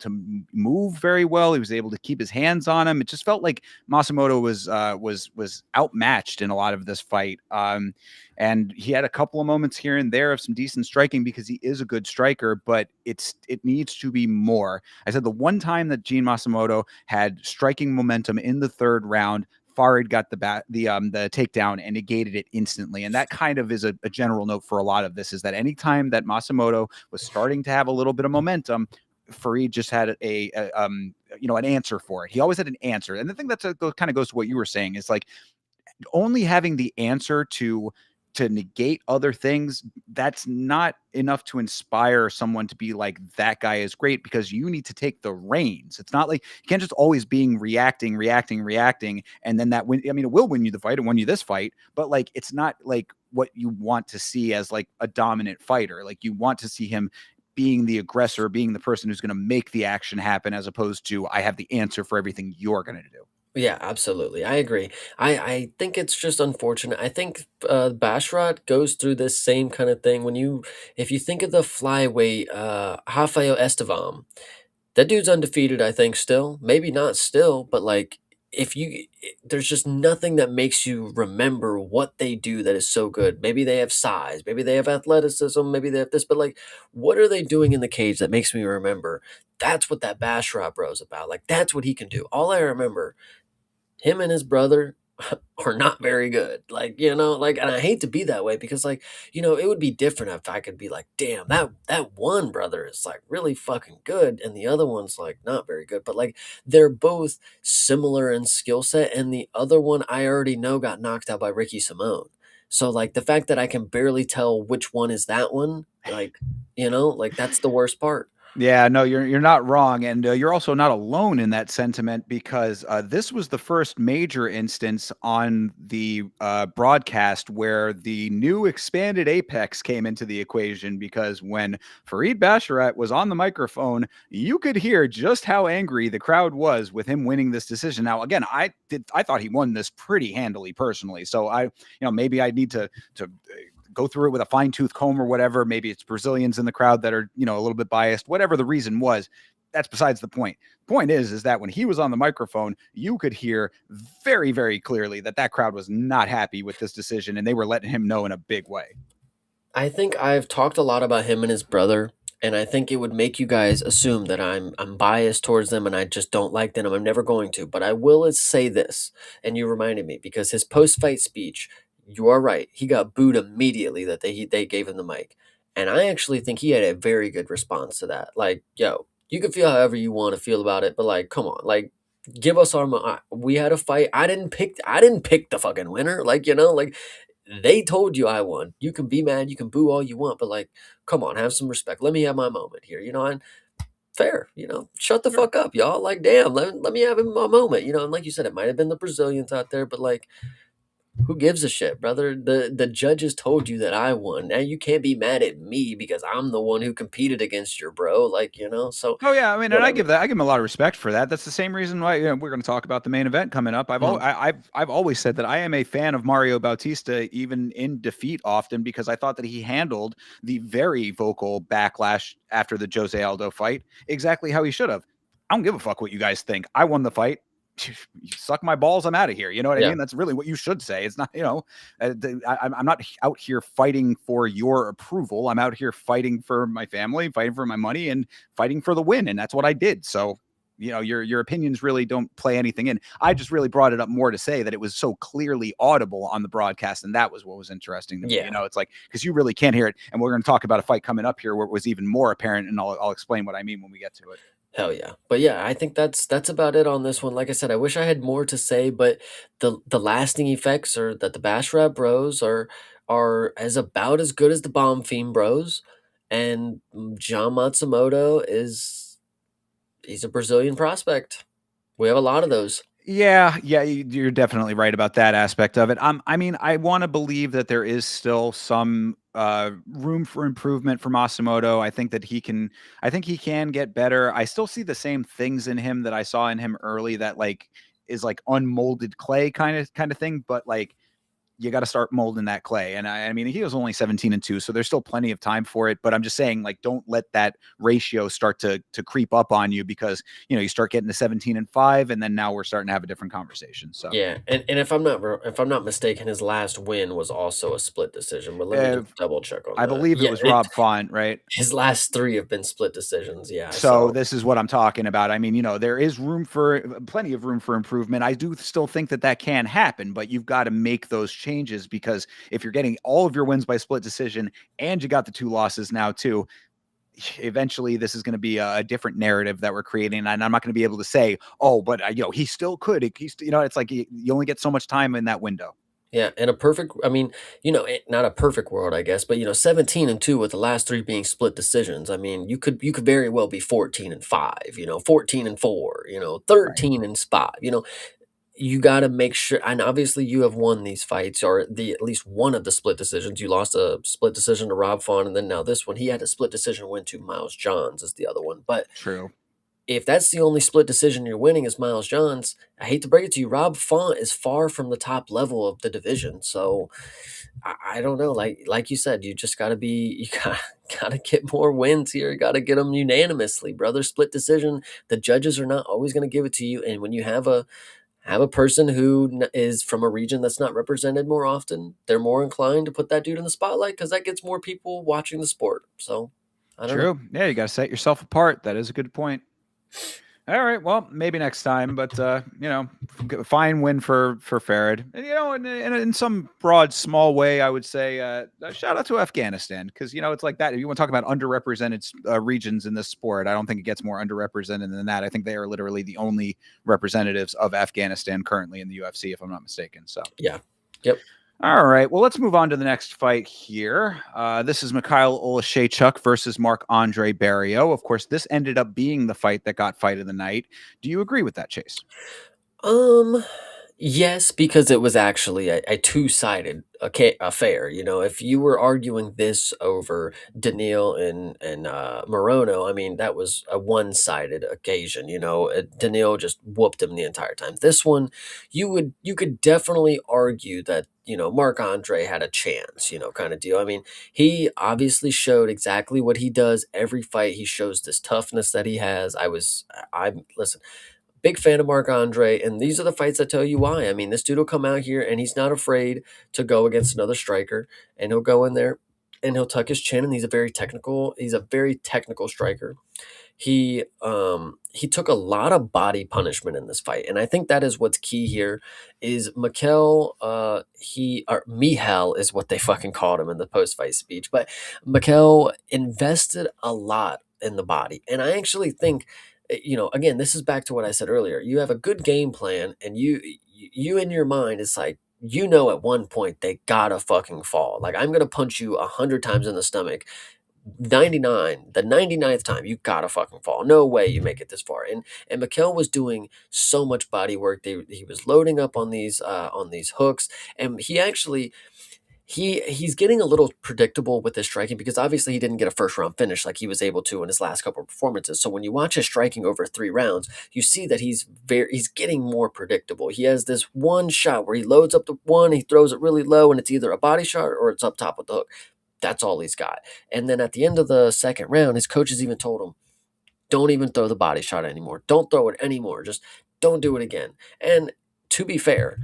move very well. He was able to keep his hands on him. It just felt like Masamoto was outmatched in a lot of this fight. And he had a couple of moments here and there of some decent striking because he is a good striker, but it needs to be more. I said the one time that Gene Masamoto had striking momentum in the third round, Farid got the takedown and negated it instantly. And that kind of is a general note for a lot of this, is that anytime that Masamoto was starting to have a little bit of momentum, Farid just had an answer for it. He always had an answer. And the thing that kind of goes to what you were saying is like only having the answer to negate other things, that's not enough to inspire someone to be like, that guy is great, because you need to take the reins. It's not like you can't just always being reacting, and then that win. I mean, it will win you the fight. It won you this fight, but like it's not like what you want to see as like a dominant fighter. Like you want to see him being the aggressor, being the person who's going to make the action happen, as opposed to I have the answer for everything you're going to do. Yeah, absolutely. I agree. I think it's just unfortunate. I think Basharat goes through this same kind of thing when if you think of the flyweight Rafael Estevam, that dude's undefeated, I think, still. Maybe not still, but like if you there's just nothing that makes you remember what they do that is so good. Maybe they have size, maybe they have athleticism, maybe they have this, but like what are they doing in the cage that makes me remember? That's what that Basharat bro is about. Like that's what he can do. All I remember, him and his brother are not very good. Like, like, and I hate to be that way because like, it would be different if I could be like, damn, that one brother is like really fucking good and the other one's like not very good. But like they're both similar in skill set, and the other one I already know got knocked out by Ricky Simone. So like the fact that I can barely tell which one is that one, like, like that's the worst part. Yeah, no, you're not wrong, and you're also not alone in that sentiment, because this was the first major instance on the broadcast where the new expanded apex came into the equation. Because when Farid Basharat was on the microphone, you could hear just how angry the crowd was with him winning this decision. Now, again, I thought he won this pretty handily personally, so maybe I need to go through it with a fine tooth comb or whatever. Maybe it's Brazilians in the crowd that are, a little bit biased, whatever the reason was. That's besides the point. Point is that when he was on the microphone, you could hear very, very clearly that crowd was not happy with this decision, and they were letting him know in a big way. I think I've talked a lot about him and his brother, and I think it would make you guys assume that I'm biased towards them and I just don't like them. I'm never going to, but I will say this, and you reminded me because his post fight speech, you are right. He got booed immediately that they gave him the mic, and I actually think he had a very good response to that. Like, yo, you can feel however you want to feel about it, but like, come on, like. Give us our. We had a fight. I didn't pick the fucking winner. Like, like they told you I won. You can be mad, you can boo all you want, but like, come on, have some respect. Let me have my moment here, and fair, shut the Sure. fuck up, y'all. Like, damn, let me have my moment, and like you said, it might have been the Brazilians out there, but like, who gives a shit, brother? The judges told you that I won. Now you can't be mad at me because I'm the one who competed against your bro. Like, so Oh yeah, I mean, and whatever. I give him a lot of respect for that. That's the same reason why we're going to talk about the main event coming up. Mhm. I've always said that I am a fan of Mario Bautista, even in defeat, often because I thought that he handled the very vocal backlash after the Jose Aldo fight exactly how he should have. I don't give a fuck what you guys think. I won the fight. You suck my balls. I'm out of here. You know what I Yeah. mean? That's really what you should say. It's not, I'm not out here fighting for your approval. I'm out here fighting for my family, fighting for my money, and fighting for the win, and that's what I did. So, your opinions really don't play anything in. I just really brought it up more to say that it was so clearly audible on the broadcast, and that was what was interesting to me. Yeah. It's like because you really can't hear it, and we're going to talk about a fight coming up here where it was even more apparent, and I'll explain what I mean when we get to it. Hell yeah. But yeah, I think that's about it on this one. Like I said, I wish I had more to say, but the lasting effects are that the Bash Rap Bros are as about as good as the Bomb Fiend Bros, and John Matsumoto he's a Brazilian prospect. We have a lot of those. Yeah, yeah, you're definitely right about that aspect of it. I mean, I want to believe that there is still some room for improvement for Masamoto. I think he can get better. I still see the same things in him that I saw in him early that like is like unmolded clay kind of thing, but like you got to start molding that clay. And I mean, he was only 17-2, so there's still plenty of time for it. But I'm just saying, like, don't let that ratio start to creep up on you because you start getting to 17-5, and then now we're starting to have a different conversation. So Yeah, and if I'm not mistaken, his last win was also a split decision. But let me uh, just double check on I that. believe it Yeah, was Rob Font, right? his last three have been split decisions. Yeah, So so this is what I'm talking about. I mean, there is plenty of room for improvement. I do still think that can happen, but you've got to make those changes because if you're getting all of your wins by split decision and you got the two losses now too, eventually this is going to be a different narrative that we're creating. And I'm not going to be able to say, oh, but he still could. It's like you only get so much time in that window. yeah, and a perfect. I mean, not a perfect world, I guess, but 17-2 with the last three being split decisions. I mean, you could very well be 14-5. 14-4. Right. 13-5. You got to make sure, and obviously you have won these fights or the at least one of the split decisions. You lost a split decision to Rob Font, and then now this one, he had a split decision win to Miles Johns is the other one, but True. if that's the only split decision you're winning is Miles Johns, I hate to break it to you, Rob Font is far from the top level of the division. So I don't know. Like you said, you just gotta be you gotta get more wins here. You gotta get them unanimously, brother. Split decision. The judges are not always gonna give it to you. And when you have a person who is from a region that's not represented more often, they're more inclined to put that dude in the spotlight because that gets more people watching the sport. So I don't know. True. Yeah, you got to set yourself apart. That is a good point. All right. Well, maybe next time, but fine win for Farad. And in some broad, small way, I would say shout out to Afghanistan because it's like that. If you want to talk about underrepresented regions in this sport, I don't think it gets more underrepresented than that. I think they are literally the only representatives of Afghanistan currently in the UFC, if I'm not mistaken. So Yeah. Yep. all right. Well, let's move on to the next fight here. This is Mikhail Olashechuk versus Marc-Andre Barrio. Of course, this ended up being the fight that got fight of the night. Do you agree with that, Chase? Um, yes, because it was actually a two-sided affair. If you were arguing this over Daniil and Morono, I mean that was a one-sided occasion. Daniil just whooped him the entire time. This one, you could definitely argue that Marc Andre had a chance. Kind of deal. I mean, he obviously showed exactly what he does every fight. He shows this toughness that he has. I'm listen. Big fan of Marc Andre, and these are the fights that tell you why. I mean, this dude will come out here and he's not afraid to go against another striker, and he'll go in there and he'll tuck his chin, and he's a very technical striker. He took a lot of body punishment in this fight, and I think that is what's key here. Is Mikel he or Mihal is what they fucking called him in the post fight speech, but Mikel invested a lot in the body, and I actually think again, this is back to what I said earlier. You have a good game plan, and you in your mind, it's like at one point they gotta fucking fall. Like, I'm gonna punch you 100 times in the stomach. 99, the 99th time, you gotta fucking fall. No way you make it this far. And Mikhail was doing so much body work. He was loading up on these hooks, and he actually he's getting a little predictable with his striking because obviously he didn't get a first round finish like he was able to in his last couple of performances. So when you watch his striking over 3 rounds, you see that he's getting more predictable. He has this one shot where he loads up the one, he throws it really low, and it's either a body shot or it's up top with the hook. That's all he's got. And then at the end of the second round, his coaches even told him, don't even throw the body shot anymore. Don't throw it anymore. Just don't do it again. And to be fair,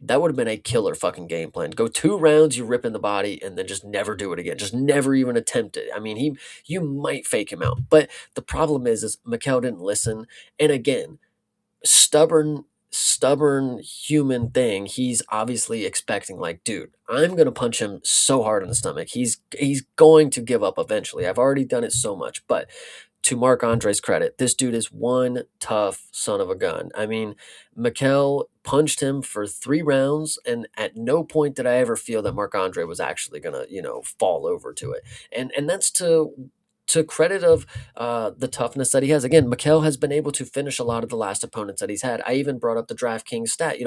that would have been a killer fucking game plan. Go 2 rounds, you rip in the body, and then just never do it again. Just never even attempt it. I mean, you might fake him out. But the problem is Mikhail didn't listen. And again, stubborn human thing. He's obviously expecting, like, dude, I'm gonna punch him so hard in the stomach. He's going to give up eventually. I've already done it so much. But to Marc Andre's credit, this dude is one tough son of a gun. I mean, Mikel punched him for 3 rounds, and at no point did I ever feel that Marc Andre was actually gonna, fall over to it. And that's to credit of the toughness that he has. Again, Mikel has been able to finish a lot of the last opponents that he's had. I even brought up the DraftKings stat.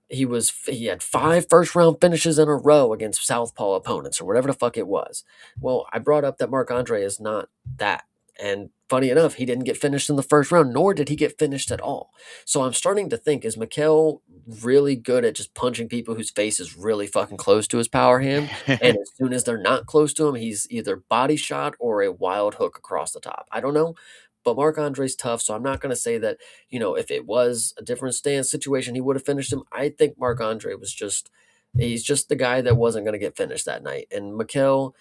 He had 5 first round finishes in a row against southpaw opponents or whatever the fuck it was. Well, I brought up that Marc Andre is not that. And funny enough, he didn't get finished in the first round, nor did he get finished at all. So I'm starting to think, is Mikhail really good at just punching people whose face is really fucking close to his power hand? And as soon as they're not close to him, he's either body shot or a wild hook across the top. I don't know. But Marc Andre's tough, so I'm not going to say that, if it was a different stance situation, he would have finished him. I think Marc Andre he's just the guy that wasn't going to get finished that night. And Mikhail,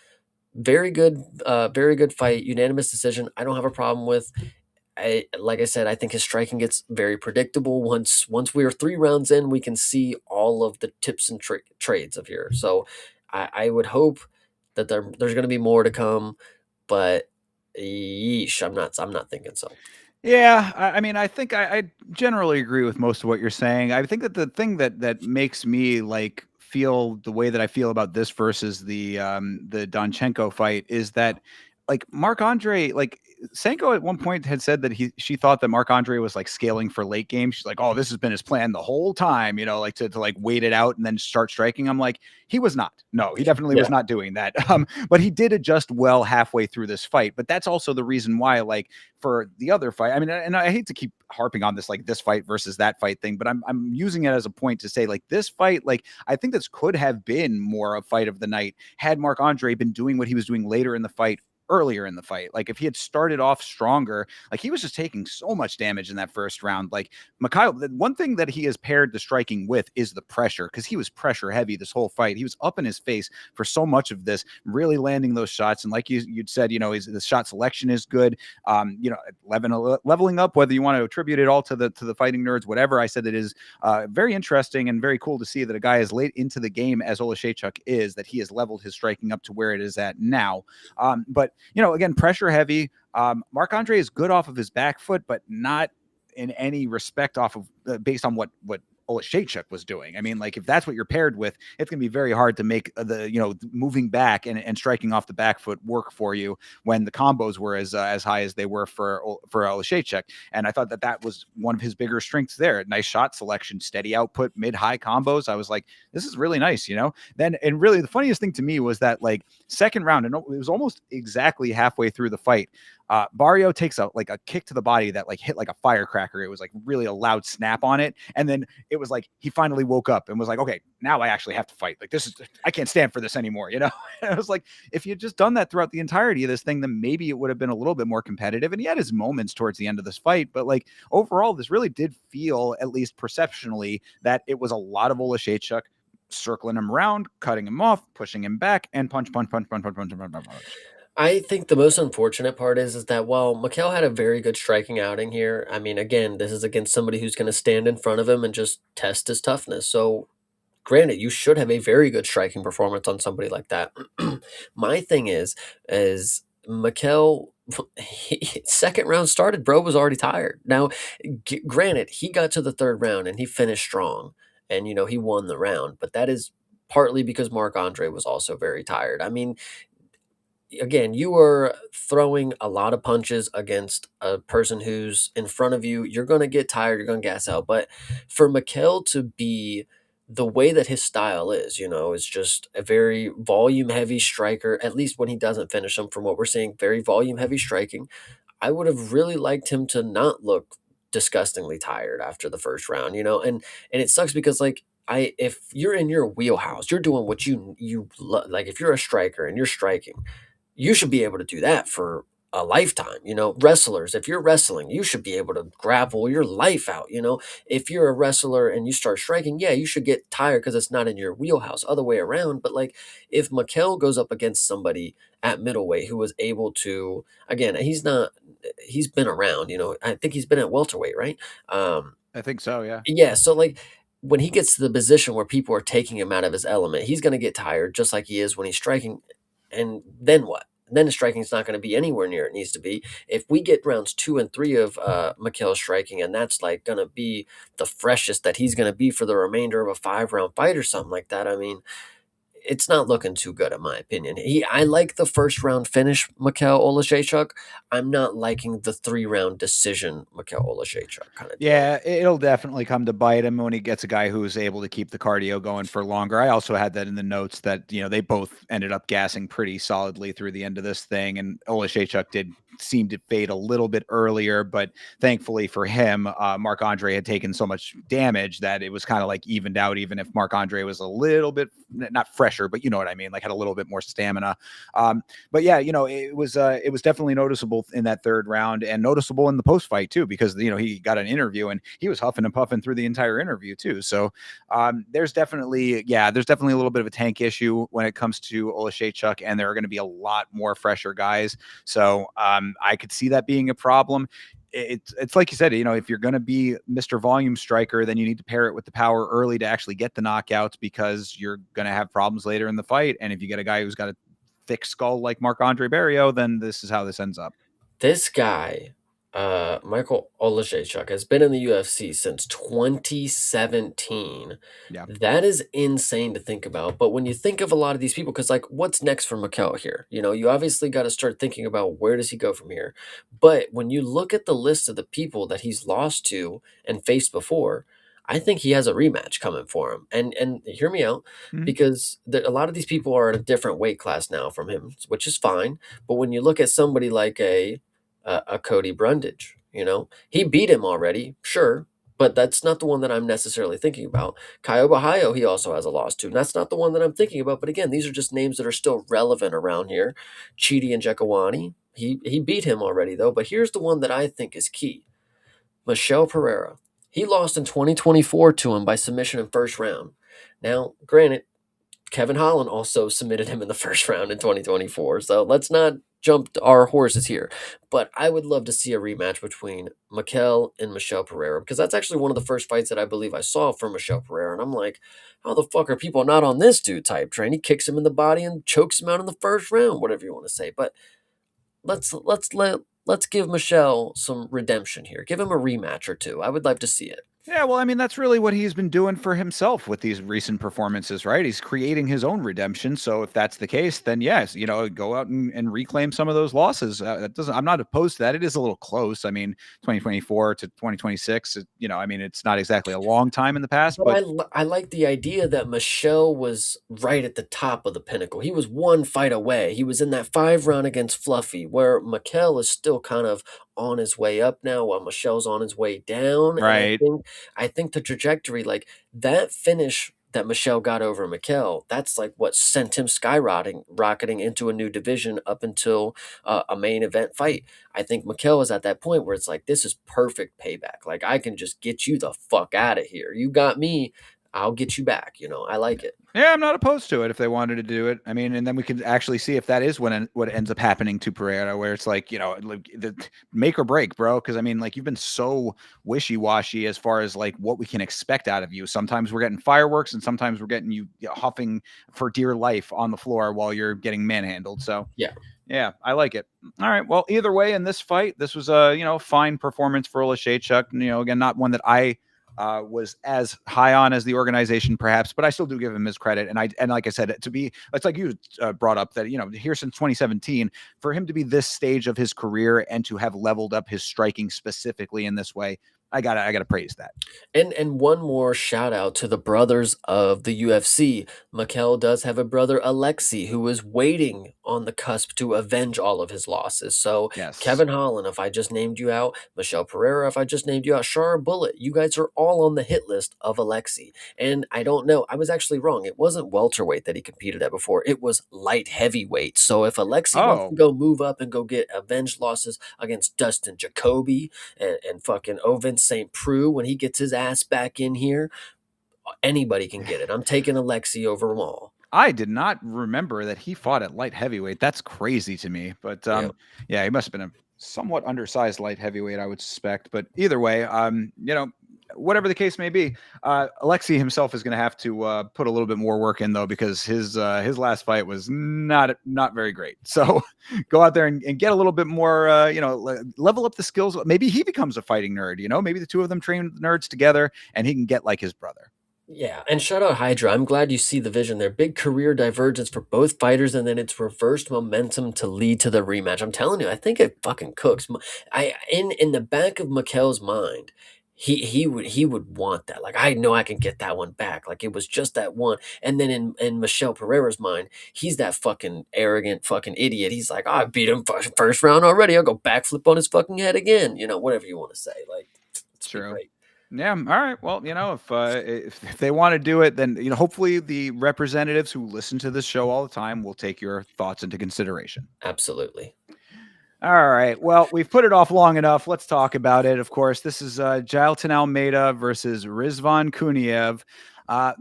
very good fight, unanimous decision. I don't have a problem with. Like I said, I think his striking gets very predictable. Once we are 3 rounds in, we can see all of the tips and trades of here. So I would hope that there's going to be more to come, but yeesh, I'm not thinking so. Yeah, I mean, I think I generally agree with most of what you're saying. I think that the thing that makes me like feel the way that I feel about this versus the Donchenko fight is that like Marc Andre, like Senko at one point had said that she thought that Marc Andre was like scaling for late game. She's like, oh, this has been his plan the whole time, like to like wait it out and then start striking. I'm like, he was not. No, he definitely was Yeah. not doing that. But he did adjust well halfway through this fight. But that's also the reason why, like, for the other fight, I mean, and I hate to keep harping on this, like this fight versus that fight thing, but I'm using it as a point to say, like, this fight, like, I think this could have been more a fight of the night had Marc Andre been doing what he was doing later in the fight earlier in the fight. Like if he had started off stronger, like he was just taking so much damage in that first round. Like Mikhail, the one thing that he has paired the striking with is the pressure, because he was pressure heavy this whole fight. He was up in his face for so much of this, really landing those shots. And like you'd said, the shot selection is good. 11 leveling up, whether you want to attribute it all to the fighting nerds, whatever. I said it is very interesting and very cool to see that a guy as late into the game as Olashechuk is, that he has leveled his striking up to where it is at now. But again, pressure heavy. Marc Andre is good off of his back foot, but not in any respect off of based on what Olashechuk was doing. I mean, like if that's what you're paired with, it's going to be very hard to make the moving back and striking off the back foot work for you when the combos were as high as they were for Olashechuk. And I thought that was one of his bigger strengths there. Nice shot selection, steady output, mid-high combos. I was like, this is really nice, Then, and really the funniest thing to me was that like second round, and it was almost exactly halfway through the fight, Barrio takes a kick to the body that like hit like a firecracker. It was like really a loud snap on it. And then it was like he finally woke up and was like, okay, now I actually have to fight. Like I can't stand for this anymore, And I was like, if you had just done that throughout the entirety of this thing, then maybe it would have been a little bit more competitive. And he had his moments towards the end of this fight, but like overall, this really did feel, at least perceptionally, that it was a lot of Olashechuk circling him around, cutting him off, pushing him back, and punch. I think the most unfortunate part is that while Mikhail had a very good striking outing here, I mean, again, this is against somebody who's going to stand in front of him and just test his toughness. So, granted, you should have a very good striking performance on somebody like that. My thing is Mikhail, second round started, bro was already tired. Now, granted, he got to the third round and he finished strong. and he won the round. But that is partly because Marc Andre was also very tired. I mean, again, you are throwing a lot of punches against a person who's in front of you. You're going to get tired. You're going to gas out. But for Mikhail to be the way that his style is just a very volume heavy striker, at least when he doesn't finish them, from what we're seeing, very volume heavy striking. I would have really liked him to not look disgustingly tired after the first round, and it sucks because like if you're in your wheelhouse, you're doing what like if you're a striker and you're striking, you should be able to do that for a lifetime. Wrestlers, if you're wrestling, you should be able to grapple your life out. If you're a wrestler and you start striking, yeah, you should get tired because it's not in your wheelhouse. Other way around. But like if Mikel goes up against somebody at middleweight who was able to, again, he's been around. I think he's been at welterweight, right? I think so. Yeah. Yeah, so, like, when he gets to the position where people are taking him out of his element, he's gonna get tired just like he is when he's striking, and then what? Then the striking's not gonna be anywhere near it needs to be. If we get rounds 2 and 3 of, Mikhail's striking, and that's, like, gonna be the freshest that he's gonna be for the remainder of a 5-round fight or something like that, I mean, it's not looking too good in my opinion. I like the first round finish, Mikhail Oleksiejczuk. I'm not liking the 3-round decision, Mikhail Oleksiejczuk kinda deal. Yeah, it'll definitely come to bite him when he gets a guy who's able to keep the cardio going for longer. I also had that in the notes that, they both ended up gassing pretty solidly through the end of this thing. And Olashaychuk did seem to fade a little bit earlier, but thankfully for him, Marc Andre had taken so much damage that it was kind of like evened out, even if Marc Andre was a little bit, not fresher, but you know what I mean, like had a little bit more stamina. But yeah, it was definitely noticeable in that third round and noticeable in the post fight too, because he got an interview and he was huffing and puffing through the entire interview too. So there's definitely a little bit of a tank issue when it comes to Olashaychuk, and there are going to be a lot more fresher guys. So I could see that being a problem. It's like you said, if you're going to be Mr. Volume Striker, then you need to pair it with the power early to actually get the knockouts, because you're going to have problems later in the fight. And if you get a guy who's got a thick skull like Marc-Andre Barrio, then this is how this ends up. This guy, Michael Oleksiejczuk, has been in the UFC since 2017. Yeah. That is insane to think about. But when you think of a lot of these people, because like, what's next for Mikhail here? You obviously got to start thinking about where does he go from here. But when you look at the list of the people that he's lost to and faced before, I think he has a rematch coming for him. And hear me out, Mhm. because a lot of these people are at a different weight class now from him, which is fine. But when you look at somebody like a Cody Brundage. He beat him already, sure, but that's not the one that I'm necessarily thinking about. Kyoba Hayo, he also has a loss to, and that's not the one that I'm thinking about. But again, these are just names that are still relevant around here. Chidi and Jekawani, he beat him already though. But here's the one that I think is key: Michel Pereira. He lost in 2024 to him by submission in first round. Now, granted, Kevin Holland also submitted him in the first round in 2024. So let's not jump our horses here. But I would love to see a rematch between Mikel and Michel Pereira, because that's actually one of the first fights that I believe I saw from Michel Pereira. And I'm like, how the fuck are people not on this dude type train? He kicks him in the body and chokes him out in the first round, whatever you want to say. But let's give Michel some redemption here. Give him a rematch or two. I would like to see it. Yeah, well, I mean, that's really what he's been doing for himself with these recent performances, right? He's creating his own redemption. So if that's the case, then yes, go out and reclaim some of those losses. I'm not opposed to that. It is a little close. I mean, 2024 to 2026, I mean, it's not exactly a long time in the past, But but I like the idea that Michelle was right at the top of the pinnacle. He was one fight away. He was in that 5 round against Fluffy, where Mikel is still kind of on his way up now, while Michelle's on his way down. And right. I think the trajectory, like that finish that Michelle got over Mikel, that's like what sent him rocketing into a new division up until a main event fight. I think Mikel is at that point where it's like, this is perfect payback. Like, I can just get you the fuck out of here. You got me. I'll get you back. I like it. Yeah, I'm not opposed to it if they wanted to do it. I mean, and then we can actually see if that is what ends up happening to Pereira, where it's like, like the make or break, bro. Because I mean, like you've been so wishy washy as far as like what we can expect out of you. Sometimes we're getting fireworks, and sometimes we're getting you huffing for dear life on the floor while you're getting manhandled. So Yeah. yeah, I like it. All right. Well, either way, in this fight, this was a fine performance for Olashaychuk. Again, not one that I was as high on as the organization, perhaps, but I still do give him his credit. And like I said, it's like you brought up that here since 2017, for him to be this stage of his career and to have leveled up his striking specifically in this way, I gotta praise that. And one more shout out to the brothers of the UFC. Mikel does have a brother, Alexei, who is waiting on the cusp to avenge all of his losses. So Yes. Kevin Holland, if I just named you out, Michelle Pereira, if I just named you out, Shara Bullet, you guys are all on the hit list of Alexei. And I don't know, I was actually wrong. It wasn't welterweight that he competed at before. It was light heavyweight. So if Alexei wants to Oh, go move up and go get avenged losses against Dustin Jacoby, and fucking Ovin St. Preux when he gets his ass back in here. Anybody can get it. I'm taking Alexi over them all. I did not remember that he fought at light heavyweight. That's crazy to me. But Yep. yeah, he must have been a somewhat undersized light heavyweight, I would suspect. But either way, whatever the case may be, Alexei himself is going to have to put a little bit more work in though, because his last fight was not very great. So go out there and get a little bit more, level up the skills. Maybe he becomes a fighting nerd. Maybe the two of them train nerds together, and he can get like his brother. Yeah, and shout out Hydra. I'm glad you see the vision there. Big career divergence for both fighters, and then it's reversed momentum to lead to the rematch. I'm telling you, I think it fucking cooks. I in the back of Mikel's mind, he would want that. Like I know I can get that one back. Like it was just that one. And then in Michelle Pereira's mind, he's that fucking arrogant fucking idiot. He's like, oh, I beat him first round already. I'll go backflip on his fucking head again. Whatever you want to say. Like it's be True. great. Yeah. All right. Well, if they want to do it, then hopefully the representatives who listen to this show all the time will take your thoughts into consideration. Absolutely. All right. Well, we've put it off long enough. Let's talk about it. Of course, this is Jailton Almeida versus Rizvan Kuniev.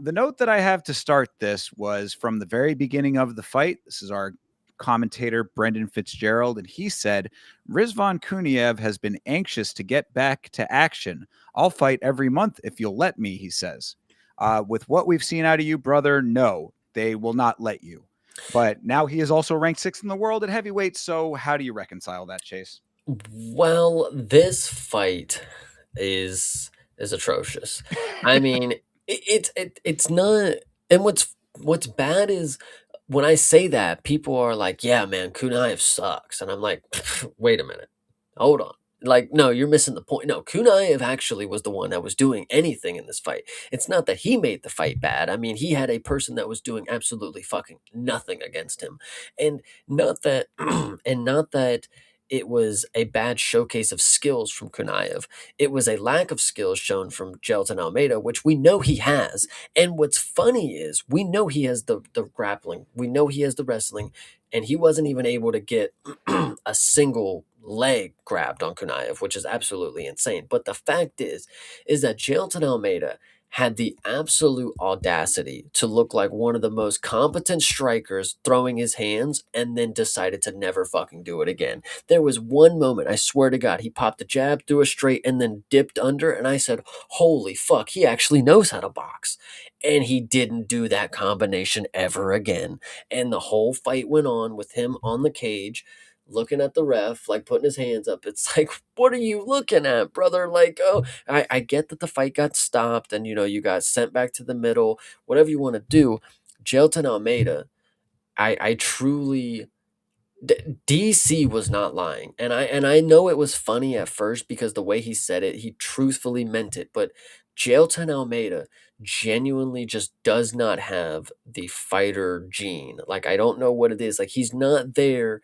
The note that I have to start this was from the very beginning of the fight. This is our commentator, Brendan Fitzgerald, and he said, Rizvan Kuniev has been anxious to get back to action. I'll fight every month if you'll let me, he says. With what we've seen out of you, brother, no, they will not let you. But now he is also ranked sixth in the world at heavyweight. So how do you reconcile that, Chase? Well, this fight is atrocious. I mean, it's not. And what's bad is when I say that, people are like, "Yeah, man, Kunaev sucks," and I'm like, "Wait a minute, hold on." Like, no, you're missing the point. No, Kunaev actually was the one that was doing anything in this fight. It's not that he made the fight bad. I mean, he had a person that was doing absolutely fucking nothing against him, and not that, and not that it was a bad showcase of skills from Kunaev. It was a lack of skills shown from Jelton Almeida, which we know he has. And what's funny is we know he has the grappling, we know he has the wrestling, and he wasn't even able to get a single leg grabbed on Kunaev, which is absolutely insane. But the fact is that Jelton Almeida had the absolute audacity to look like one of the most competent strikers throwing his hands and then decided to never fucking do it again. There was one moment, I swear to God, he popped a jab, threw a straight, and then dipped under. And I said, holy fuck, he actually knows how to box. And he didn't do that combination ever again. And the whole fight went on with him on the cage, looking at the ref, like putting his hands up. It's like, what are you looking at, brother? Like, oh, I get that the fight got stopped and, you got sent back to the middle, whatever you want to do. Jelton Almeida, I truly DC was not lying. And I know it was funny at first because the way he said it, he truthfully meant it. But Jailton Almeida genuinely just does not have the fighter gene. Like I don't know what it is. Like he's not there.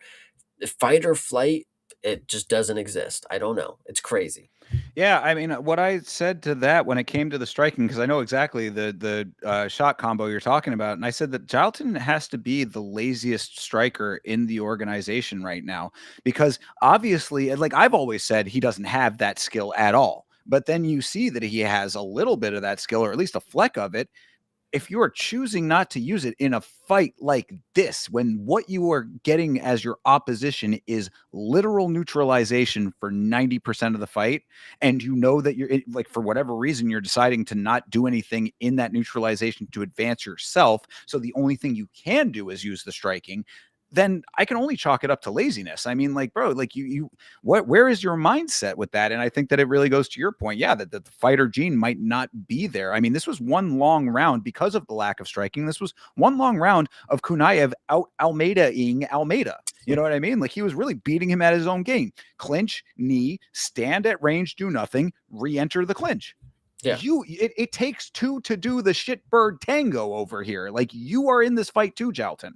The fight or flight, it just doesn't exist. I don't know. It's crazy. Yeah, I mean, what I said to that when it came to the striking, because I know exactly the shot combo you're talking about, and I said that Jalton has to be the laziest striker in the organization right now, because obviously, like I've always said, he doesn't have that skill at all. But then you see that he has a little bit of that skill, or at least a fleck of it. If you are choosing not to use it in a fight like this, when what you are getting as your opposition is literal neutralization for 90% of the fight, and you know that you're like, for whatever reason, you're deciding to not do anything in that neutralization to advance yourself. So the only thing you can do is use the striking. then I can only chalk it up to laziness. I mean, like, bro, like where is your mindset with that? And I think that it really goes to your point. Yeah, that the fighter gene might not be there. I mean, this was one long round because of the lack of striking. This was one long round of Kunaev out Almeida-ing Almeida. You know what I mean? Like, he was really beating him at his own game. Clinch, knee, stand at range, do nothing, re-enter the clinch. Yeah. It takes two to do the shitbird tango over here. Like, you are in this fight too, Jalton.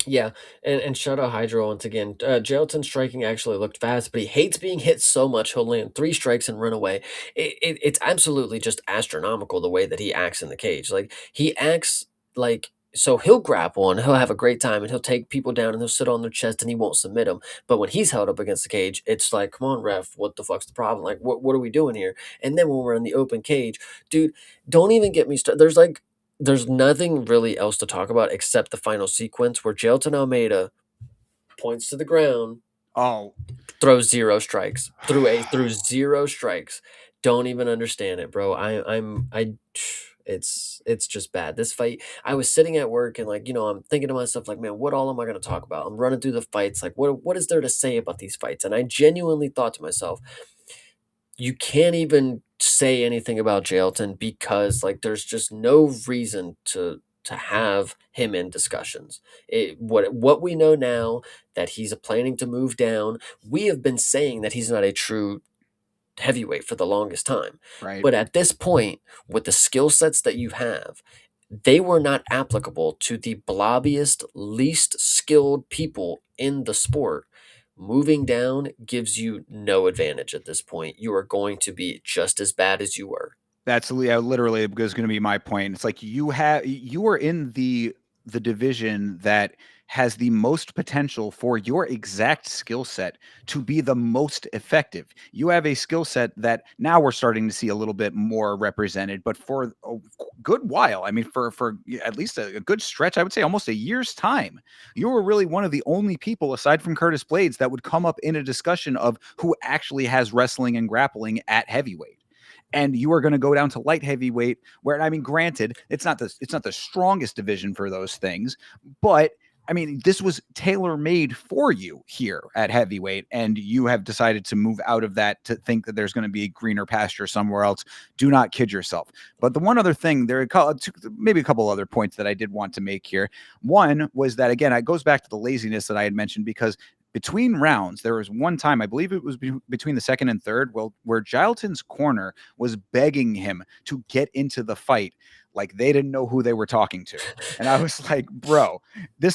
Yeah, and shout out Hydro once again. Jailton's striking actually looked fast, but he hates being hit so much he'll land 3 strikes and run away. It's absolutely just astronomical the way that he acts in the cage. Like, he acts like, so he'll grapple and he'll have a great time and he'll take people down and he'll sit on their chest and he won't submit them. But when he's held up against the cage, it's like, come on, ref, what the fuck's the problem? Like, what are we doing here? And then when we're in the open cage, dude, don't even get me started. There's nothing really else to talk about except the final sequence where Jailton Almeida points to the ground, Oh, throws 0 strikes, through 0 strikes. Don't even understand it, bro. It's just bad. This fight, I was sitting at work and, like, I'm thinking to myself, like, man, what all am I going to talk about? I'm running through the fights, like, what is there to say about these fights? And I genuinely thought to myself, you can't even say anything about Jailton because, like, there's just no reason to have him in discussions. What we know now, that he's planning to move down. We have been saying that he's not a true heavyweight for the longest time. right. But at this point, with the skill sets that you have, they were not applicable to the blobbiest, least skilled people in the sport. Moving down gives you no advantage at this point. You are going to be just as bad as you were. That's literally was going to be my point. It's like you are in the division that has the most potential for your exact skill set to be the most effective. You have a skill set that now we're starting to see a little bit more represented, but for a good while, I mean, for at least a good stretch, I would say almost a year's time, you were really one of the only people aside from Curtis Blades that would come up in a discussion of who actually has wrestling and grappling at heavyweight. And you are going to go down to light heavyweight, where, I mean, granted, it's not the strongest division for those things, but I mean, this was tailor made for you here at heavyweight, and you have decided to move out of that to think that there's going to be greener pasture somewhere else. Do not kid yourself. But the one other thing, there are maybe a couple other points that I did want to make here. One was that, again, it goes back to the laziness that I had mentioned, because between rounds, there was one time, I believe it was between the second and third, where Gilton's corner was begging him to get into the fight like they didn't know who they were talking to. And I was like, bro,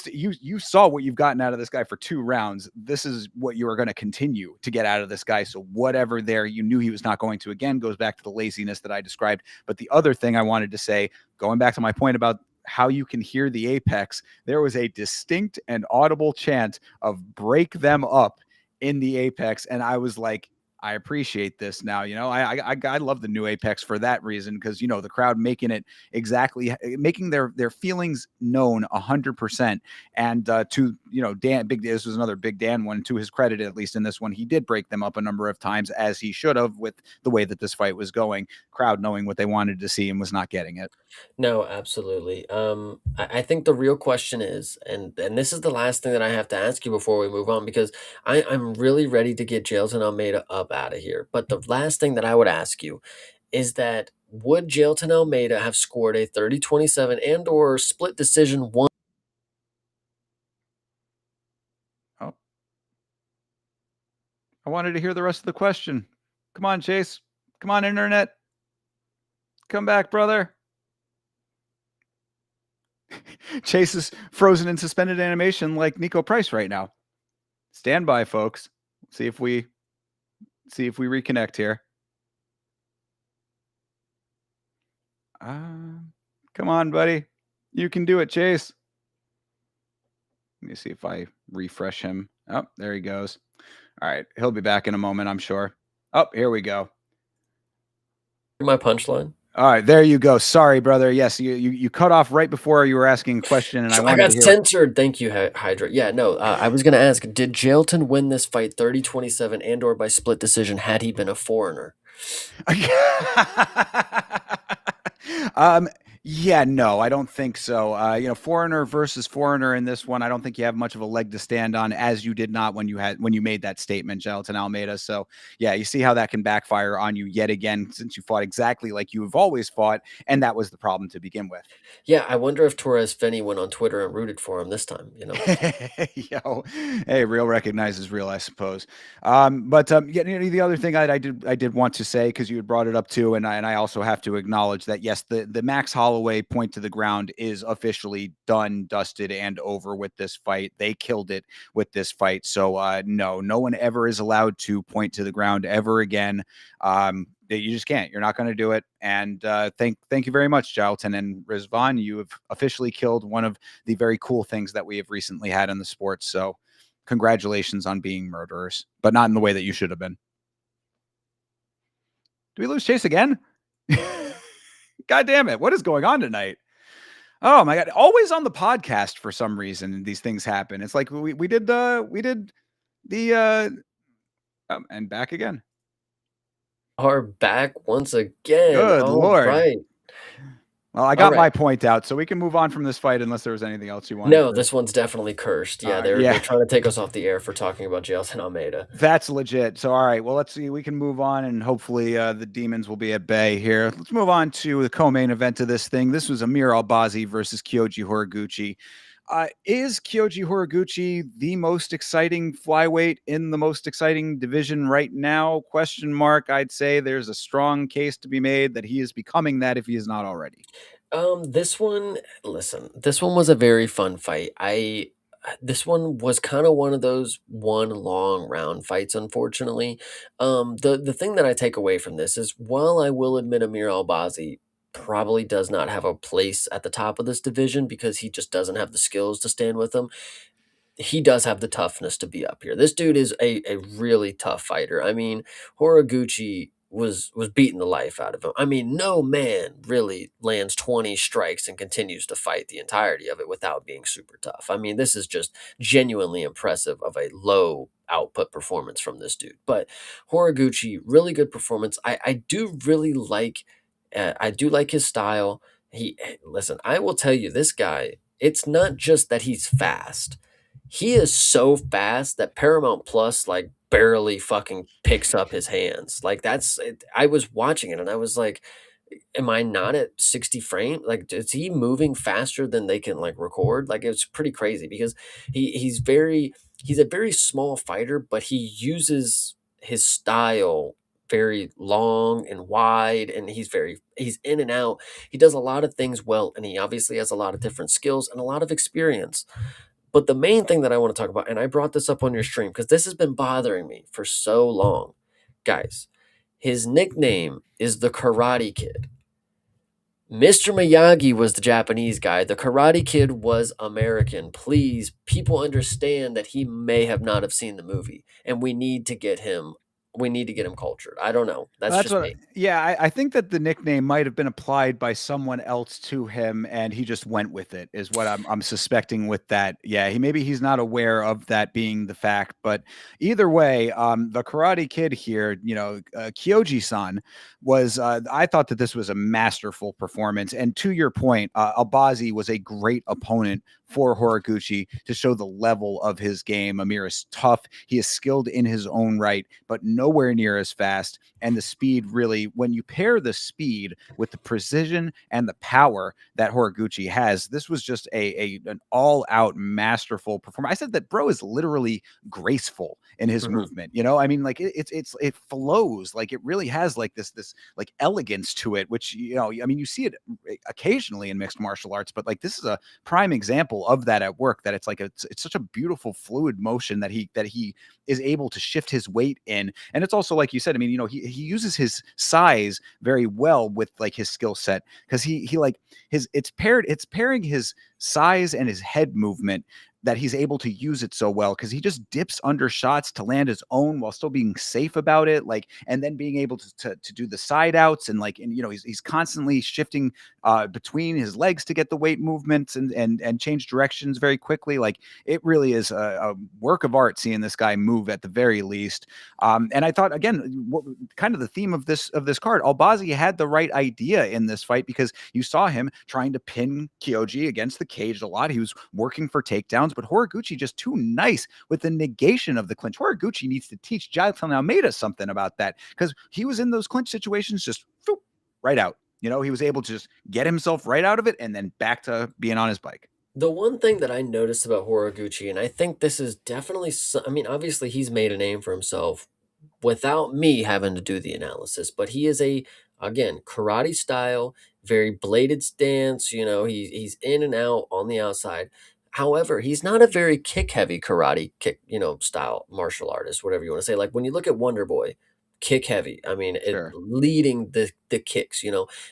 you saw what you've gotten out of this guy for 2 rounds. This is what you are going to continue to get out of this guy. So whatever there you knew he was not going to, again, goes back to the laziness that I described. But the other thing I wanted to say, going back to my point about how you can hear the apex, there was a distinct and audible chant of "break them up" in the apex, and I was like, I appreciate this now. I love the new apex for that reason, because the crowd making it exactly, making their feelings known 100%. And to Dan, this was another big Dan one. To his credit, at least in this one, he did break them up a number of times, as he should have, with the way that this fight was going. Crowd knowing what they wanted to see and was not getting it. No, absolutely. I think the real question is, and this is the last thing that I have to ask you before we move on, because I'm really ready to get Jailton Almeida up out of here. But the last thing that I would ask you is that, would Jailton Almeida have scored a 30-27 and or split decision one? Oh, I wanted to hear the rest of the question. Come on, Chase. Come on, internet. Come back, brother. Chase is frozen in suspended animation like Nico Price right now. Stand by, folks. See if we reconnect here. Come on, buddy. You can do it, Chase. Let me see if I refresh him. Oh, there he goes. All right. He'll be back in a moment, I'm sure. Oh, here we go. My punchline. All right, there you go. Sorry, brother. Yes, you cut off right before you were asking a question, and I wanted got to hear. censored. Thank you, Hydra. Yeah, no, I was going to ask, did Jailton win this fight 30-27 and or by split decision had he been a foreigner? um, Yeah, no, I don't think so. Foreigner versus foreigner in this one, I don't think you have much of a leg to stand on, as you did not when you made that statement, Gelatin Almeida. So yeah, you see how that can backfire on you yet again, since you fought exactly like you have always fought, and that was the problem to begin with. Yeah, I wonder if Torres Finney went on Twitter and rooted for him this time, you know? Yo, hey, real recognizes real, I suppose. Yeah, the other thing I did want to say, because you had brought it up too, and I also have to acknowledge that yes, the Max Holloway point to the ground is officially done, dusted, and over with this fight. They killed it with this fight. So no one ever is allowed to point to the ground ever again. You just can't. You're not going to do it. And thank you very much, Jalton and Rizvan. You have officially killed one of the very cool things that we have recently had in the sport. So congratulations on being murderers, but not in the way that you should have been. Do we lose Chase again? God damn it. What is going on tonight? Oh my God. Always on the podcast for some reason. These things happen. It's like we did the and back again. Are back once again. Good All Lord. right. Well, I All got right. my point out, so we can move on from this fight unless there was anything else you wanted No, to. this one's definitely cursed. Yeah, they're Yeah, they're trying to take us off the air for talking about Jailton Almeida. that's legit. So, all right, well, let's see. We can move on, and hopefully, the demons will be at bay here. Let's move on to the co-main event of this thing. This was Amir Albazi versus Kyoji Horiguchi. Is Kyoji Horiguchi the most exciting flyweight in the most exciting division right now? Question mark. I'd say there's a strong case to be made that he is becoming that if he is not already. This one, listen, this one was a very fun fight. This one was kind of one of those one long round fights, unfortunately. The thing that I take away from this is, while I will admit Amir Albazi probably does not have a place at the top of this division because he just doesn't have the skills to stand with him, he does have the toughness to be up here. This dude is a really tough fighter. I mean, Horiguchi was beating the life out of him. I mean, no man really lands 20 strikes and continues to fight the entirety of it without being super tough. I mean, this is just genuinely impressive of a low output performance from this dude. But Horiguchi, really good performance. I do really like I do like his style. Listen, I will tell you, this guy, it's not just that he's fast. He is so fast that Paramount Plus like barely fucking picks up his hands. Like that's it, I was watching it and I was like, am I not at 60 frame? Like, is he moving faster than they can like record? Like, it's pretty crazy because he's a very small fighter, but he uses his style very long and wide, and he's in and out. He does a lot of things well, and he obviously has a lot of different skills and a lot of experience. But the main thing that I want to talk about, and I brought this up on your stream because this has been bothering me for so long, guys. His nickname is the Karate Kid. Mr. Miyagi was the Japanese guy. The Karate Kid was American. Please, people understand that he may have not have seen the movie, and we need to get him. We need to get him cultured. I don't know. That's That's just what. me. Yeah, I think that the nickname might have been applied by someone else to him, and he just went with it. Is what I'm suspecting with that. Yeah, he's not aware of that being the fact, but either way, the Karate Kid here, Kyoji-san was. I thought that this was a masterful performance, and to your point, Abazi was a great opponent for Horiguchi to show the level of his game. Amir is tough. He is skilled in his own right, but nowhere near as fast. And the speed really, when you pair the speed with the precision and the power that Horiguchi has, this was just an all-out masterful performance. I said that bro is literally graceful in his Mhm. movement. I mean, like it flows, like it really has like this like elegance to it, which I mean, you see it occasionally in mixed martial arts, but like this is a prime example of that at work. That it's such a beautiful fluid motion that he is able to shift his weight in, and it's also like you said. I mean, he uses his size very well with like his skill set, because he like it's pairing his size and his head movement that he's able to use it so well because he just dips under shots to land his own while still being safe about it, like, and then being able to do the side outs and like, and he's constantly shifting between his legs to get the weight movements and change directions very quickly. Like, it really is a work of art seeing this guy move at the very least. And I thought, again, kind of the theme of this card, Albazi had the right idea in this fight because you saw him trying to pin Kyoji against the cage a lot. He was working for takedowns, but Horiguchi just too nice with the negation of the clinch. Horiguchi needs to teach Jailton Almeida something about that because he was in those clinch situations just right out. He was able to just get himself right out of it and then back to being on his bike. The one thing that I noticed about Horiguchi, and I think this is definitely, I mean, obviously he's made a name for himself without me having to do the analysis, but he is again, karate style, very bladed stance. He's in and out on the outside. However, he's not a very kick heavy karate kick, style martial artist, whatever you want to say. Like when you look at Wonder Boy, kick heavy. I mean, Sure. leading the kicks.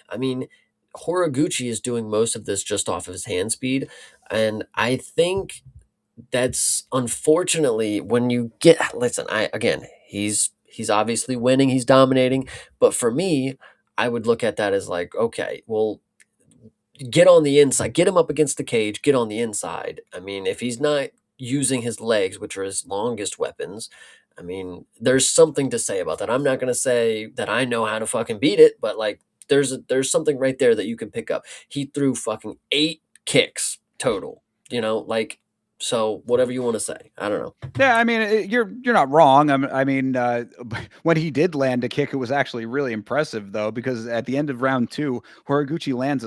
I mean, Horiguchi is doing most of this just off of his hand speed, and I think that's unfortunately when you get listen. I again, he's obviously winning, he's dominating, but for me, I would look at that as like, okay, well, get on the inside, get him up against the cage, get on the inside. I mean, if he's not using his legs, which are his longest weapons, I mean, there's something to say about that. I'm not going to say that I know how to fucking beat it, but like there's something right there that you can pick up. He threw fucking 8 kicks total, like, so whatever you want to say. I don't know. Yeah, I mean, you're not wrong. I mean, when he did land a kick, it was actually really impressive, though, because at the end of round 2, Horiguchi lands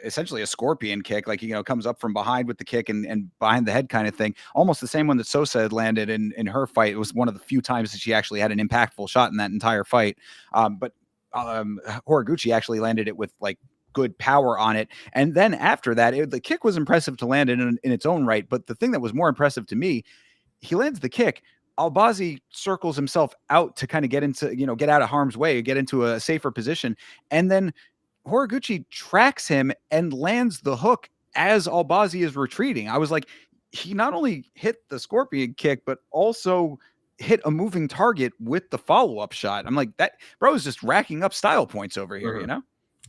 essentially a scorpion kick, like, comes up from behind with the kick and behind the head kind of thing, almost the same one that Sosa had landed in her fight. It was one of the few times that she actually had an impactful shot in that entire fight. But Horiguchi actually landed it with like good power on it. And then after that, the kick was impressive to land in its own right. But the thing that was more impressive to me, he lands the kick. Albazi circles himself out to kind of get into, get out of harm's way, get into a safer position. And then Horiguchi tracks him and lands the hook as Albazi is retreating. I was like, he not only hit the scorpion kick, but also hit a moving target with the follow-up shot. I'm like, that bro is just racking up style points over here.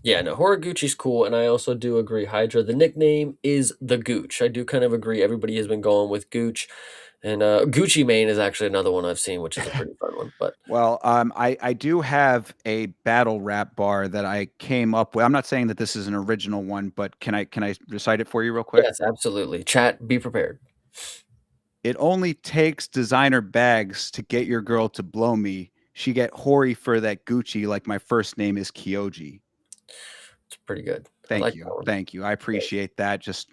Yeah, no, Horiguchi's cool, and I also do agree. Hydra, the nickname is the Gooch. I do kind of agree. Everybody has been going with Gooch, and Gucci Mane is actually another one I've seen, which is a pretty fun one. But Well, I do have a battle rap bar that I came up with. I'm not saying that this is an original one, but can I recite it for you real quick? yes, absolutely. Chat, be prepared. It only takes designer bags to get your girl to blow me. She get hoary for that Gucci like my first name is Kyoji. It's pretty good. I Thank like that you. one. Thank you. I Yeah. appreciate that. Just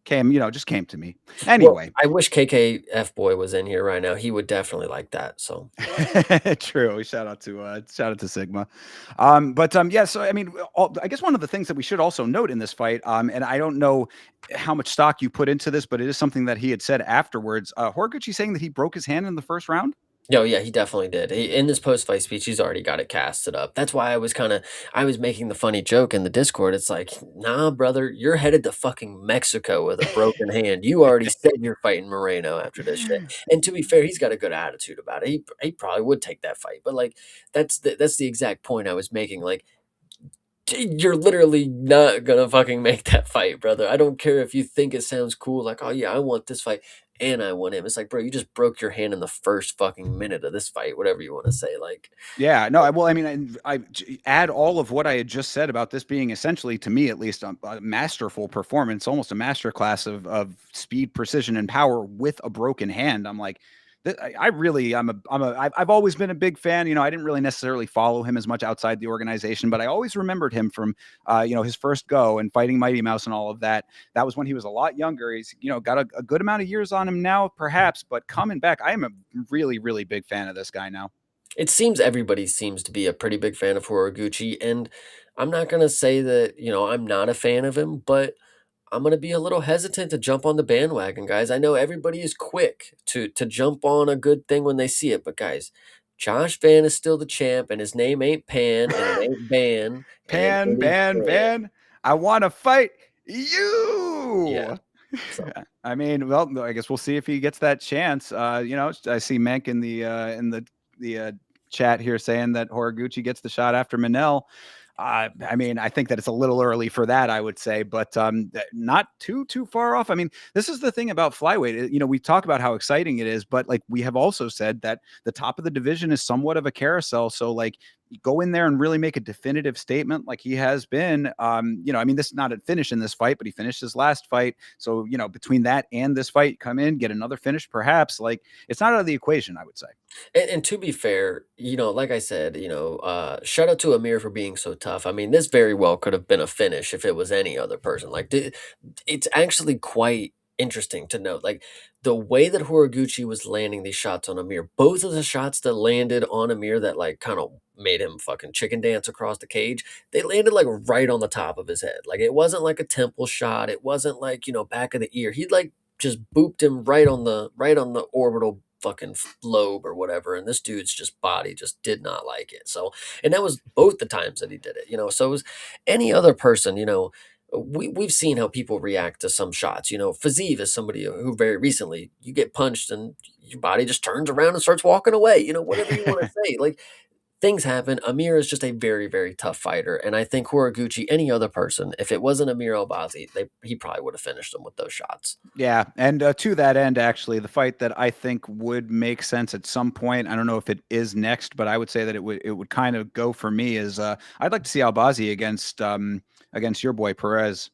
came to me. Well, Anyway. I wish KKF Boy was in here right now. He would definitely like that. So True. Shout out to Sigma. But yeah, so I mean, I guess one of the things that we should also note in this fight, and I don't know how much stock you put into this, but it is something that he had said afterwards. Horiguchi saying that he broke his hand in the first round. no, yeah, he definitely did. In this post-fight speech, he's already got it casted up. That's why I was making the funny joke in the Discord. It's like, nah, brother, you're headed to fucking Mexico with a broken hand. You already said you're fighting Moreno after this shit. And to be fair, he's got a good attitude about it. He probably would take that fight. But like, that's the exact point I was making. Like, you're literally not gonna fucking make that fight, brother. I don't care if you think it sounds cool, like, oh yeah, I want this fight and I want him. It's like, bro, you just broke your hand in the first fucking minute of this fight, whatever you want to say. Like, Yeah, no, well, I mean, add all of what I had just said about this being essentially, to me at least, a masterful performance, almost a masterclass of speed, precision, and power with a broken hand. I'm like, I really, I've always been a big fan. I didn't really necessarily follow him as much outside the organization, but I always remembered him from, his first go and fighting Mighty Mouse and all of that. That was when he was a lot younger. He's, got a good amount of years on him now, perhaps, but coming back, I am a really, really big fan of this guy now. it seems everybody seems to be a pretty big fan of Horiguchi, and I'm not gonna say that, I'm not a fan of him, but I'm gonna be a little hesitant to jump on the bandwagon, guys. I know everybody is quick to jump on a good thing when they see it, but guys, Josh Van is still the champ, and his name ain't Pan, and it ain't Ban, and Pan, it is ban, Van. ban. I want to fight Yeah. you. So I mean, well, I guess we'll see if he gets that chance. I see Menk in the chat here saying that Horiguchi gets the shot after Manel. I mean, I think that it's a little early for that, I would say, but not too far off. I mean, this is the thing about flyweight. We talk about how exciting it is, but like we have also said that the top of the division is somewhat of a carousel. So like go in there and really make a definitive statement like he has been. I mean, this is not a finish in this fight, but he finished his last fight. So, between that and this fight, come in, get another finish, perhaps. Like it's not out of the equation, I would say. and to be fair, like I said, shout out to Amir for being so tough. I mean, this very well could have been a finish if it was any other person. Like, it's actually quite interesting to note, like the way that Horiguchi was landing these shots on Amir. Both of the shots that landed on Amir that like kind of made him fucking chicken dance across the cage, they landed like right on the top of his head. Like it wasn't like a temple shot. It wasn't like back of the ear. He like just booped him right on the orbital fucking lobe or whatever, and this dude's just body just did not like it. So, and that was both the times that he did it. So it was any other person. We've seen how people react to some shots. Fazeev is somebody who very recently you get punched and your body just turns around and starts walking away. Whatever you want to say, like things happen. Amir is just a very, very tough fighter, and I think Horiguchi, any other person, if it wasn't Amir Albazi, he probably would have finished him with those shots. Yeah, and to that end, actually, the fight that I think would make sense at some point, I don't know if it is next, but I would say that it would kind of go for me is I'd like to see Albazi against your boy Perez,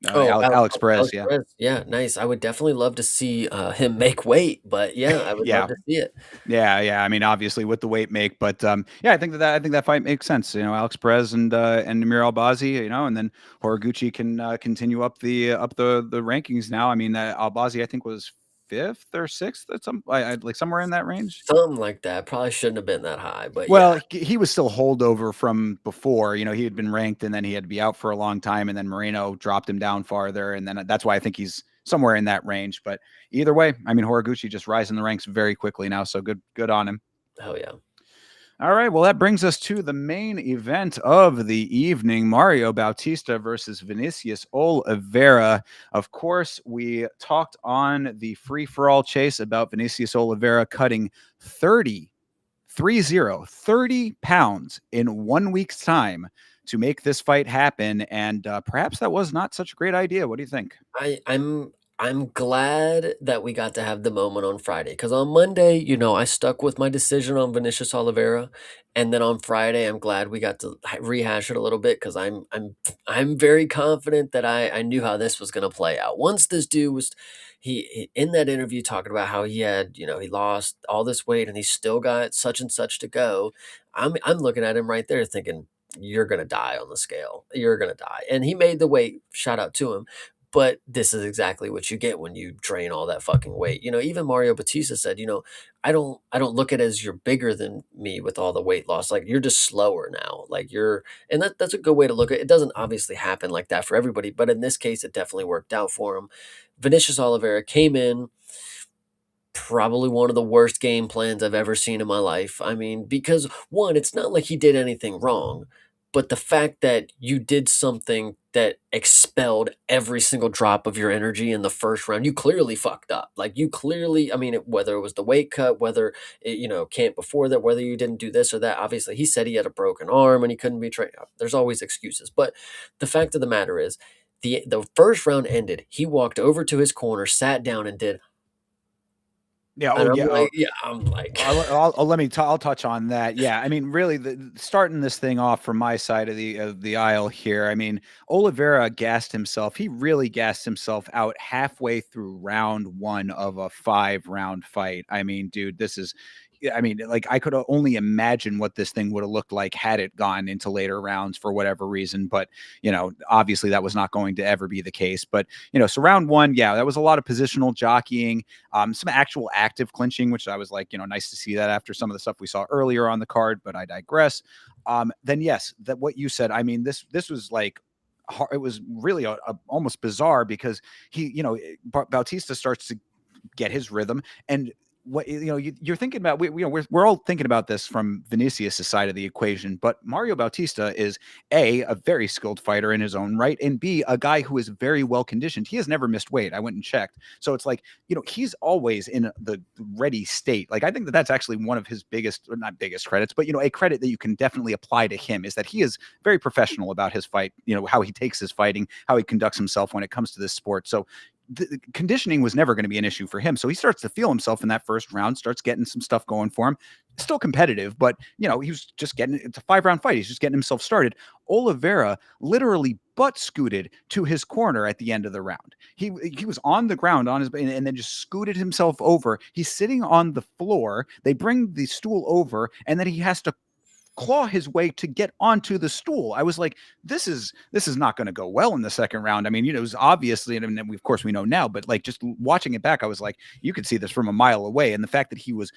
Oh, Alex Perez. Alex Yeah, Perez. Yeah, nice. I would definitely love to see, him make weight, but yeah, I would love yeah, to see it. yeah. I mean, obviously with the weight make, but yeah, I think that fight makes sense. Alex Perez and Namir Albazi. And then Horiguchi can continue up the rankings now. I mean, Albazi I think was fifth or sixth at like somewhere in that range. Something like that. Probably shouldn't have been that high, but yeah. Well, he was still holdover from before. He had been ranked and then he had to be out for a long time, and then Moreno dropped him down farther, and then that's why I think he's somewhere in that range. But either way, I mean, Horiguchi just rising the ranks very quickly now, so good on him. Hell yeah. All right, well, that brings us to the main event of the evening: Mario Bautista versus Vinicius Oliveira. Of course, we talked on the free for all chase about Vinicius Oliveira cutting 30 pounds in 1 week's time to make this fight happen. And perhaps that was not such a great idea. What do you think? I'm glad that we got to have the moment on Friday because on Monday, I stuck with my decision on Vinicius Oliveira, and then on Friday, I'm glad we got to rehash it a little bit because I'm very confident that I knew how this was going to play out. Once this dude was in that interview talking about how he had he lost all this weight and he still got such and such to go. I'm looking at him right there thinking you're gonna die on the scale. You're gonna die, and he made the weight. Shout out to him. But this is exactly what you get when you drain all that fucking weight. Even Mario Batista said, I don't look at it as you're bigger than me with all the weight loss. Like you're just slower now. Like and that's a good way to look at it. It doesn't obviously happen like that for everybody, but in this case, it definitely worked out for him. Vinicius Oliveira came in probably one of the worst game plans I've ever seen in my life. I mean, because one, it's not like he did anything wrong, but the fact that you did something that expelled every single drop of your energy in the first round, you clearly fucked up. Like you clearly, I mean, whether it was the weight cut, whether camp before that, whether you didn't do this or that. Obviously, he said he had a broken arm and he couldn't be trained. There's always excuses, but the fact of the matter is, the first round ended. He walked over to his corner, sat down, and did. Yeah. And Oh, I'm yeah. like, yeah, I'm like, I'll touch on that. Yeah, I mean, really, starting this thing off from my side of the aisle here. I mean, Oliveira gassed himself. He really gassed himself out halfway through round one of a 5-round fight. I mean, dude, this is. I mean, like I could only imagine what this thing would have looked like had it gone into later rounds for whatever reason. But obviously that was not going to ever be the case. But so round one, yeah, that was a lot of positional jockeying, some actual active clinching, which I was like, nice to see that after some of the stuff we saw earlier on the card. But I digress. Then yes, that what you said. I mean, this was like it was really almost bizarre because he, Bautista starts to get his rhythm, and what you're thinking about, we're all thinking about this from Vinicius' side of the equation, but Mario Bautista is a very skilled fighter in his own right, and B, a guy who is very well conditioned. He has never missed weight. I went and checked. So it's like, he's always in the ready state. Like, I think that that's actually one of his biggest, or not biggest credits, but a credit that you can definitely apply to him is that he is very professional about his fight, how he takes his fighting, how he conducts himself when it comes to this sport. So the conditioning was never going to be an issue for him. So he starts to feel himself in that first round, starts getting some stuff going for him. Still competitive, but he was just it's a 5-round fight. He's just getting himself started. Oliveira literally butt scooted to his corner at the end of the round. He was on the ground on his, and then just scooted himself over. He's sitting on the floor. They bring the stool over, and then he has to claw his way to get onto the stool. I was like, this is not going to go well in the second round. I mean, it was obviously, and of course we know now, but like just watching it back, I was like, you could see this from a mile away. And the fact that he was,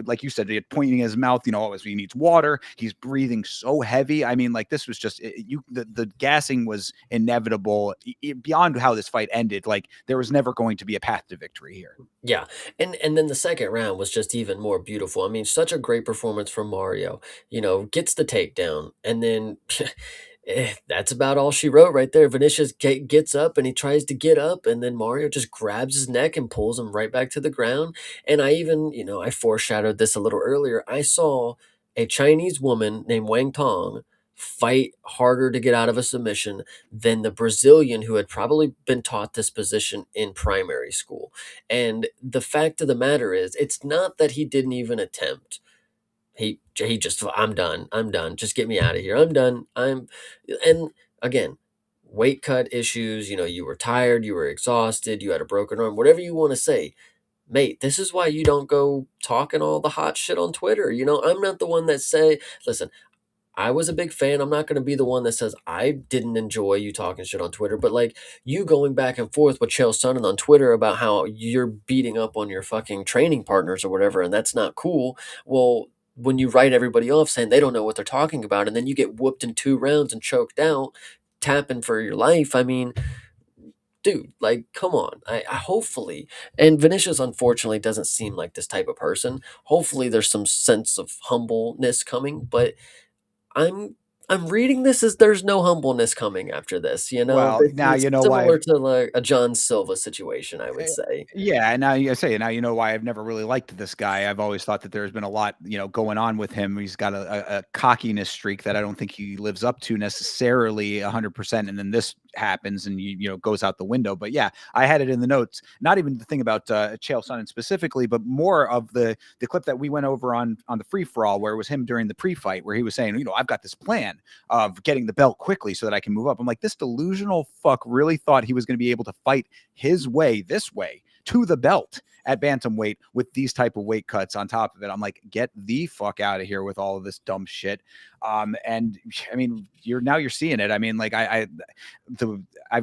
like you said, pointing his mouth, always he needs water. He's breathing so heavy. I mean, like this was just the gassing was inevitable beyond how this fight ended. Like there was never going to be a path to victory here. Yeah, and then the second round was just even more beautiful. I mean, such a great performance from Mario. Gets the takedown, and then that's about all she wrote right there. Vinicius gets up and he tries to get up, and then Mario just grabs his neck and pulls him right back to the ground. And I even, I foreshadowed this a little earlier. I saw a Chinese woman named Wang Tong fight harder to get out of a submission than the Brazilian who had probably been taught this position in primary school. And the fact of the matter is, it's not that he didn't even attempt. He just, I'm done. I'm done. Just get me out of here. I'm done. And again, weight cut issues, you were tired, you were exhausted, you had a broken arm, whatever you want to say. Mate, this is why you don't go talking all the hot shit on Twitter. I'm not the one that say, listen, I was a big fan. I'm not going to be the one that says I didn't enjoy you talking shit on Twitter, but like you going back and forth with Chael Sonnen on Twitter about how you're beating up on your fucking training partners or whatever, and that's not cool. Well, when you write everybody off saying they don't know what they're talking about, and then you get whooped in 2 rounds and choked out, tapping for your life. I mean, dude, like, come on. I hopefully, and Vinicius unfortunately doesn't seem like this type of person. Hopefully, there's some sense of humbleness coming, but I'm I'm reading this as there's no humbleness coming after this, Well, This now is you know why. similar to, like, a John Silva situation, I would Eh, say. yeah, and now you know why I've never really liked this guy. I've always thought that there's been a lot, going on with him. He's got a cockiness streak that I don't think he lives up to necessarily 100%. And then this happens and goes out the window. But yeah, I had it in the notes. Not even the thing about Chael Sonnen specifically, but more of the clip that we went over on the free for all, where it was him during the pre-fight, where he was saying, I've got this plan of getting the belt quickly so that I can move up. I'm like, this delusional fuck really thought he was going to be able to fight his way this way to the belt at bantamweight with these type of weight cuts on top of it. I'm like, get the fuck out of here with all of this dumb shit. And I mean, you're seeing it. I mean, like I've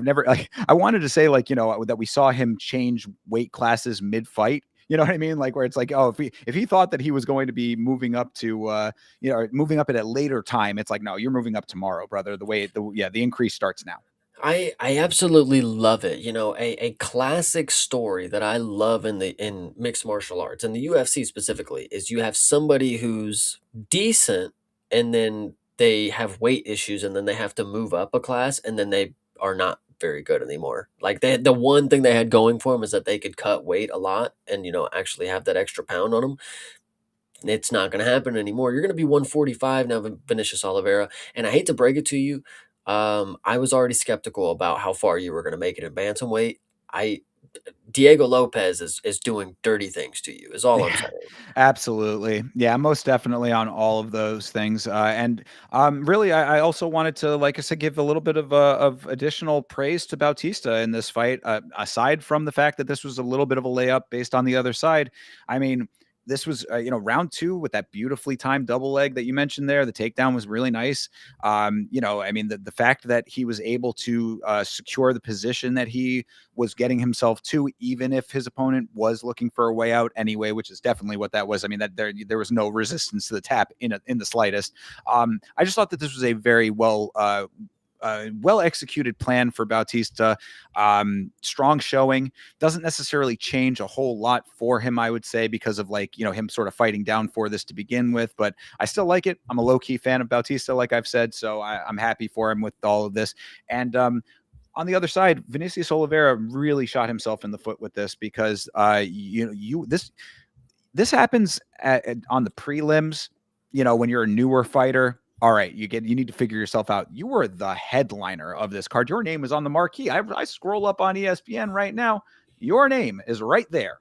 never, like, I wanted to say, like, that we saw him change weight classes mid fight. You know what I mean? Like, where it's like, oh, if he thought that he was going to be moving up to moving up at a later time, it's like, no, you're moving up tomorrow, brother. The increase starts now. I absolutely love it. A classic story that I love in mixed martial arts and the UFC specifically is you have somebody who's decent and then they have weight issues and then they have to move up a class and then they are not very good anymore. Like the one thing they had going for them is that they could cut weight a lot and actually have that extra pound on them. It's not going to happen anymore. You're going to be 145 now, Vinicius Oliveira. And I hate to break it to you, I was already skeptical about how far you were going to make it in bantamweight. I Diego Lopez is doing dirty things to you. Is all I'm Yeah, saying. absolutely. Yeah, most definitely on all of those things. And really, I also wanted to, like I said, give a little bit of additional praise to Bautista in this fight. Aside from the fact that this was a little bit of a layup based on the other side, I mean, this was round two with that beautifully timed double leg that you mentioned there. The takedown was really nice. I mean, the fact that he was able to secure the position that he was getting himself to, even if his opponent was looking for a way out anyway, which is definitely what that was. I mean, that there was no resistance to the tap in the slightest. I just thought that this was a very well well executed plan for Bautista. Strong showing, doesn't necessarily change a whole lot for him, I would say, because of like, him sort of fighting down for this to begin with. But I still like it. I'm a low key fan of Bautista, like I've said, so I'm happy for him with all of this. And on the other side, Vinicius Oliveira really shot himself in the foot with this because this happens on the prelims. When you're a newer fighter, all right, you need to figure yourself out. You were the headliner of this card. Your name is on the marquee. I scroll up on ESPN right now. Your name is right there.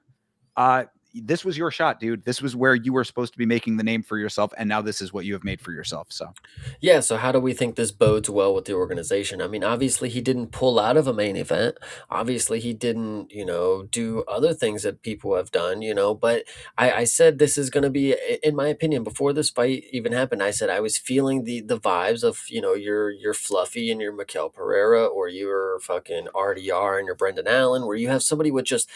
This was your shot, dude. This was where you were supposed to be making the name for yourself, and now this is what you have made for yourself. So Yeah, so how do we think this bodes well with the organization? I mean, obviously he didn't pull out of a main event. Obviously he didn't, do other things that people have done, but I said this is going to be, in my opinion, before this fight even happened, I said I was feeling the vibes of, your Fluffy and your Mikel Pereira, or your fucking RDR and your Brendan Allen, where you have somebody with just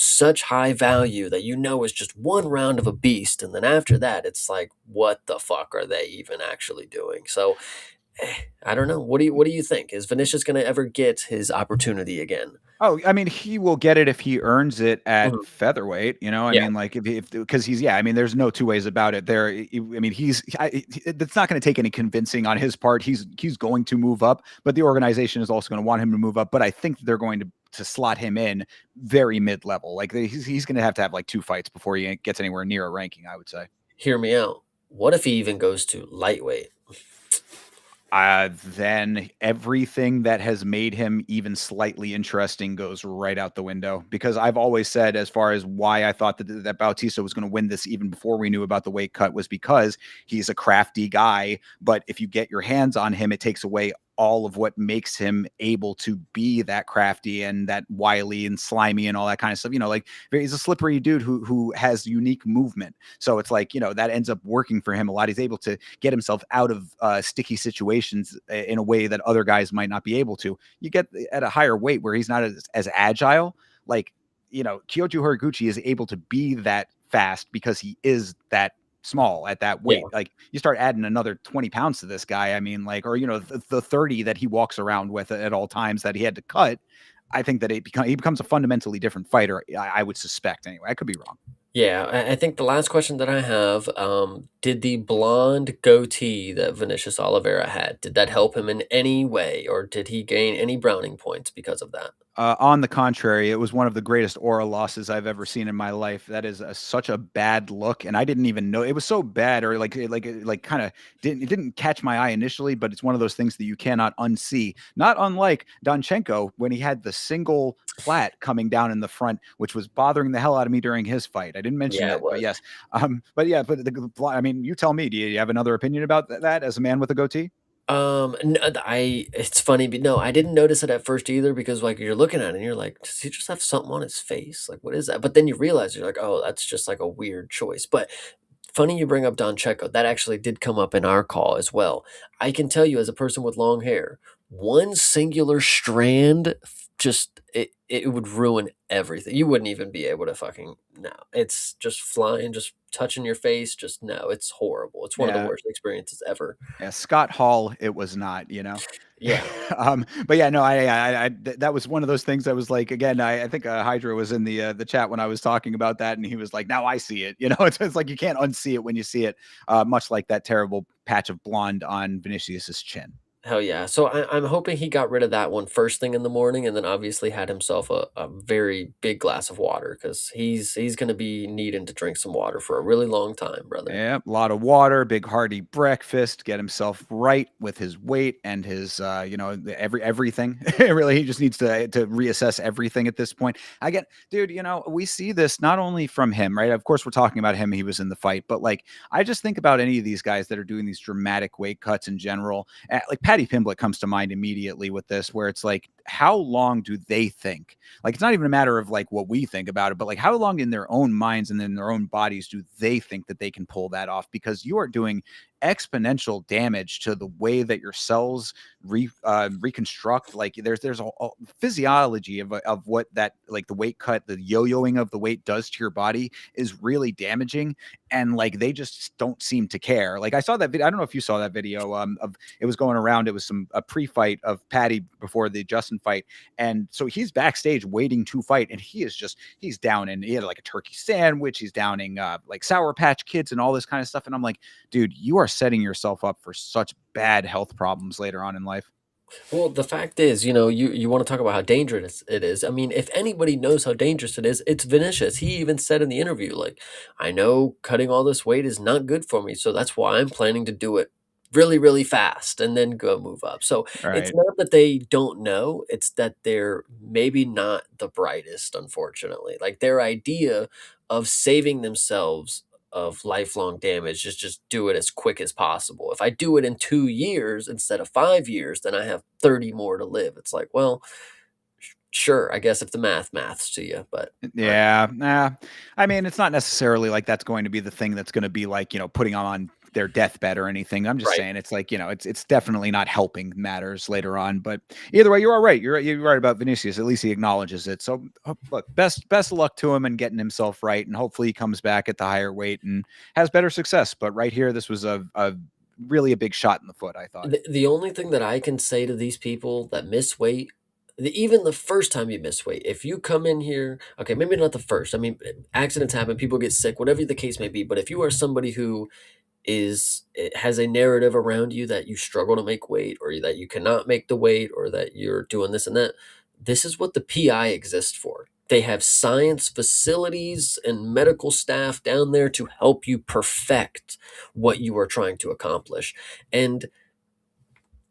such high value that is just one round of a beast, and then after that it's like, what the fuck are they even actually doing? So I don't know. What do you think? Is Vinicius going to ever get his opportunity again? Oh, I mean, he will get it if he earns it at Mhm. featherweight. I Yeah, mean, like if because he's I mean, there's no two ways about it. I mean, it's not going to take any convincing on his part. He's going to move up, but the organization is also going to want him to move up. But I think they're going to slot him in very mid level. Like he's going to have like two fights before he gets anywhere near a ranking, I would say. hear me out. What if he even goes to lightweight? Then everything that has made him even slightly interesting goes right out the window. Because I've always said, as far as why I thought that Bautista was going to win this even before we knew about the weight cut, was because he's a crafty guy. But if you get your hands on him, it takes away all of what makes him able to be that crafty and that wily and slimy and all that kind of stuff. Like he's a slippery dude who has unique movement. So it's like, that ends up working for him a lot. He's able to get himself out of sticky situations in a way that other guys might not be able to. You get at a higher weight where he's not as agile. Like, Kyoji Horiguchi is able to be that fast because he is that small at that Yeah. weight. Like you start adding another 20 pounds to this guy. I mean, like, or, the 30 that he walks around with at all times that he had to cut. I think that he becomes a fundamentally different fighter. I would suspect anyway. I could be wrong. Yeah, I think the last question that I have, did the blonde goatee that Vinicius Oliveira had, did that help him in any way, or did he gain any browning points because of that? On the contrary, it was one of the greatest aura losses I've ever seen in my life. That is such a bad look, and I didn't even know it was so bad, or like kind of didn't catch my eye initially. But it's one of those things that you cannot unsee. Not unlike Donchenko when he had the single plat coming down in the front, which was bothering the hell out of me during his fight. I didn't mention Yeah, it it, but was. yes, but yeah, but I mean, you tell me. Do you have another opinion about that as a man with a goatee? It's funny, but no, I didn't notice it at first either, because like you're looking at it and you're like, does he just have something on his face? Like, what is that? But then you realize you're like, oh, that's just like a weird choice. But funny you bring up Don Checo. That actually did come up in our call as well. I can tell you, as a person with long hair, one singular strand just it would ruin everything. You wouldn't even be able to fucking no. It's just flying, just touching your face. Just no, it's horrible. It's one of the Yeah, worst experiences ever. yeah, Scott Hall, it was not. Yeah. But yeah, no, that was one of those things that was like, again, I think Hydra was in the chat when I was talking about that, and he was like, now I see it. It's like you can't unsee it when you see it, much like that terrible patch of blonde on Vinicius's chin. Hell yeah. So I'm hoping he got rid of that one first thing in the morning, and then obviously had himself a very big glass of water, because he's going to be needing to drink some water for a really long time, brother. Yeah, a lot of water, big hearty breakfast, get himself right with his weight and his everything. Really, he just needs to reassess everything at this point. I get, dude, we see this not only from him, right? Of course, we're talking about him, he was in the fight, but like I just think about any of these guys that are doing these dramatic weight cuts in general. Like Patty Pimblett comes to mind immediately with this, where it's like how long do they think? Like, it's not even a matter of like what we think about it, but like how long in their own minds and in their own bodies do they think that they can pull that off? Because you are doing exponential damage to the way that your cells reconstruct. Like there's a physiology of what that, like the weight cut, the yo-yoing of the weight does to your body is really damaging. And like they just don't seem to care. Like I saw that video. I don't know if you saw that video of, it was going around. It was a pre-fight of Patty before the Justin fight, and so he's backstage waiting to fight, and he's down, and he had like a turkey sandwich. He's downing like Sour Patch Kids and all this kind of stuff. And I'm like, dude, you are setting yourself up for such bad health problems later on in life. Well, the fact is, you want to talk about how dangerous it is. I mean, if anybody knows how dangerous it is, it's Vinicius. He even said in the interview, like, I know cutting all this weight is not good for me, so that's why I'm planning to do it really, really fast and then go move up. So it's Right. not that they don't know, it's that they're maybe not the brightest, unfortunately. Like their idea of saving themselves of lifelong damage is just do it as quick as possible. If I do it in 2 years instead of 5 years, then I have 30 more to live. It's like, well, sure, I guess if the maths to you, but I, Yeah. Nah. I mean, it's not necessarily like that's going to be the thing that's going to be like, putting them on their deathbed or anything. I'm just right. saying it's like, it's definitely not helping matters later on. But either way, you're all right. You're right about Vinicius. At least he acknowledges it. So look, best of luck to him and getting himself right. And hopefully he comes back at the higher weight and has better success. But right here, this was a really a big shot in the foot, I thought. The only thing that I can say to these people that miss weight, even the first time you miss weight, if you come in here, okay, maybe not the first. I mean, accidents happen, people get sick, whatever the case may be. But if you are somebody who is it has a narrative around you that you struggle to make weight or that you cannot make the weight or that you're doing this and that, this is what the PI exists for. They have science facilities and medical staff down there to help you perfect what you are trying to accomplish. And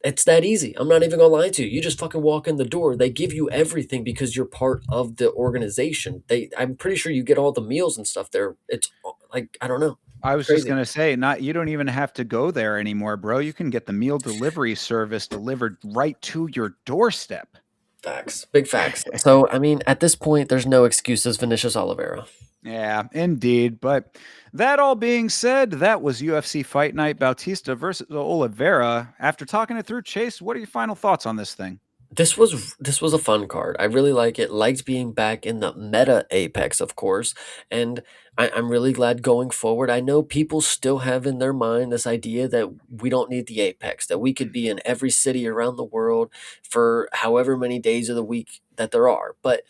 it's that easy. I'm not even gonna lie to you. You just fucking walk in the door. They give you everything because you're part of the organization. I'm pretty sure you get all the meals and stuff there. It's like I don't know. I It's was just crazy. gonna say, not you don't even have to go there anymore, bro. You can get the meal delivery service delivered right to your doorstep. Facts, big facts. So, I mean, at this point, there's no excuses, Vinicius Oliveira. Yeah, indeed. But that all being said, that was UFC Fight Night, Bautista versus Oliveira. After talking it through, Chase, what are your final thoughts on this thing? This was a fun card. I really like it. Liked being back in the meta Apex, of course, and I'm really glad going forward. I know people still have in their mind this idea that we don't need the Apex, that we could be in every city around the world for however many days of the week that there are, but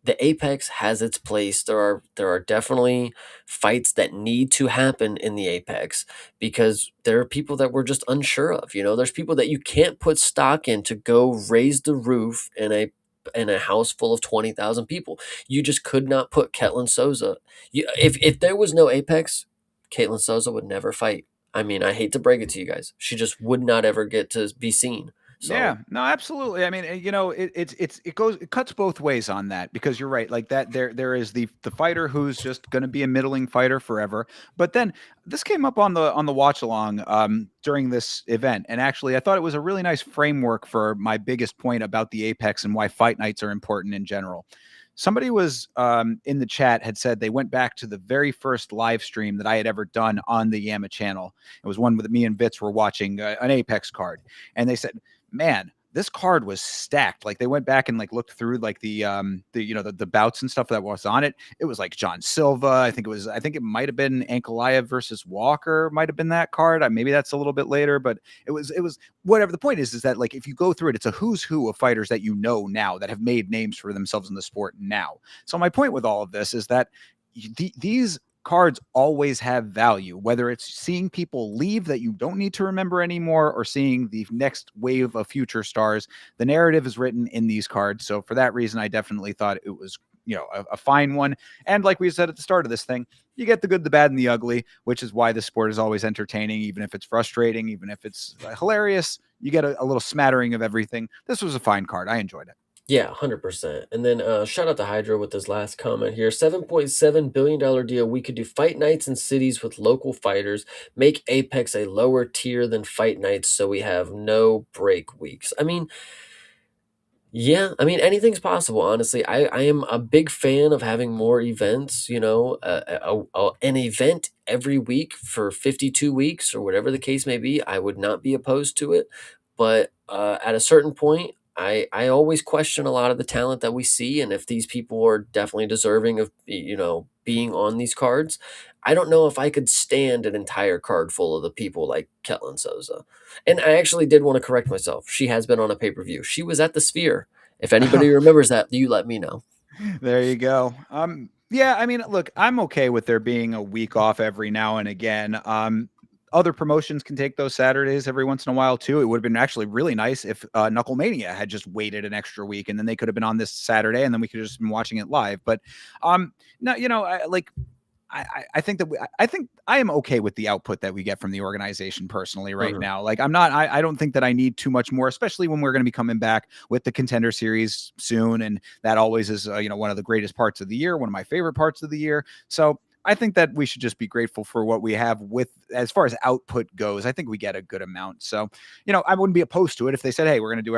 the Apex has its place. There are definitely fights that need to happen in the Apex because there are people that we're just unsure of. There's people that you can't put stock in to go raise the roof in a house full of 20,000 people. You just could not put Ketlin Souza. If there was no Apex, Caitlin Souza would never fight. I mean, I hate to break it to you guys. She just would not ever get to be seen. So Yeah, no, absolutely. I mean, it cuts both ways on that because you're right. Like that, there is the fighter who's just going to be a middling fighter forever. But then this came up on the watch along during this event, and actually, I thought it was a really nice framework for my biggest point about the Apex and why fight nights are important in general. Somebody was in the chat had said they went back to the very first live stream that I had ever done on the Yama channel. It was one with me and Vitz were watching an Apex card, and they said, man, this card was stacked. Like they went back and like looked through like the bouts and stuff that was on it. It was like John Silva. I think it might have been Ankalaev versus Walker, might have been that card. Maybe that's a little bit later, but it was whatever. The point is that like if you go through it, it's a who's who of fighters that you know now that have made names for themselves in the sport now. So my point with all of this is that these cards always have value, whether it's seeing people leave that you don't need to remember anymore or seeing the next wave of future stars. The narrative is written in these cards. So for that reason, I definitely thought it was, a fine one. And like we said at the start of this thing, you get the good, the bad, and the ugly, which is why the sport is always entertaining, even if it's frustrating, even if it's hilarious. You get a little smattering of everything. This was a fine card. I enjoyed it. yeah, 100%. And then shout out to Hydra with his last comment here. $7.7 billion deal. We could do fight nights in cities with local fighters, make Apex a lower tier than fight nights so we have no break weeks. I mean, Yeah, I mean, anything's possible, honestly. I am a big fan of having more events, an event every week for 52 weeks or whatever the case may be. I would not be opposed to it. But at a certain point, I always question a lot of the talent that we see. And if these people are definitely deserving of, being on these cards, I don't know if I could stand an entire card full of the people like Ketlin Souza. And I actually did want to correct myself. She has been on a pay-per-view. She was at the Sphere. If anybody remembers that, you let me know. There you go. Yeah, I mean, look, I'm okay with there being a week off every now and again. Other promotions can take those Saturdays every once in a while too. It would have been actually really nice if Knucklemania had just waited an extra week and then they could have been on this Saturday and then we could have just been watching it live. But no, I think that I think I am okay with the output that we get from the organization personally right Mhm. now. Like I don't think that I need too much more, especially when we're going to be coming back with the Contender Series soon, and that always is one of the greatest parts of the year, one of my favorite parts of the year. So I think that we should just be grateful for what we have with as far as output goes. I think we get a good amount. So I wouldn't be opposed to it if they said, hey, we're going to do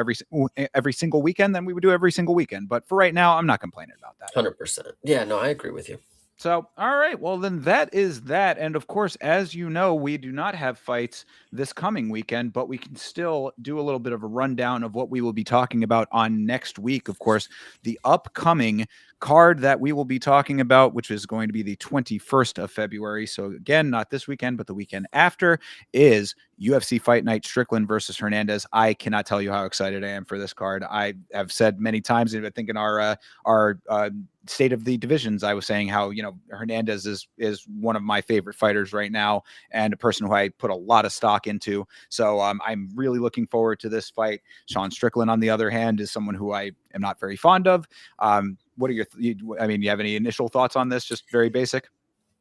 every single weekend, then we would do every single weekend. But for right now, I'm not complaining about that. 100%. Yeah, no, I agree with you. So, all right. Well, then that is that. And of course, as you know, we do not have fights this coming weekend, but we can still do a little bit of a rundown of what we will be talking about on next week. Of course, the upcoming card that we will be talking about, which is going to be the 21st of February. So, again, not this weekend, but the weekend after, is UFC Fight Night Strickland versus Hernandez. I cannot tell you how excited I am for this card. I have said many times, I think in our state of the divisions, I was saying how Hernandez is one of my favorite fighters right now and a person who I put a lot of stock into. So I'm really looking forward to this fight. Sean Strickland, on the other hand, is someone who I am not very fond of. What are you have any initial thoughts on this? Just very basic.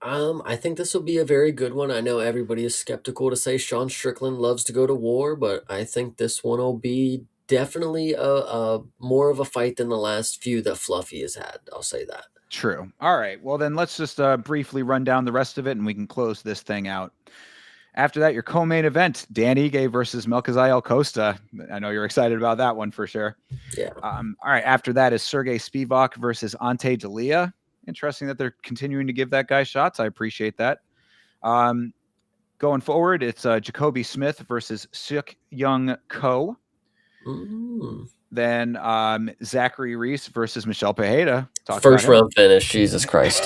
I think this will be a very good one. I know everybody is skeptical to say Sean Strickland loves to go to war, but I think this one will be definitely a more of a fight than the last few that Fluffy has had. I'll say that. True. All right. Well, then let's just briefly run down the rest of it and we can close this thing out. After that, your co-main event, Dan Ige versus Melchizedek Costa. I know you're excited about that one for sure. Yeah. All right. After that is Sergey Spivak versus Ante Dalia. Interesting that they're continuing to give that guy shots. I appreciate that. Going forward, it's Jacoby Smith versus Suk Young Ko. Mm. Then Zachary Reese versus Michelle Pajeda. Talked about First him. round finish. Jesus Christ.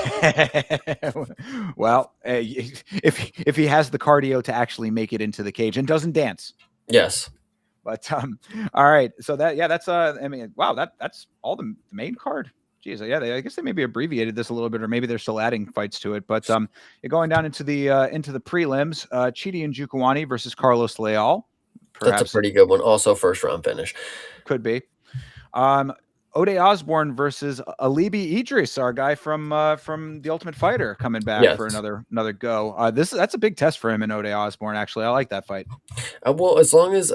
Well, if he has the cardio to actually make it into the cage and doesn't dance. Yes. But all right. So that's wow, that's all the main card. Jeez, I guess they maybe abbreviated this a little bit, or maybe they're still adding fights to it. But you're going down into the prelims, Chidi and Jukwani versus Carlos Leal. That's a Perhaps pretty good one. Also, first round finish. could be. Ode Osborne versus Alibi Idris, our guy from the Ultimate Fighter, coming back Yes. for another go. That's a big test for him in Ode Osborne. Actually, I like that fight. Well, as long as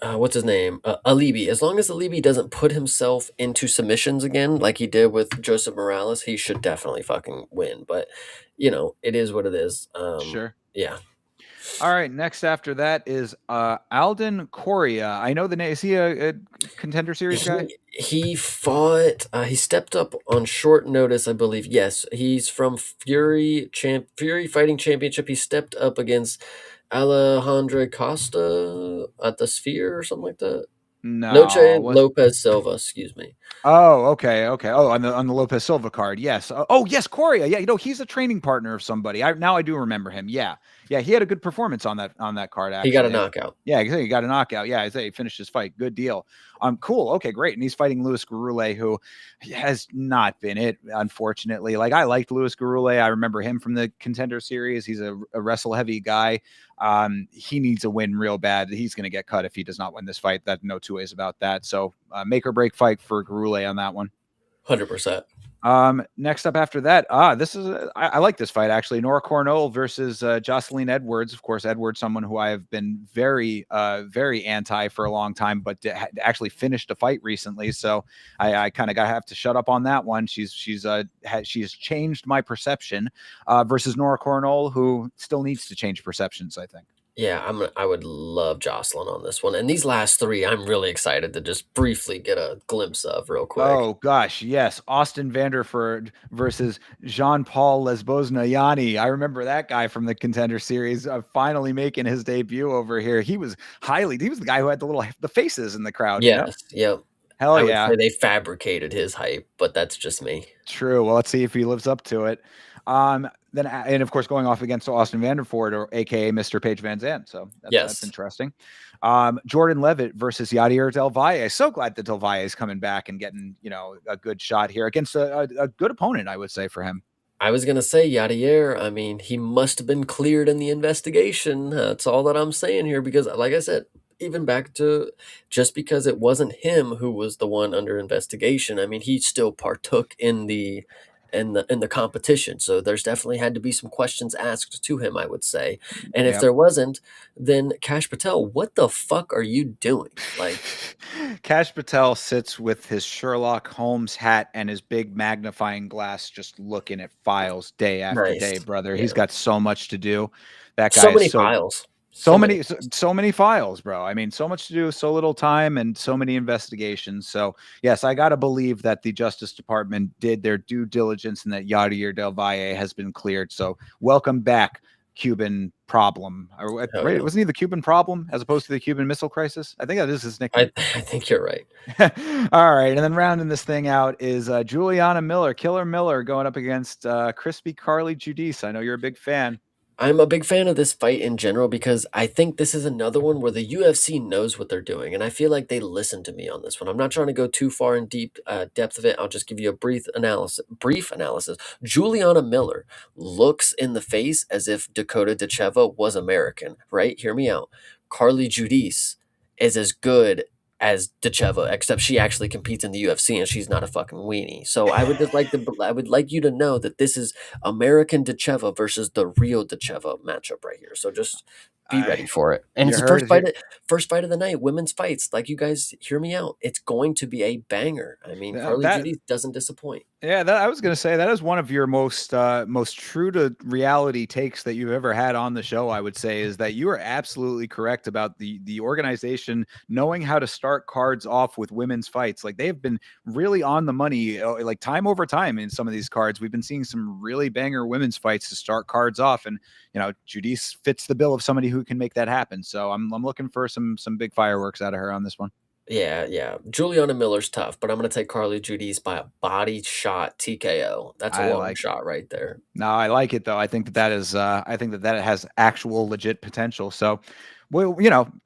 what's his name, Alibi. As long as Alibi doesn't put himself into submissions again, like he did with Joseph Morales, he should definitely fucking win. But it is what it is. Sure. Yeah. All right. Next after that is Alden Coria. I know the name. Is he a Contender Series guy? He fought. He stepped up on short notice, I believe. Yes, he's from Fury Fighting Championship. He stepped up against Alejandro Costa at the Sphere or something like that. No, Noche was Lopez Silva, excuse me. Oh, okay, okay. Oh, on the Lopez Silva card, yes. Oh, yes, Coria. Yeah, he's a training partner of somebody. I do remember him. Yeah, yeah. He had a good performance on that card He got a actually. knockout. Yeah, exactly. He got a knockout. Yeah, I say he finished his fight. Good deal. Cool. Okay, great. And he's fighting Luis Garule, who has not been it, unfortunately. Like I liked Luis Garule. I remember him from the Contender Series. He's a wrestle heavy guy. He needs a win real bad. He's going to get cut if he does not win this fight. That no two ways about that. So make or break fight for Garule on that one. 100%. Next up after that, this is I like this fight actually. Nora Cornell versus Jocelyn Edwards. Of course, Edwards, someone who I have been very anti for a long time, but actually finished a fight recently. So I kind of have to shut up on that one. She has changed my perception versus Nora Cornell, who still needs to change perceptions, I think. Yeah, I would love Jocelyn on this one, and these last 3, I'm really excited to just briefly get a glimpse of real quick. Oh gosh, yes. Austin Vanderford versus Jean-Paul Lesbosnayani. I remember that guy from the Contender Series finally making his debut over here. He was the guy who had the faces in the crowd, you know? Yes, yep. Hell I would yeah. say they fabricated his hype, but that's just me. True. Well, let's see if he lives up to it. Then and of course going off against Austin Vanderford, or aka Mr. Paige Van Zandt. So that's Yes. interesting. Jordan Levitt versus Yadier Del Valle. So glad that Del Valle is coming back and getting, a good shot here against a good opponent, I would say, for him. I was gonna say Yadier, I mean, he must have been cleared in the investigation. That's all that I'm saying here because, like I said, even back to just because it wasn't him who was the one under investigation, I mean, he still partook in the competition. So there's definitely had to be some questions asked to him, I would say. And if Yep. there wasn't, then Cash Patel, what the fuck are you doing? Like, Cash Patel sits with his Sherlock Holmes hat and his big magnifying glass, just looking at files day after nice. day, brother. He's Yeah. got so much to do. That guy So is many so files. so So many. many so many files, bro. I mean, so much to do, so little time, and so many investigations. So yes, I gotta believe that the Justice Department did their due diligence and that Yadier Del Valle has been cleared. So welcome back, Cuban problem. Or Hell right, yeah. wasn't he the Cuban problem as opposed to the Cuban Missile Crisis? I think that is his I, nickname. I think you're right. All right, and then rounding this thing out is Juliana Miller, Killer Miller, going up against Crispy Carly Judice. I know you're a big fan. I'm a big fan of this fight in general because I think this is another one where the UFC knows what they're doing, and I feel like they listen to me on this one. I'm not trying to go too far in deep depth of it. I'll just give you a brief analysis. Brief analysis. Juliana Miller looks in the face as if Dakota Decheva was American. Right? Hear me out. Carly Judice is as good as Decheva, except she actually competes in the UFC and she's not a fucking weenie. So I would like you to know that this is American Decheva versus the real Decheva matchup right here. So just be ready I for it. And you it's the heard it here. first fight of the night, women's fights. Like you guys hear me out. It's going to be a banger. I mean, Carly That Judy doesn't disappoint. Yeah, that I was gonna say that is one of your most true to reality takes that you've ever had on the show. I would say is that you are absolutely correct about the organization knowing how to start cards off with women's fights. Like they have been really on the money, like time over time in some of these cards. We've been seeing some really banger women's fights to start cards off, and Judice fits the bill of somebody who can make that happen. So I'm looking for some big fireworks out of her on this one. Yeah, yeah. Juliana Miller's tough, but I'm going to take Carly Judy's by a body shot TKO. That's a I long like it. shot right there. No, I like it though. I think that is I think that that has actual legit potential. So we'll,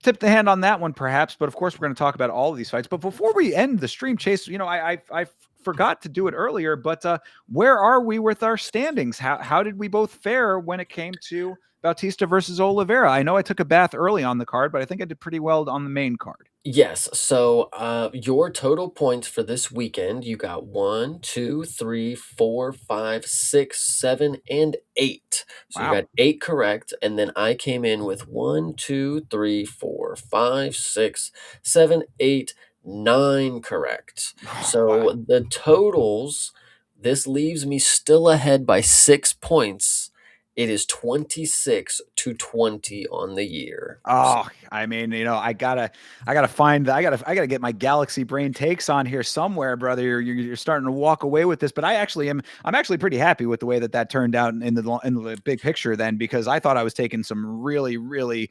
tip the hand on that one perhaps, but of course we're going to talk about all of these fights. But before we end the stream, Chase, I forgot to do it earlier, but where are we with our standings? How did we both fare when it came to Bautista versus Oliveira? I know I took a bath early on the card, but I think I did pretty well on the main card. Yes. So your total points for this weekend, you got 1, 2, 3, 4, 5, 6, 7, and 8. So you Wow. got 8 correct. And then I came in with 1, 2, 3, 4, 5, 6, 7, 8, 9 correct. Wow. So the totals, this leaves me still ahead by 6 points. It is 26-20 on the year. Oh, I mean, I gotta get my galaxy brain takes on here somewhere, brother. You're starting to walk away with this, but I'm actually pretty happy with the way that turned out in the big picture then, because I thought I was taking some really, really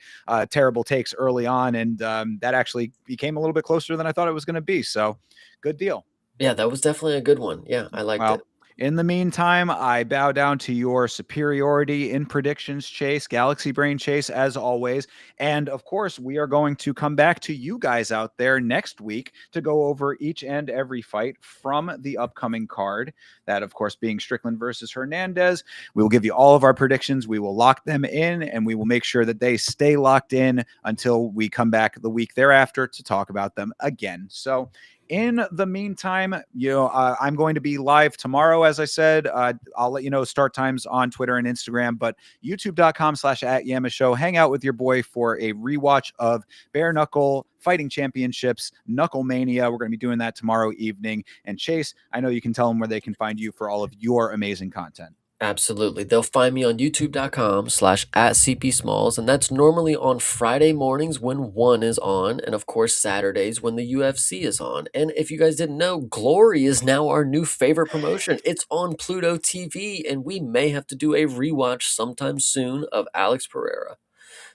terrible takes early on. And that actually became a little bit closer than I thought it was going to be. So good deal. Yeah, that was definitely a good one. Yeah, I liked it. Well, in the meantime, I bow down to your superiority in predictions, Chase, Galaxy Brain Chase, as always. And of course, we are going to come back to you guys out there next week to go over each and every fight from the upcoming card. That, of course, being Strickland versus Hernandez. We will give you all of our predictions. We will lock them in, and we will make sure that they stay locked in until we come back the week thereafter to talk about them again. So, in the meantime, I'm going to be live tomorrow, as I said. I'll let you know start times on Twitter and Instagram, but youtube.com/@Yama Show. Hang out with your boy for a rewatch of Bare Knuckle Fighting Championships, Knuckle Mania. We're going to be doing that tomorrow evening. And Chase, I know you can tell them where they can find you for all of your amazing content. Absolutely. They'll find me on youtube.com/@cpsmalls, and that's normally on Friday mornings when one is on, and of course Saturdays when the UFC is on. And if you guys didn't know, Glory is now our new favorite promotion. It's on Pluto TV, and we may have to do a rewatch sometime soon of Alex Pereira.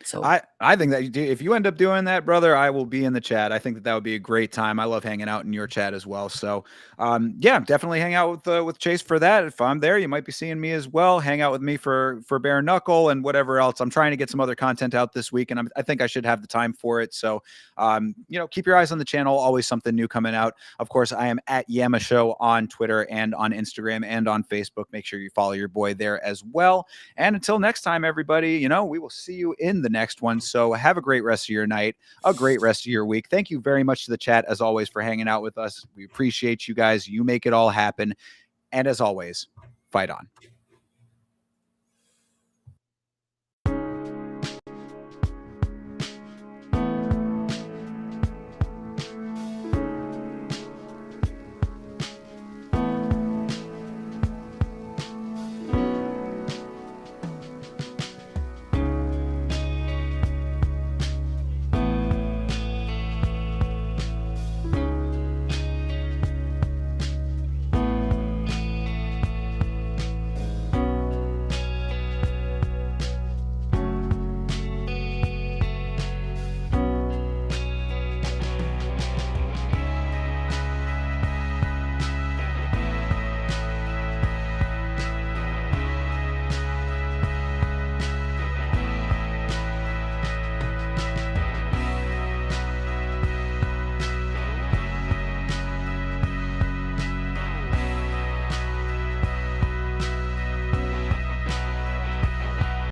So I think that if you end up doing that, brother, I will be in the chat. I think that would be a great time. I love hanging out in your chat as well. So, yeah, definitely hang out with Chase for that. If I'm there, you might be seeing me as well. Hang out with me for Bare Knuckle and whatever else. I'm trying to get some other content out this week, and I think I should have the time for it. So, keep your eyes on the channel. Always something new coming out. Of course, I am at Yama Show on Twitter and on Instagram and on Facebook. Make sure you follow your boy there as well. And until next time, everybody, we will see you in the next one. So have a great rest of your night, a great rest of your week. Thank you very much to the chat, as always, for hanging out with us. We appreciate you guys. You make it all happen. And as always, fight on.